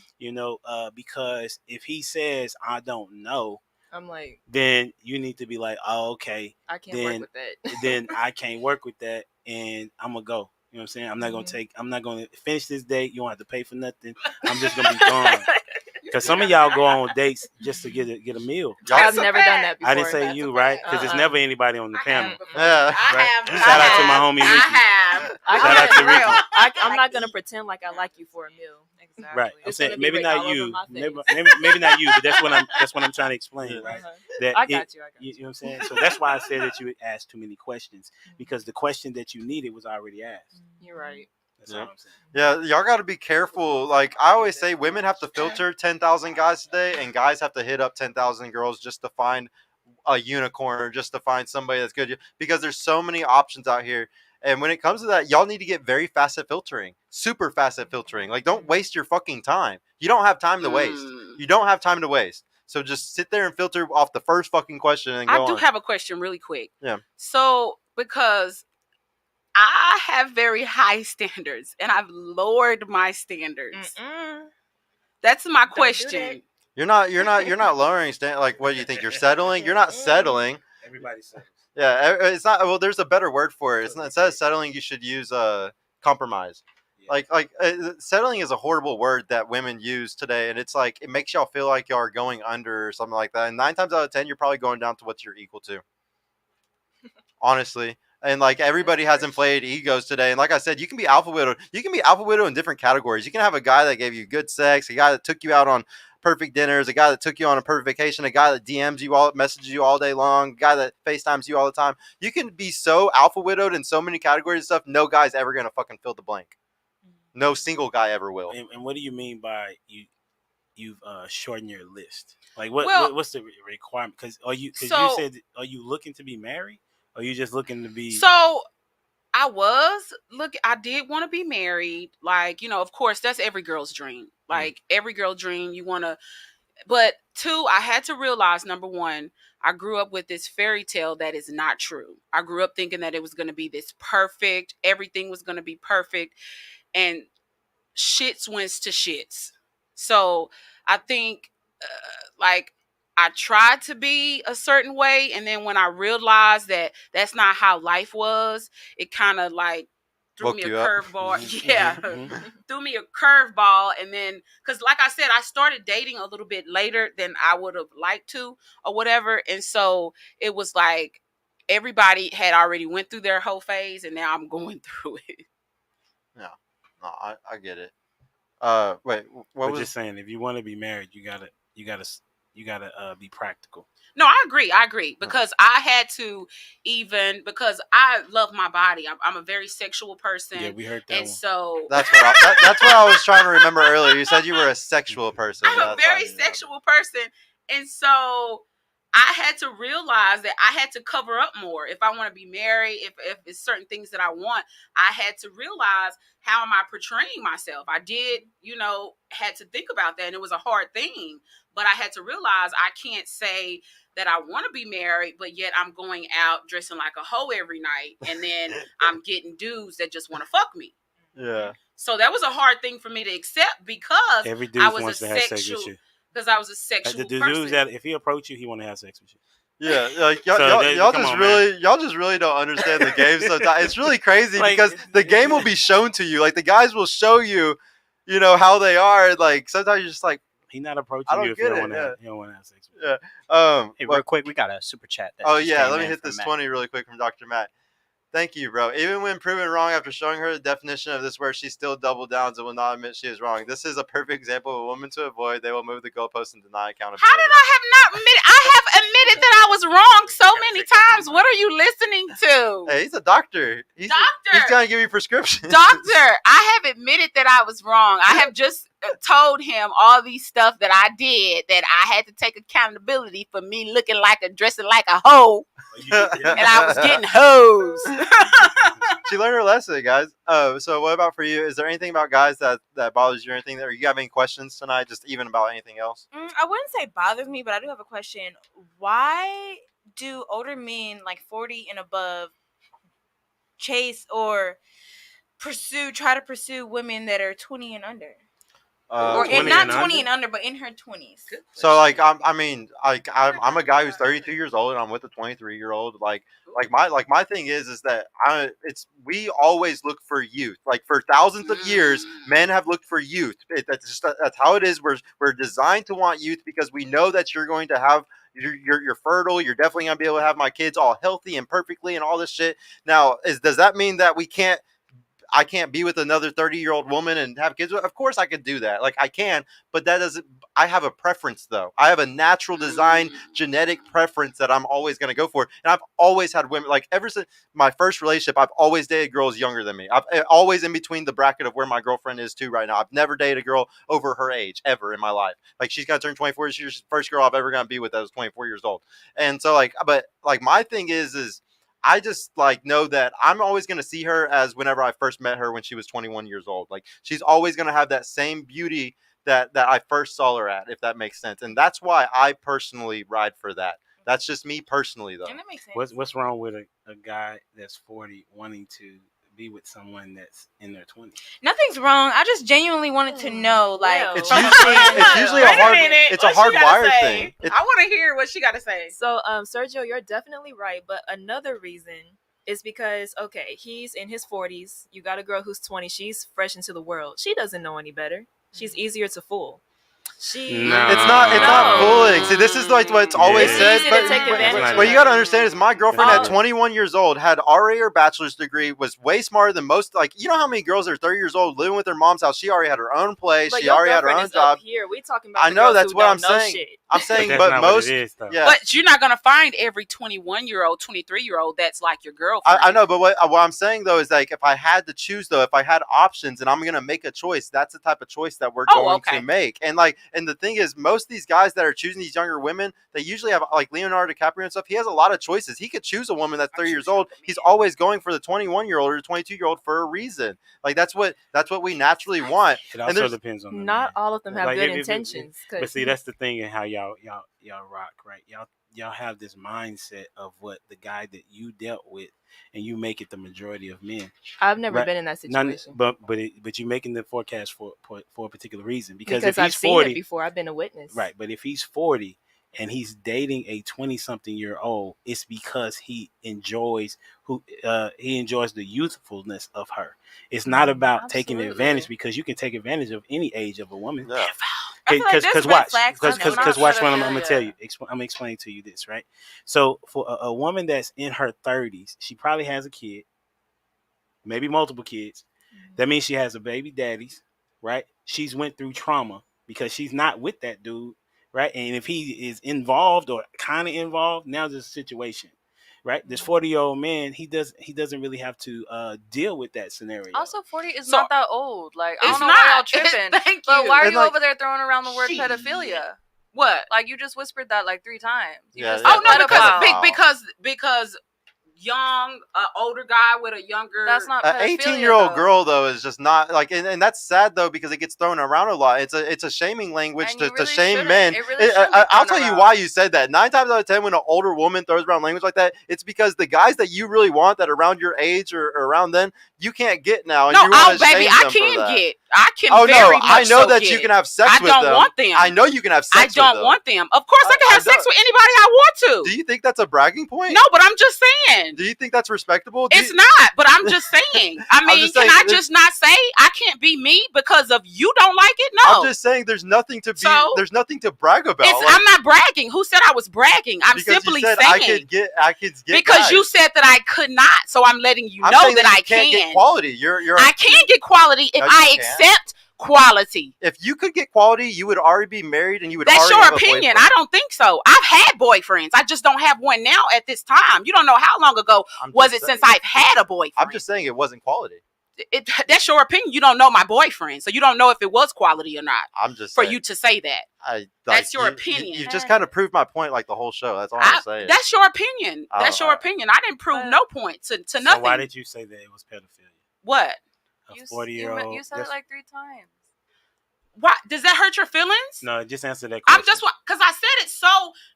Because if he says I don't know, I'm like, then you need to be like, oh, okay, I can't work with that. then I can't work with that, and I'm gonna go. You know what I'm saying? I'm not gonna finish this date. You don't have to pay for nothing. I'm just gonna be gone. Because some of y'all go on dates just to get a meal. I've never done that before. I didn't say you, right? Because there's never anybody on the panel. Yeah. Right? Shout out to my homie Ricky. I have. Shout out to Ricky. I'm not gonna pretend like I like you for a meal. Exactly. Right. I'm It's saying gonna be maybe written not all over you. my Maybe, face. maybe not you, but that's what I'm trying to explain, right? Uh-huh. That I got you. you know what I'm saying? So that's why I said that you asked too many questions, because the question that you needed was already asked. You're right. That's Yeah. all I'm saying. Yeah, y'all got to be careful. Like I always say, women have to filter 10,000 guys today, and guys have to hit up 10,000 girls just to find a unicorn or just to find somebody that's good, because there's so many options out here. And when it comes to that, y'all need to get very fast at filtering, super fast at filtering. Like, don't waste your fucking time. You don't have time to waste. You don't have time to waste. So just sit there and filter off the first fucking question and go I do on. have a question really quick. Yeah. So, because I have very high standards and I've lowered my standards. That's my question. You're not lowering like, what do you think? You're settling? You're not settling. Everybody says. Yeah, it's not. Well, there's a better word for it. It's not, instead of settling, you should use compromise. Yeah. Settling is a horrible word that women use today, and it's like it makes y'all feel like y'all are going under or something like that. And 9 times out of 10, you're probably going down to what you're equal to. Honestly. And like everybody has inflated egos today, and like I said, you can be alpha widow. You can be alpha widow in different categories. You can have a guy that gave you good sex, a guy that took you out on perfect dinners, a guy that took you on a perfect vacation, a guy that DMs you messages you all day long, a guy that FaceTimes you all the time. You can be so alpha widowed in so many categories and stuff. No guy's ever gonna fucking fill the blank. No single guy ever will. And what do you mean by you've shortened your list? Like Well- what's the requirement? Because you So- said, are you looking to be married? Or are you just looking to be? So I did want to be married. Like, of course, that's every girl's dream. Like every girl dream, you want to. But 2, I had to realize, number 1, I grew up with this fairy tale that is not true. I grew up thinking that it was going to be this perfect, everything was going to be perfect, and shits wins to shits. So I think, like, I tried to be a certain way, and then when I realized that that's not how life was, it kind of like threw Woke me a you up. curveball. Yeah, threw me a curveball, and then because, like I said, I started dating a little bit later than I would have liked to, or whatever, and so it was like everybody had already went through their whole phase, and now I'm going through it. No, I get it. Wait, what But was? just saying, if you want to be married, you gotta be practical. No, I agree because I had to, even because I love my body. I'm a very sexual person. Yeah, we heard that and one. so That's what I was trying to remember earlier. You said you were a sexual person. I'm a very sexual person, and so I had to realize that I had to cover up more if I want to be married. If it's certain things that I want, I had to realize, how am I portraying myself? I did, had to think about that, and it was a hard thing. But I had to realize I can't say that I want to be married, but yet I'm going out dressing like a hoe every night, and then I'm getting dudes that just want to fuck me. Yeah. So that was a hard thing for me to accept because Every dude I was wants a to have sex sexual. with you. Because I was a sexual The person. dudes that if he approach you, he want to have sex with you. Yeah, like y'all, So y'all come just on, really, y'all just really don't understand the game. Sometimes it's really crazy Like, because the game will be shown to you. Like the guys will show you, how they are. Like sometimes you're just like, He's not approaching I don't you if you get don't it, want to. yeah. You don't want to have sex with you. yeah. Hey, but- real quick, we got a super chat. That oh just yeah, came let me in hit from this Matt. 20 really quick from Dr. Matt. Thank you, bro. Even when proven wrong after showing her the definition of this word, she still double downs and will not admit she is wrong. This is a perfect example of a woman to avoid. They will move the goalposts and deny accountability. How did I have not admitted? I have admitted that I was wrong so many times. What are you listening to? Hey, he's a doctor. He's gonna give you prescriptions. Doctor, I have admitted that I was wrong. I have just told him all these stuff that I did, that I had to take accountability for me looking like dressing like a hoe, and I was getting hoes. She learned her lesson, guys. So what about for you? Is there anything about guys that bothers you or anything? Or you have any questions tonight? Just even about anything else? I wouldn't say bothers me, but I do have a question. Why do older men like 40 and above chase or try to pursue women that are 20 and under? Or 20 not and 20 under? and under, but in her 20s. So like I'm a guy who's 32 years old and I'm with a 23-year-old. Like my thing is that we always look for youth. Like for thousands of years, men have looked for youth. That's how it is. We're designed to want youth because we know that you're going to have. You're fertile. You're definitely gonna be able to have my kids all healthy and perfectly and all this shit. Now, does that mean that we can't I can't be with another 30-year-old woman and have kids. Of course I could do that. Like I can, but that doesn't, I have a preference though. I have a natural design genetic preference that I'm always going to go for. And I've always had women, like ever since my first relationship, I've always dated girls younger than me. I've always in between the bracket of where my girlfriend is too right now. I've never dated a girl over her age ever in my life. Like she's going to turn 24. She's the first girl I've ever going to be with that was 24 years old. And so like, but like my thing is I just like know that I'm always going to see her as whenever I first met her when she was 21 years old. Like she's always going to have that same beauty that I first saw her at, if that makes sense. And that's why I personally ride for that. That's just me personally though. And that makes sense. What's wrong with a guy that's 40 wanting to be with someone that's in their 20s? Nothing's wrong. I just genuinely wanted to know, like, It's from usually Wait a hard, minute. it's a What she gotta hardwired say? thing. I want to hear what she got to say. So, Sergio, you're definitely right. But another reason is because, okay, he's in his 40s. You got a girl who's 20. She's fresh into the world. She doesn't know any better. She's easier to fool. She. No. It's not fooling. See, this is like what it's always It's said. easy to But take advantage of what you it. got to understand is my girlfriend at Oh. 21 years old had already her bachelor's degree, was way smarter than most. Like, you know how many girls are 30 years old living with their mom's house? She already had her own place. But She your already had her girlfriend own is job. up here. We talking about. I the know girls that's who what don't I'm know saying. shit. I'm saying, That's but not most. what it is, though. Yeah. But you're not gonna find every 21-year-old, 23-year-old that's like your girlfriend. I know, but what I'm saying though is like if I had to choose though, if I had options and I'm gonna make a choice, that's the type of choice that we're going okay. to make. And like, and the thing is, most of these guys that are choosing these younger women, they usually have like Leonardo DiCaprio and stuff. He has a lot of choices. He could choose a woman that's 30 years old. He's always going for the 21-year-old or the 22-year-old for a reason. Like that's what we naturally want. It And also there's depends on the Not man. all of them have Like, good if- intentions. But see, that's the thing in how y'all rock, right? Y'all have this mindset of what the guy that you dealt with, and you make it the majority of men. I've never Right. been in that None, situation. but you're making the forecast for a particular reason because if I've he's seen 40, it before. I've been a witness. right? But if he's 40 and he's dating a 20-something-year-old, it's because he enjoys the youthfulness of her. It's not about taking Absolutely. advantage because you can take advantage of any age of a woman. Yeah. I feel like there's Because red watch, flags because on that. watch what I'm Yeah, gonna yeah. tell you. I'm gonna explain to you this, right? So for a woman that's in her 30s, she probably has a kid, maybe multiple kids. That means she has a baby daddies, right? She's went through trauma because she's not with that dude, right? And if he is involved or kind of involved, now there's a situation, right? This 40-year-old man, he doesn't really have to deal with that scenario. Also, 40 is So- not that old. Like, I It's don't know why y'all not. tripping. Thank But you. why are And you like- over there throwing around the word Shit. pedophilia? What? Like, you just whispered that like 3 times. You Yeah, just yeah. Oh no, said pedophile. because young, older guy with a younger. That's not An pedophilia, 18-year-old though. girl though is just not like, and that's sad though because it gets thrown around a lot. It's a shaming language And to, you really shame shouldn't. men. It really shouldn't be I'll thrown tell you around. why you said that. 9 times out of 10, when an older woman throws around language like that, it's because the guys that you really want that are around your age or around then, you can't get now. And No, you wanna baby, shame I them for can that. get. I can. Oh no, very I much know so that get. you can have sex I with don't them. want them. I know you can have I sex. don't with them. want them. Of course, I can I have sex don't- with anybody I want to. Do you think that's a bragging point? No, but I'm just saying. Do you think that's respectable? It's not, but I'm just saying. I mean, just can saying, I just not say I can't be me because of you don't like it? No. I'm just saying there's nothing to be. So? There's nothing to brag about. It's, I'm not bragging. Who said I was bragging? I'm because simply you said saying I could get because guys. you said that I could not. So I'm letting you I'm know saying that you I can't can. get quality. You're I can get quality if No, you I can't. accept quality. If you could get quality, you would already be married and you would That's already your have a opinion. boyfriend. I don't think so. I've had boyfriends. I just don't have one now at this time. You don't know how long ago I'm was just it saying- since I've had a boyfriend. I'm just saying it wasn't quality. That's your opinion. You don't know my boyfriend, so you don't know if it was quality or not. I'm just For saying, you to say that, that's your opinion. You just kind of proved my point, like the whole show. That's all I'm saying. that's your opinion. That's your alright. opinion. I didn't prove But- no point to So nothing. why did you say that it was pedophilia? What? A You 40-year-old. you said it like 3 times. Why does that hurt your feelings? No, just answer that question. I'm just because I said it so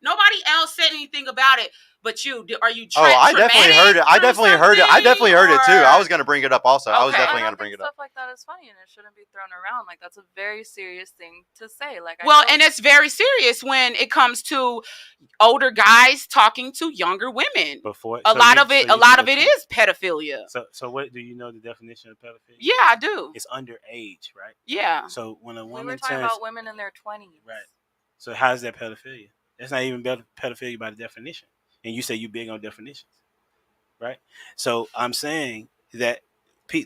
nobody else said anything about it. But you are you? Oh, I definitely heard it. I definitely heard it. I definitely heard it too. I was gonna bring it up also. I was Okay. definitely I gonna don't bring think it up. stuff like that is funny and it shouldn't be thrown around. Like, that's a very serious thing to say. Like, I Well, know- and it's very serious when it comes to older guys talking to younger women. Before A lot of it is pedophilia. So what do you know the definition of pedophilia? Yeah, I do. It's underage, right? Yeah. So when a we woman were talking turns about women in their 20s. right, so how is that pedophilia? That's not even pedophilia by the definition. And you say you big on definitions, right? So I'm saying that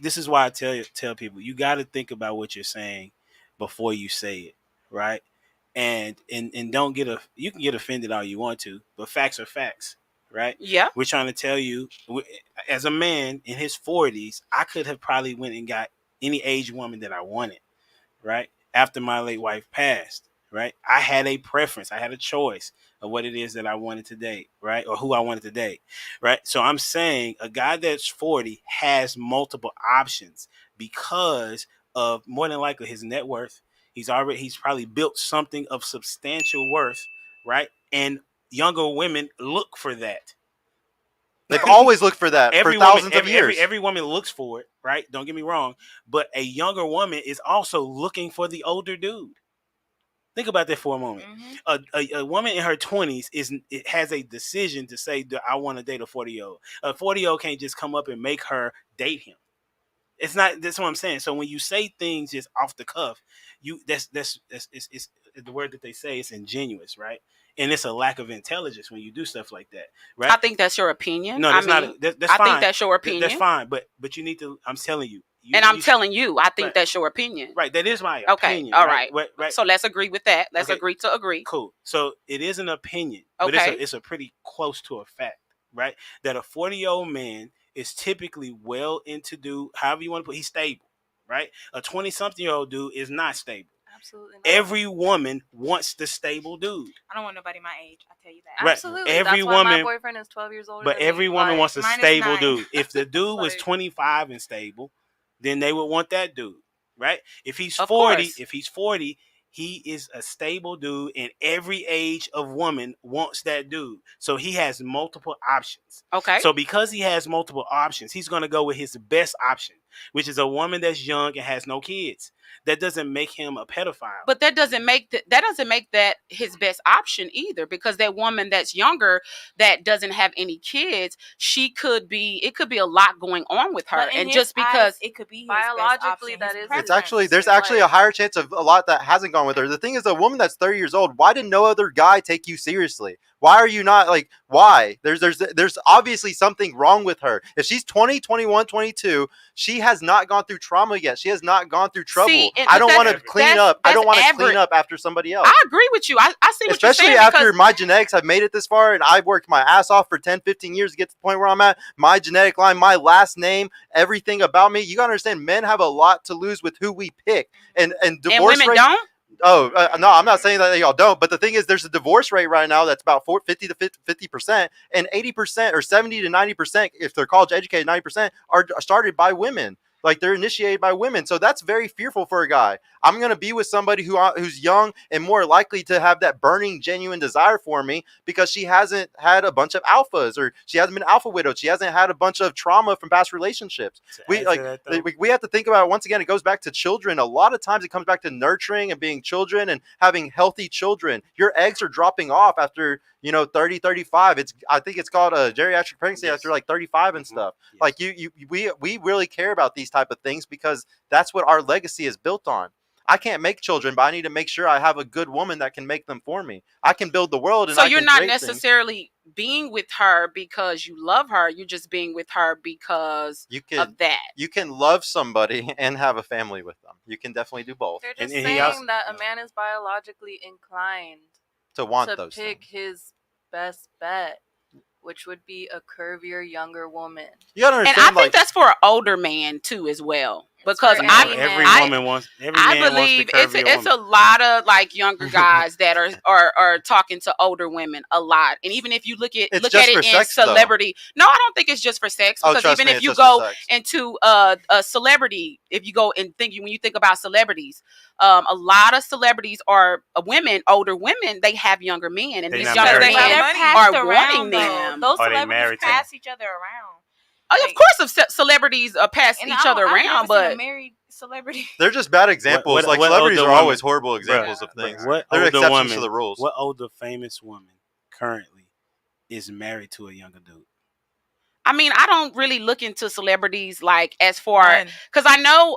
this is why I tell people, you got to think about what you're saying before you say it, right? And don't you can get offended all you want to, but facts are facts, right? Yeah. We're trying to tell you, as a man in his 40s, I could have probably went and got any age woman that I wanted, right? After my late wife passed, right? I had a preference. I had a choice of what it is that I wanted to date, right? Or who I wanted to date, right? So I'm saying a guy that's 40 has multiple options because of, more than likely, his net worth. He's probably built something of substantial worth, right? And younger women look for that. They've always looked for that for thousands of years. Every woman looks for it, right? Don't get me wrong. But a younger woman is also looking for the older dude. Think about that for a moment. Mm-hmm. A woman in her 20s has a decision to say that I want to date a 40-year-old. A 40-year-old can't just come up and make her date him. It's not. That's what I'm saying. So when you say things just off the cuff, that's it's the word that they say. It's ingenuous, right? And it's a lack of intelligence when you do stuff like that, right? I think that's your opinion. No, that's not. That's fine. I think that's your opinion. That's fine, but you need to. I'm telling you. Telling you, I think that's your opinion. Right, that is my Okay, opinion. all right. Right. So let's agree with that. Let's agree to agree. Cool. So it is an opinion, okay. But it's a pretty close to a fact, right? That a 40-year-old man is typically well into however you want to put. He's stable, right? A 20-something-year-old dude is not stable. Absolutely not. Every woman wants the stable dude. I don't want nobody my age. I tell you that. Right. Absolutely. Every That's woman, why my boyfriend is 12 years older. But than every me. woman wants a stable dude. If the dude was 25 and stable, then they would want that dude, right? If he's 40, he is a stable dude, and every age of woman wants that dude. So he has multiple options. Okay. So because he has multiple options, he's going to go with his best option, which is a woman that's young and has no kids. That doesn't make him a pedophile. But that doesn't make that his best option either, because that woman that's younger that doesn't have any kids, it could be a lot going on with her, and just because it could be biologically that is, there's actually a higher chance of a lot that hasn't gone with her. The thing is, a woman that's 30 years old, why did no other guy take you seriously? Why are you not why? There's obviously something wrong with her. If she's 20, 21, 22, she has not gone through trauma yet. She has not gone through trouble. See, I don't want to clean up. I don't want to clean up after somebody else. I agree with you. I see what Especially you're saying. After my genetics have made it this far, and I've worked my ass off for 10, 15 years to get to the point where I'm at. My genetic line, my last name, everything about me. You got to understand, men have a lot to lose with who we pick. And divorce and women rate, don't? Oh, no, I'm not saying that y'all don't. But the thing is, there's a divorce rate right now that's about 50 to 50%. And 80% or 70 to 90%, if they're college educated, 90% are started by women. They're initiated by women. So that's very fearful for a guy. I'm going to be with somebody who's young and more likely to have that burning, genuine desire for me because she hasn't had a bunch of alphas, or she hasn't been alpha widowed. She hasn't had a bunch of trauma from past relationships. We have to think about it. Once again, it goes back to children. A lot of times it comes back to nurturing and being children and having healthy children. Your eggs are dropping off after 30, 35. I think it's called a geriatric pregnancy after 35 and stuff. Yes. We really care about these type of things because that's what our legacy is built on. I can't make children, but I need to make sure I have a good woman that can make them for me. I can build the world. And so you're not necessarily being with her because you love her. You're just being with her because of that. You can love somebody and have a family with them. You can definitely do both. They're just saying that a man is biologically inclined to want to those pick his best bet, which would be a curvier, younger woman. You gotta understand, and I think that's for an older man too, as well. Because I believe it's a lot of like younger guys that are talking to older women a lot. And even if you look at it in celebrity, no, I don't think it's just for sex. Because even if you go into a celebrity, if you go and when you think about celebrities, a lot of celebrities are women, older women. They have younger men, and these younger men are wanting them. Those celebrities pass each other around. Of course, celebrities pass each other around, but married celebrity. They're just bad examples. What celebrities are always horrible examples of things. They're exceptions to the rules. What older famous woman currently is married to a younger dude? I mean, I don't really look into celebrities as far because I know.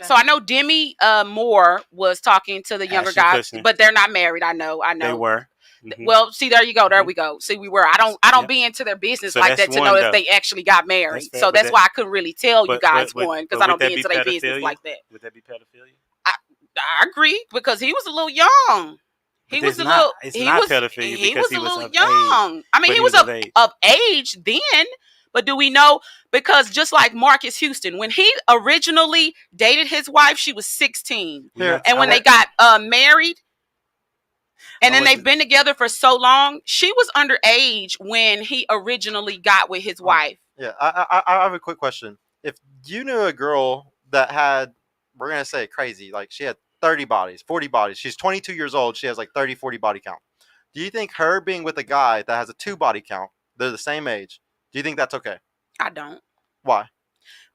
So I know Demi Moore was talking to the younger guys, but they're not married. I know. They were. Well, see, there you go. There we go. See, I don't be into their business So like that's that to one, know if though. they actually got married. That's fair, So but that's that- why I couldn't really tell you guys one, because I would don't that be be into their business pedophilia? like that. Would that be pedophilia? I agree, because he was a little young. He But was a it's not- little. it's He not was. pedophilia He because was he a was little of young. age. I mean, But he he was was of of age. age then. But do we know? Because just like Marcus Houston, when he originally dated his wife, she was 16, Here, and when I they got married, and then they've been together for so long, she was underage when he originally got with his wife. Yeah, I have a quick question. If you knew a girl that had, we're gonna say crazy, like she had 30 bodies, 40 bodies. She's 22 years old. She has like 30, 40 body count. Do you think her being with a guy that has a 2 body count, they're the same age, do you think that's okay? I don't. Why?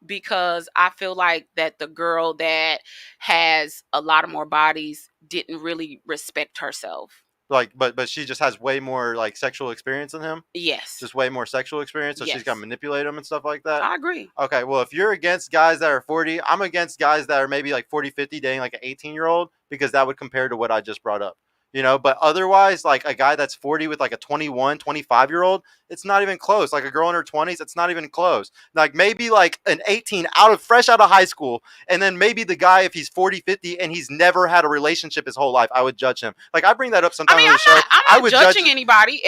Because I feel like that the girl that has a lot of more bodies didn't really respect herself. Like, but she just has way more like sexual experience than him. Yes. Just way more sexual experience, so she's got to manipulate him and stuff like that. I agree. Okay, well, if you're against guys that are 40, I'm against guys that are maybe like 40, 50 dating like an 18-year-old, because that would compare to what I just brought up. But otherwise, like a guy that's 40 with like a 21, 25-year-old, it's not even close. Like a girl in her 20s, it's not even close. Like maybe like an 18 fresh out of high school, and then maybe the guy, if he's 40, 50, and he's never had a relationship his whole life, I would judge him. Like I bring that up sometimes on the show. I'm not judging anybody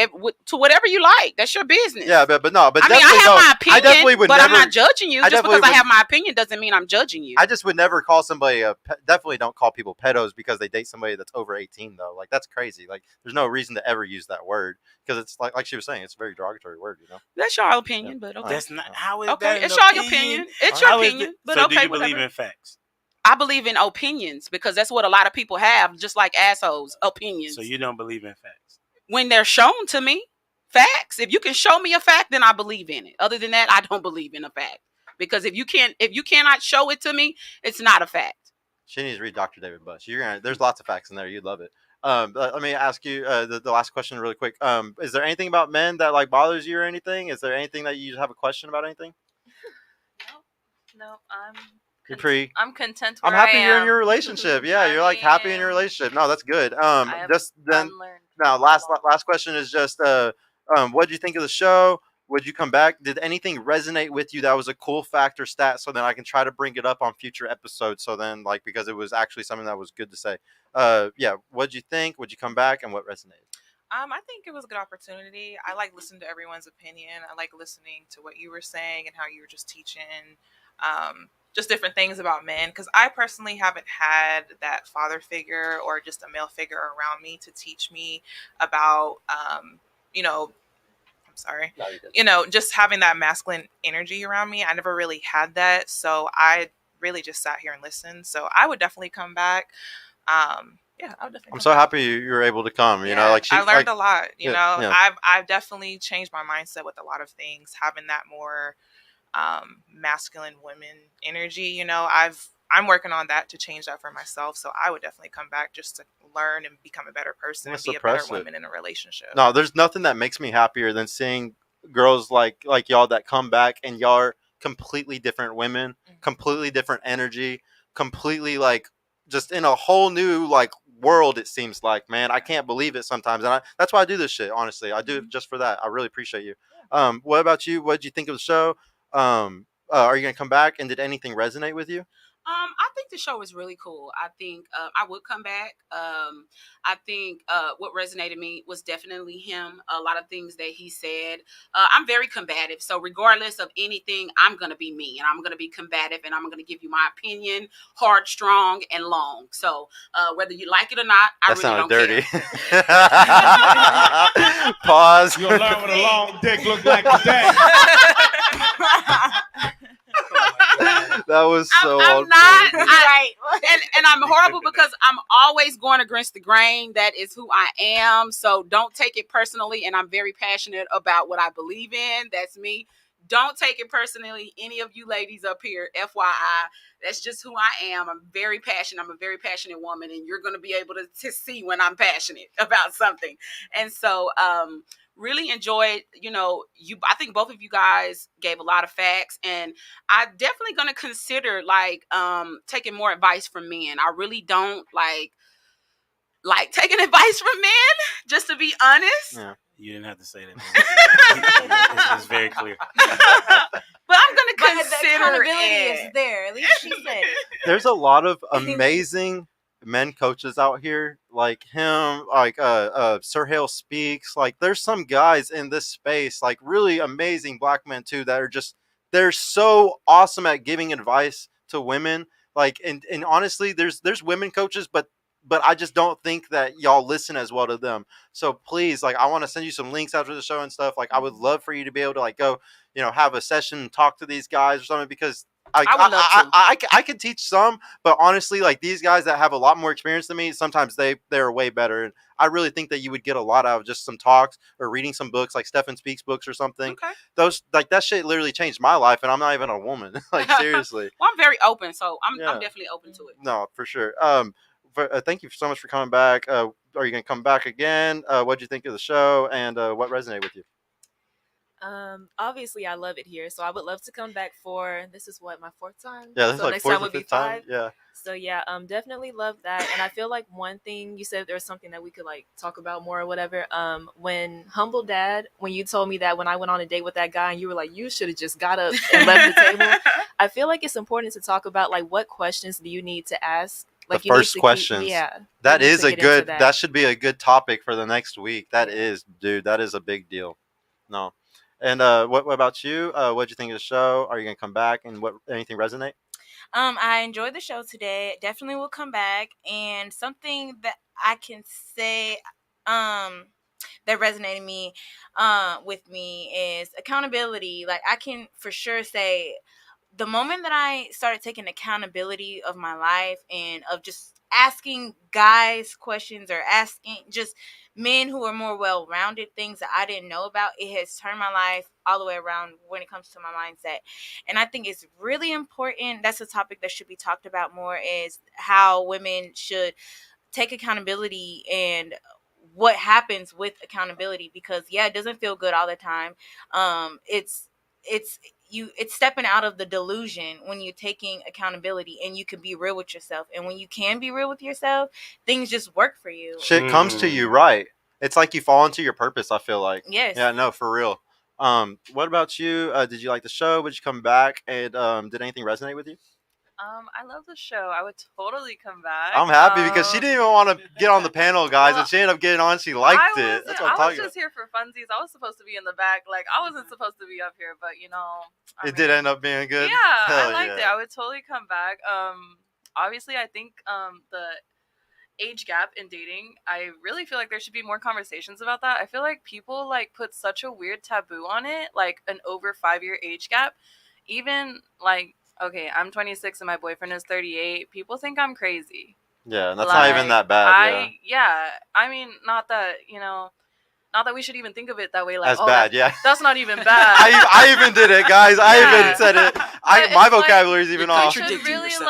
to whatever you like. That's your business. Yeah, but no, but I mean, I have my opinion, I definitely would but never, I'm not judging you. Just because I have my opinion doesn't mean I'm judging you. I just would never call somebody definitely don't call people pedos because they date somebody that's over 18 though. Like that's crazy. Like there's no reason to ever use that word, because it's like she was saying, it's a very derogatory word. That's your opinion, but okay. That's not how is okay. That it's your opinion. It's your opinion, but so okay. do you whatever. believe in facts? I believe in opinions, because that's what a lot of people have, just like assholes. Opinions. So you don't believe in facts? When they're shown to me, facts. If you can show me a fact, then I believe in it. Other than that, I don't believe in a fact, because if you cannot show it to me, it's not a fact. She needs to read Dr. David Buss. There's lots of facts in there. You'd love it. Let me ask you the last question really quick. Is there anything about men that like bothers you or anything? Is there anything that you have a question about anything? No, I'm content. I'm happy you're in your relationship. Yeah, you're like happy in your relationship. No, that's good. Just then. Now, last question is just what did you think of the show? Would you come back? Did anything resonate with you that was a cool fact or stat, so then I can try to bring it up on future episodes? So then, like, because it was actually something that was good to say. Yeah. What did you think? Would you come back? And what resonated? I think it was a good opportunity. I like listening to everyone's opinion. I like listening to what you were saying and how you were just teaching, just different things about men. Because I personally haven't had that father figure or just a male figure around me to teach me about, just having that masculine energy around me. I never really had that. So I really just sat here and listened. So I would definitely come back. I would definitely. I'm so happy you were able to come. I learned a lot. I've definitely changed my mindset with a lot of things. Having that more masculine women energy. I'm working on that to change that for myself. So I would definitely come back just to learn and become a better person and be a better woman in a relationship. No, there's nothing that makes me happier than seeing girls like y'all that come back and y'all are completely different women, completely different energy, completely like just in a whole new like world. It seems like, man, I can't believe it sometimes, and that's why I do this shit. Honestly, I do it just for that. I really appreciate you. What about you? What did you think of the show? Are you gonna come back? And did anything resonate with you? I think the show is really cool. I think I would come back. I think what resonated me was definitely him. A lot of things that he said. I'm very combative. So regardless of anything, I'm going to be me. And I'm going to be combative. And I'm going to give you my opinion, hard, strong, and long. So whether you like it or not, I really don't dirty. care. Pause. You'll learn what a long dick look like today. That was so. I'm not right, and I'm horrible because I'm always going against the grain. That is who I am. So don't take it personally. And I'm very passionate about what I believe in. That's me. Don't take it personally. Any of you ladies up here, FYI, that's just who I am. I'm very passionate. I'm a very passionate woman, and you're going to be able to see when I'm passionate about something. And so, really enjoyed, I think both of you guys gave a lot of facts, and I'm definitely going to consider taking more advice from men. I really don't like taking advice from men, Just to be honest. Yeah. You didn't have to say that. It's very clear. But I'm gonna But the consider accountability it. is there. At least she said it. There's a lot of amazing men coaches out here, like him, like Sir Hale Speaks. Like, there's some guys in this space, like really amazing black men too, that are just they're so awesome at giving advice to women. Like, and honestly, there's women coaches, but I just don't think that y'all listen as well to them. So please, like, I want to send you some links after the show and stuff. Like, I would love for you to be able to like go, have a session and talk to these guys or something, because I would love to. I could teach some, but honestly, like, these guys that have a lot more experience than me, sometimes they're way better. And I really think that you would get a lot out of just some talks or reading some books, like Stephen Speaks books or something. Okay. Those, like, that shit literally changed my life, and I'm not even a woman. Like, seriously. Well, I'm very open, so I'm Yeah. definitely open to it. No, for sure. Thank you so much for coming back. Are you gonna come back again? What did you think of the show, and what resonated with you? Obviously I love it here, so I would love to come back for this is what my 4th time. Yeah, this is so like next 4th time or would be 5th time. 5. Yeah. So yeah, definitely love that. And I feel like one thing you said, there was something that we could like talk about more or whatever. When Humble Dad, when you told me that when I went on a date with that guy and you were like, you should have just got up and left the table. I feel like it's important to talk about like what questions do you need to ask. Like The first questions. That is a good. That should be a good topic for the next week. That is, dude. That is a big deal. No. And what about you? What did you think of the show? Are you gonna come back? And what anything resonate? I enjoyed the show today. Definitely will come back. And something that I can say that resonated with me is accountability. Like, I can for sure say the moment that I started taking accountability of my life and of just asking guys questions or asking just men who are more well-rounded things that I didn't know about, it has turned my life all the way around when it comes to my mindset. And I think it's really important. That's a topic that should be talked about more, is how women should take accountability and what happens with accountability, because it doesn't feel good all the time. It's stepping out of the delusion when you're taking accountability and you can be real with yourself. And when you can be real with yourself, things just work for you. Shit comes to you, right? It's like you fall into your purpose, I feel like. Yes. Yeah, no, for real. What about you? Did you like the show? Would you come back? And did anything resonate with you? I love the show. I would totally come back. I'm happy because she didn't even want to get on the panel, guys, and she ended up getting on. She liked it. That's what I'm talking about. I was just here for funsies. I was supposed to be in the back. Like, I wasn't supposed to be up here, but it did end up being good. Yeah, I liked it. I would totally come back. Obviously, I think the age gap in dating, I really feel like there should be more conversations about that. I feel like people like put such a weird taboo on it, like an over 5-year age gap. Even like, okay, I'm 26 and my boyfriend is 38. People think I'm crazy. Yeah, and that's not even that bad. I mean, not that we should even think of it that way. Like, that's bad. That's not even bad. I even did it, guys. I even said it. My vocabulary is even off. You should really just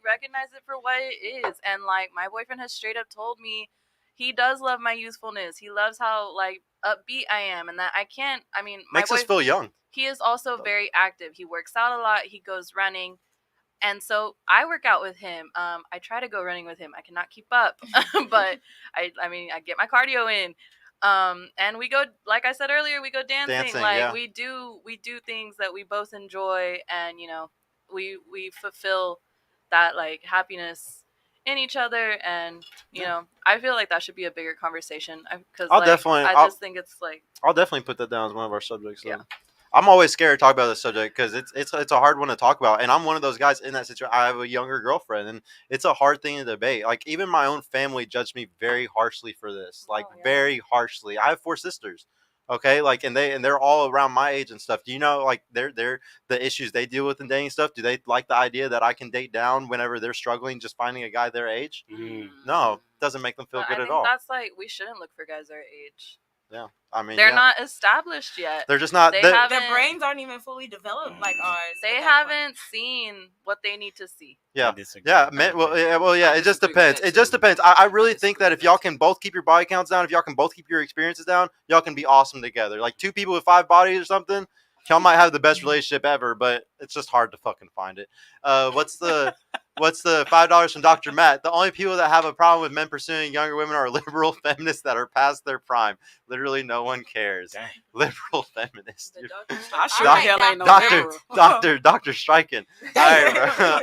recognize it for what it is. And like, my boyfriend has straight up told me he does love my youthfulness. He loves how like upbeat I am, and that I can't. I mean, makes us feel young. He is also very active. He works out a lot. He goes running. And so I work out with him. I try to go running with him. I cannot keep up, but I get my cardio in. And we go, like I said earlier, we go dancing. We do things that we both enjoy, and we fulfill that like happiness in each other. And I feel like that should be a bigger conversation, because I just think it's like, I'll definitely put that down as one of our subjects. So. Yeah. I'm always scared to talk about this subject because it's a hard one to talk about, and I'm one of those guys in that situation. I have a younger girlfriend, and it's a hard thing to debate. Like, even my own family judged me very harshly for this, very harshly. I have 4 sisters, okay, like, and they're all around my age and stuff. Do you know, like, they're the issues they deal with in dating stuff? Do they like the idea that I can date down whenever they're struggling just finding a guy their age? No, it doesn't make them feel good at all. That's like, we shouldn't look for guys their age. Yeah, I mean, they're not established yet. They're just not. Their brains aren't even fully developed like ours. They haven't seen what they need to see. Yeah, yeah. It just depends. It just depends. I really think that if y'all can both keep your body counts down, if y'all can both keep your experiences down, y'all can be awesome together. Like 2 people with 5 bodies or something, y'all might have the best relationship ever. But it's just hard to fucking find it. What's the What's the $5 from Dr. Matt? The only people that have a problem with men pursuing younger women are liberal feminists that are past their prime. Literally, no one cares. Dang. Liberal feminists. I sure Doc- hell ain't no Doctor striking. All right, bro.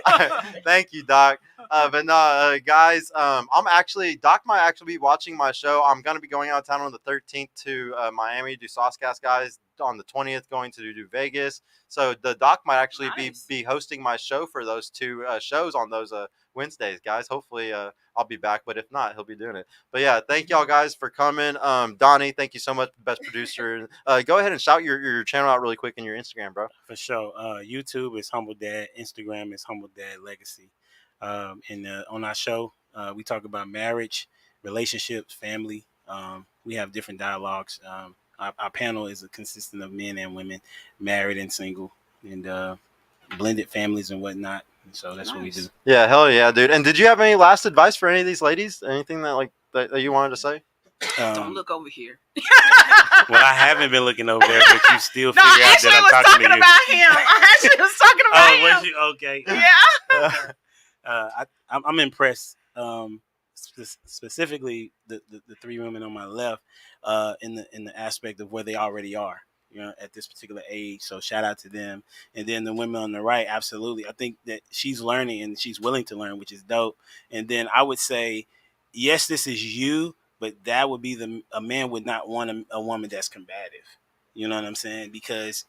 Thank you, Doc. But no, guys, Doc might actually be watching my show. I'm gonna be going out of town on the 13th to Miami to do Saucecast, guys. On the 20th, going to do Vegas. So the Doc might actually be hosting my show for those two shows on those Wednesdays, guys. Hopefully, I'll be back. But if not, he'll be doing it. But yeah, thank y'all guys for coming. Donnie, thank you so much, best producer. Go ahead and shout your channel out really quick and your Instagram, bro. For sure. YouTube is Humble Dad. Instagram is Humble Dad Legacy. And on our show, we talk about marriage, relationships, family. We have different dialogues. Our panel is consistent of men and women, married and single, and blended families and whatnot. And so that's what we do. Yeah, hell yeah, dude. And did you have any last advice for any of these ladies? Anything that you wanted to say? Don't look over here. Well, I haven't been looking over there, but you still figure I out actually that I'm was talking to you. about him. I actually was talking about him. Was you? Okay. Yeah. I'm impressed. Specifically, the three women on my left, in the aspect of where they already are, at this particular age. So shout out to them. And then the women on the right, absolutely. I think that she's learning and she's willing to learn, which is dope. And then I would say, yes, this is you, but that would be a man would not want a woman that's combative. You know what I'm saying? Because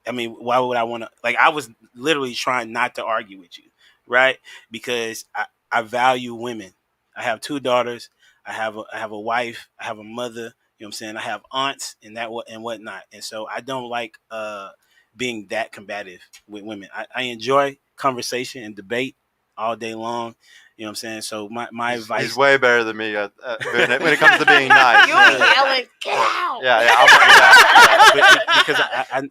why would I want to? Like, I was literally trying not to argue with you, right? Because I value women. I have 2 daughters. I have a wife. I have a mother. You know what I'm saying? I have aunts and whatnot. And so I don't like being that combative with women. I enjoy conversation and debate all day long. You know what I'm saying? So my advice. He's way better than me when it comes to being nice. You yelling, get out. Because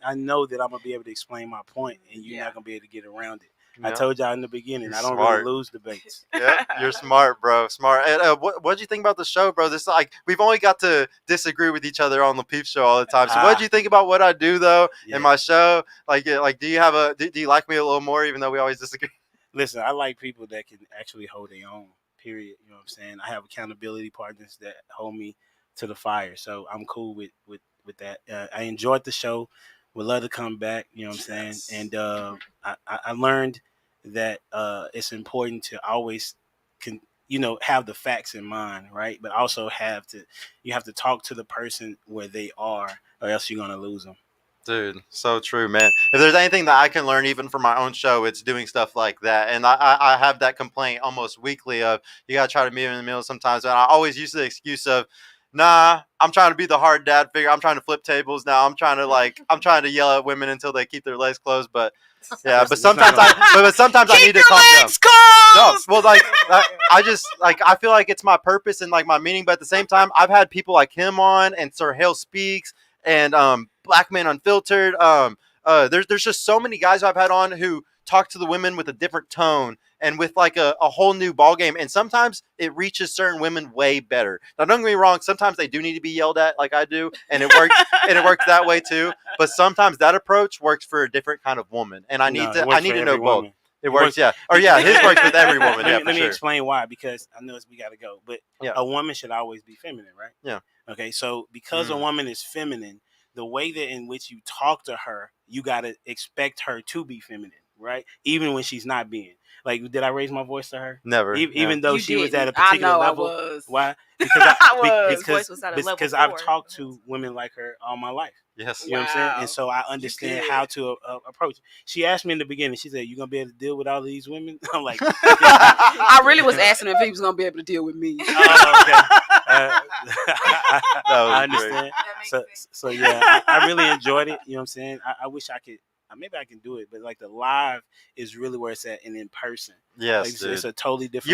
I know that I'm gonna be able to explain my point, and you're not gonna be able to get around it. I told y'all in the beginning, I don't really lose debates. Yeah, you're smart, bro. Smart. And, what'd you think about the show, bro? This we've only got to disagree with each other on the Peep Show all the time. So what'd you think about what I do though in my show? Like do you like me a little more, even though we always disagree? Listen, I like people that can actually hold their own. Period. You know what I'm saying? I have accountability partners that hold me to the fire, so I'm cool with that. I enjoyed the show. Would love to come back. You know what I'm saying? And I learned that it's important to always have the facts in mind, right? But also you have to talk to the person where they are, or else you're gonna lose them. Dude, so true, man. If there's anything that I can learn even from my own show, it's doing stuff like that. And I have that complaint almost weekly of you gotta try to meet in the middle sometimes. And I always use the excuse of, nah, I'm trying to be the hard dad figure. I'm trying to flip tables now. I'm trying to yell at women until they keep their legs closed. But yeah, but sometimes I need to calm down. No, well, I feel like it's my purpose and like my meaning. But at the same time, I've had people like him on, and Sir Hale Speaks, and Black Man Unfiltered. There's just so many guys I've had on who talk to the women with a different tone and with like a whole new ball game. And sometimes it reaches certain women way better. Now, don't get me wrong. Sometimes they do need to be yelled at like I do. And it works and it works that way too. But sometimes that approach works for a different kind of woman. And I need to know both. It works, yeah. Or yeah, his works with every woman. Let me explain why, because I know we got to go. But a woman should always be feminine, right? Yeah. Okay, so because a woman is feminine, the way that in which you talk to her, you got to expect her to be feminine, right? Even when she's not being. Like, did I raise my voice to her? Never. Even though she was at a particular level. I was. Why? Because voice was at a level because 4. I've talked to women like her all my life. Yes. You know what I'm saying? And so I understand how to approach. She asked me in the beginning, she said, you going to be able to deal with all of these women? I'm like, I really was asking if he was going to be able to deal with me. Oh, okay. I understand. So yeah, I really enjoyed it. You know what I'm saying? I wish I could. Maybe I can do it, but like the live is really where it's at, and in person. Yes, like, it's a totally different.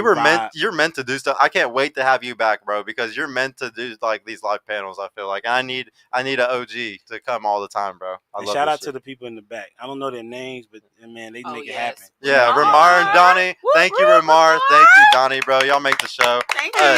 You're meant to do stuff. I can't wait to have you back, bro, because you're meant to do like these live panels. I feel like I need an OG to come all the time, bro. Shout out to the people in the back. I don't know their names, but man, they make it happen. Yeah, Ramar and Donnie. Thank you, Ramar. Thank you, Donnie, bro. Y'all make the show. Thank you, guys.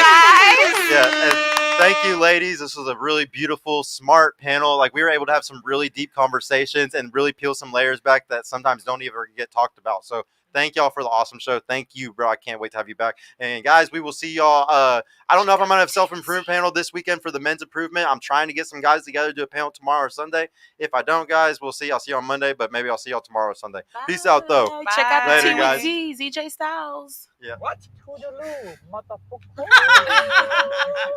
Yeah. And thank you, ladies. This was a really beautiful, smart panel. Like, we were able to have some really deep conversations and really peel some layers back that sometimes don't even get talked about. So Thank y'all for the awesome show. Thank you, bro. I can't wait to have you back. And guys, we will see y'all. I don't know if I'm gonna have self-improvement panel this weekend for the men's improvement. I'm trying to get some guys together to do a panel tomorrow or Sunday. If I don't, guys, we'll see. I'll see you on Monday, but maybe I'll see y'all tomorrow or Sunday. Bye. Peace out, though. Bye. Check out the Later, Tea with guys. Z, ZJ Styles. Yeah. What? Toodaloo, motherfucker.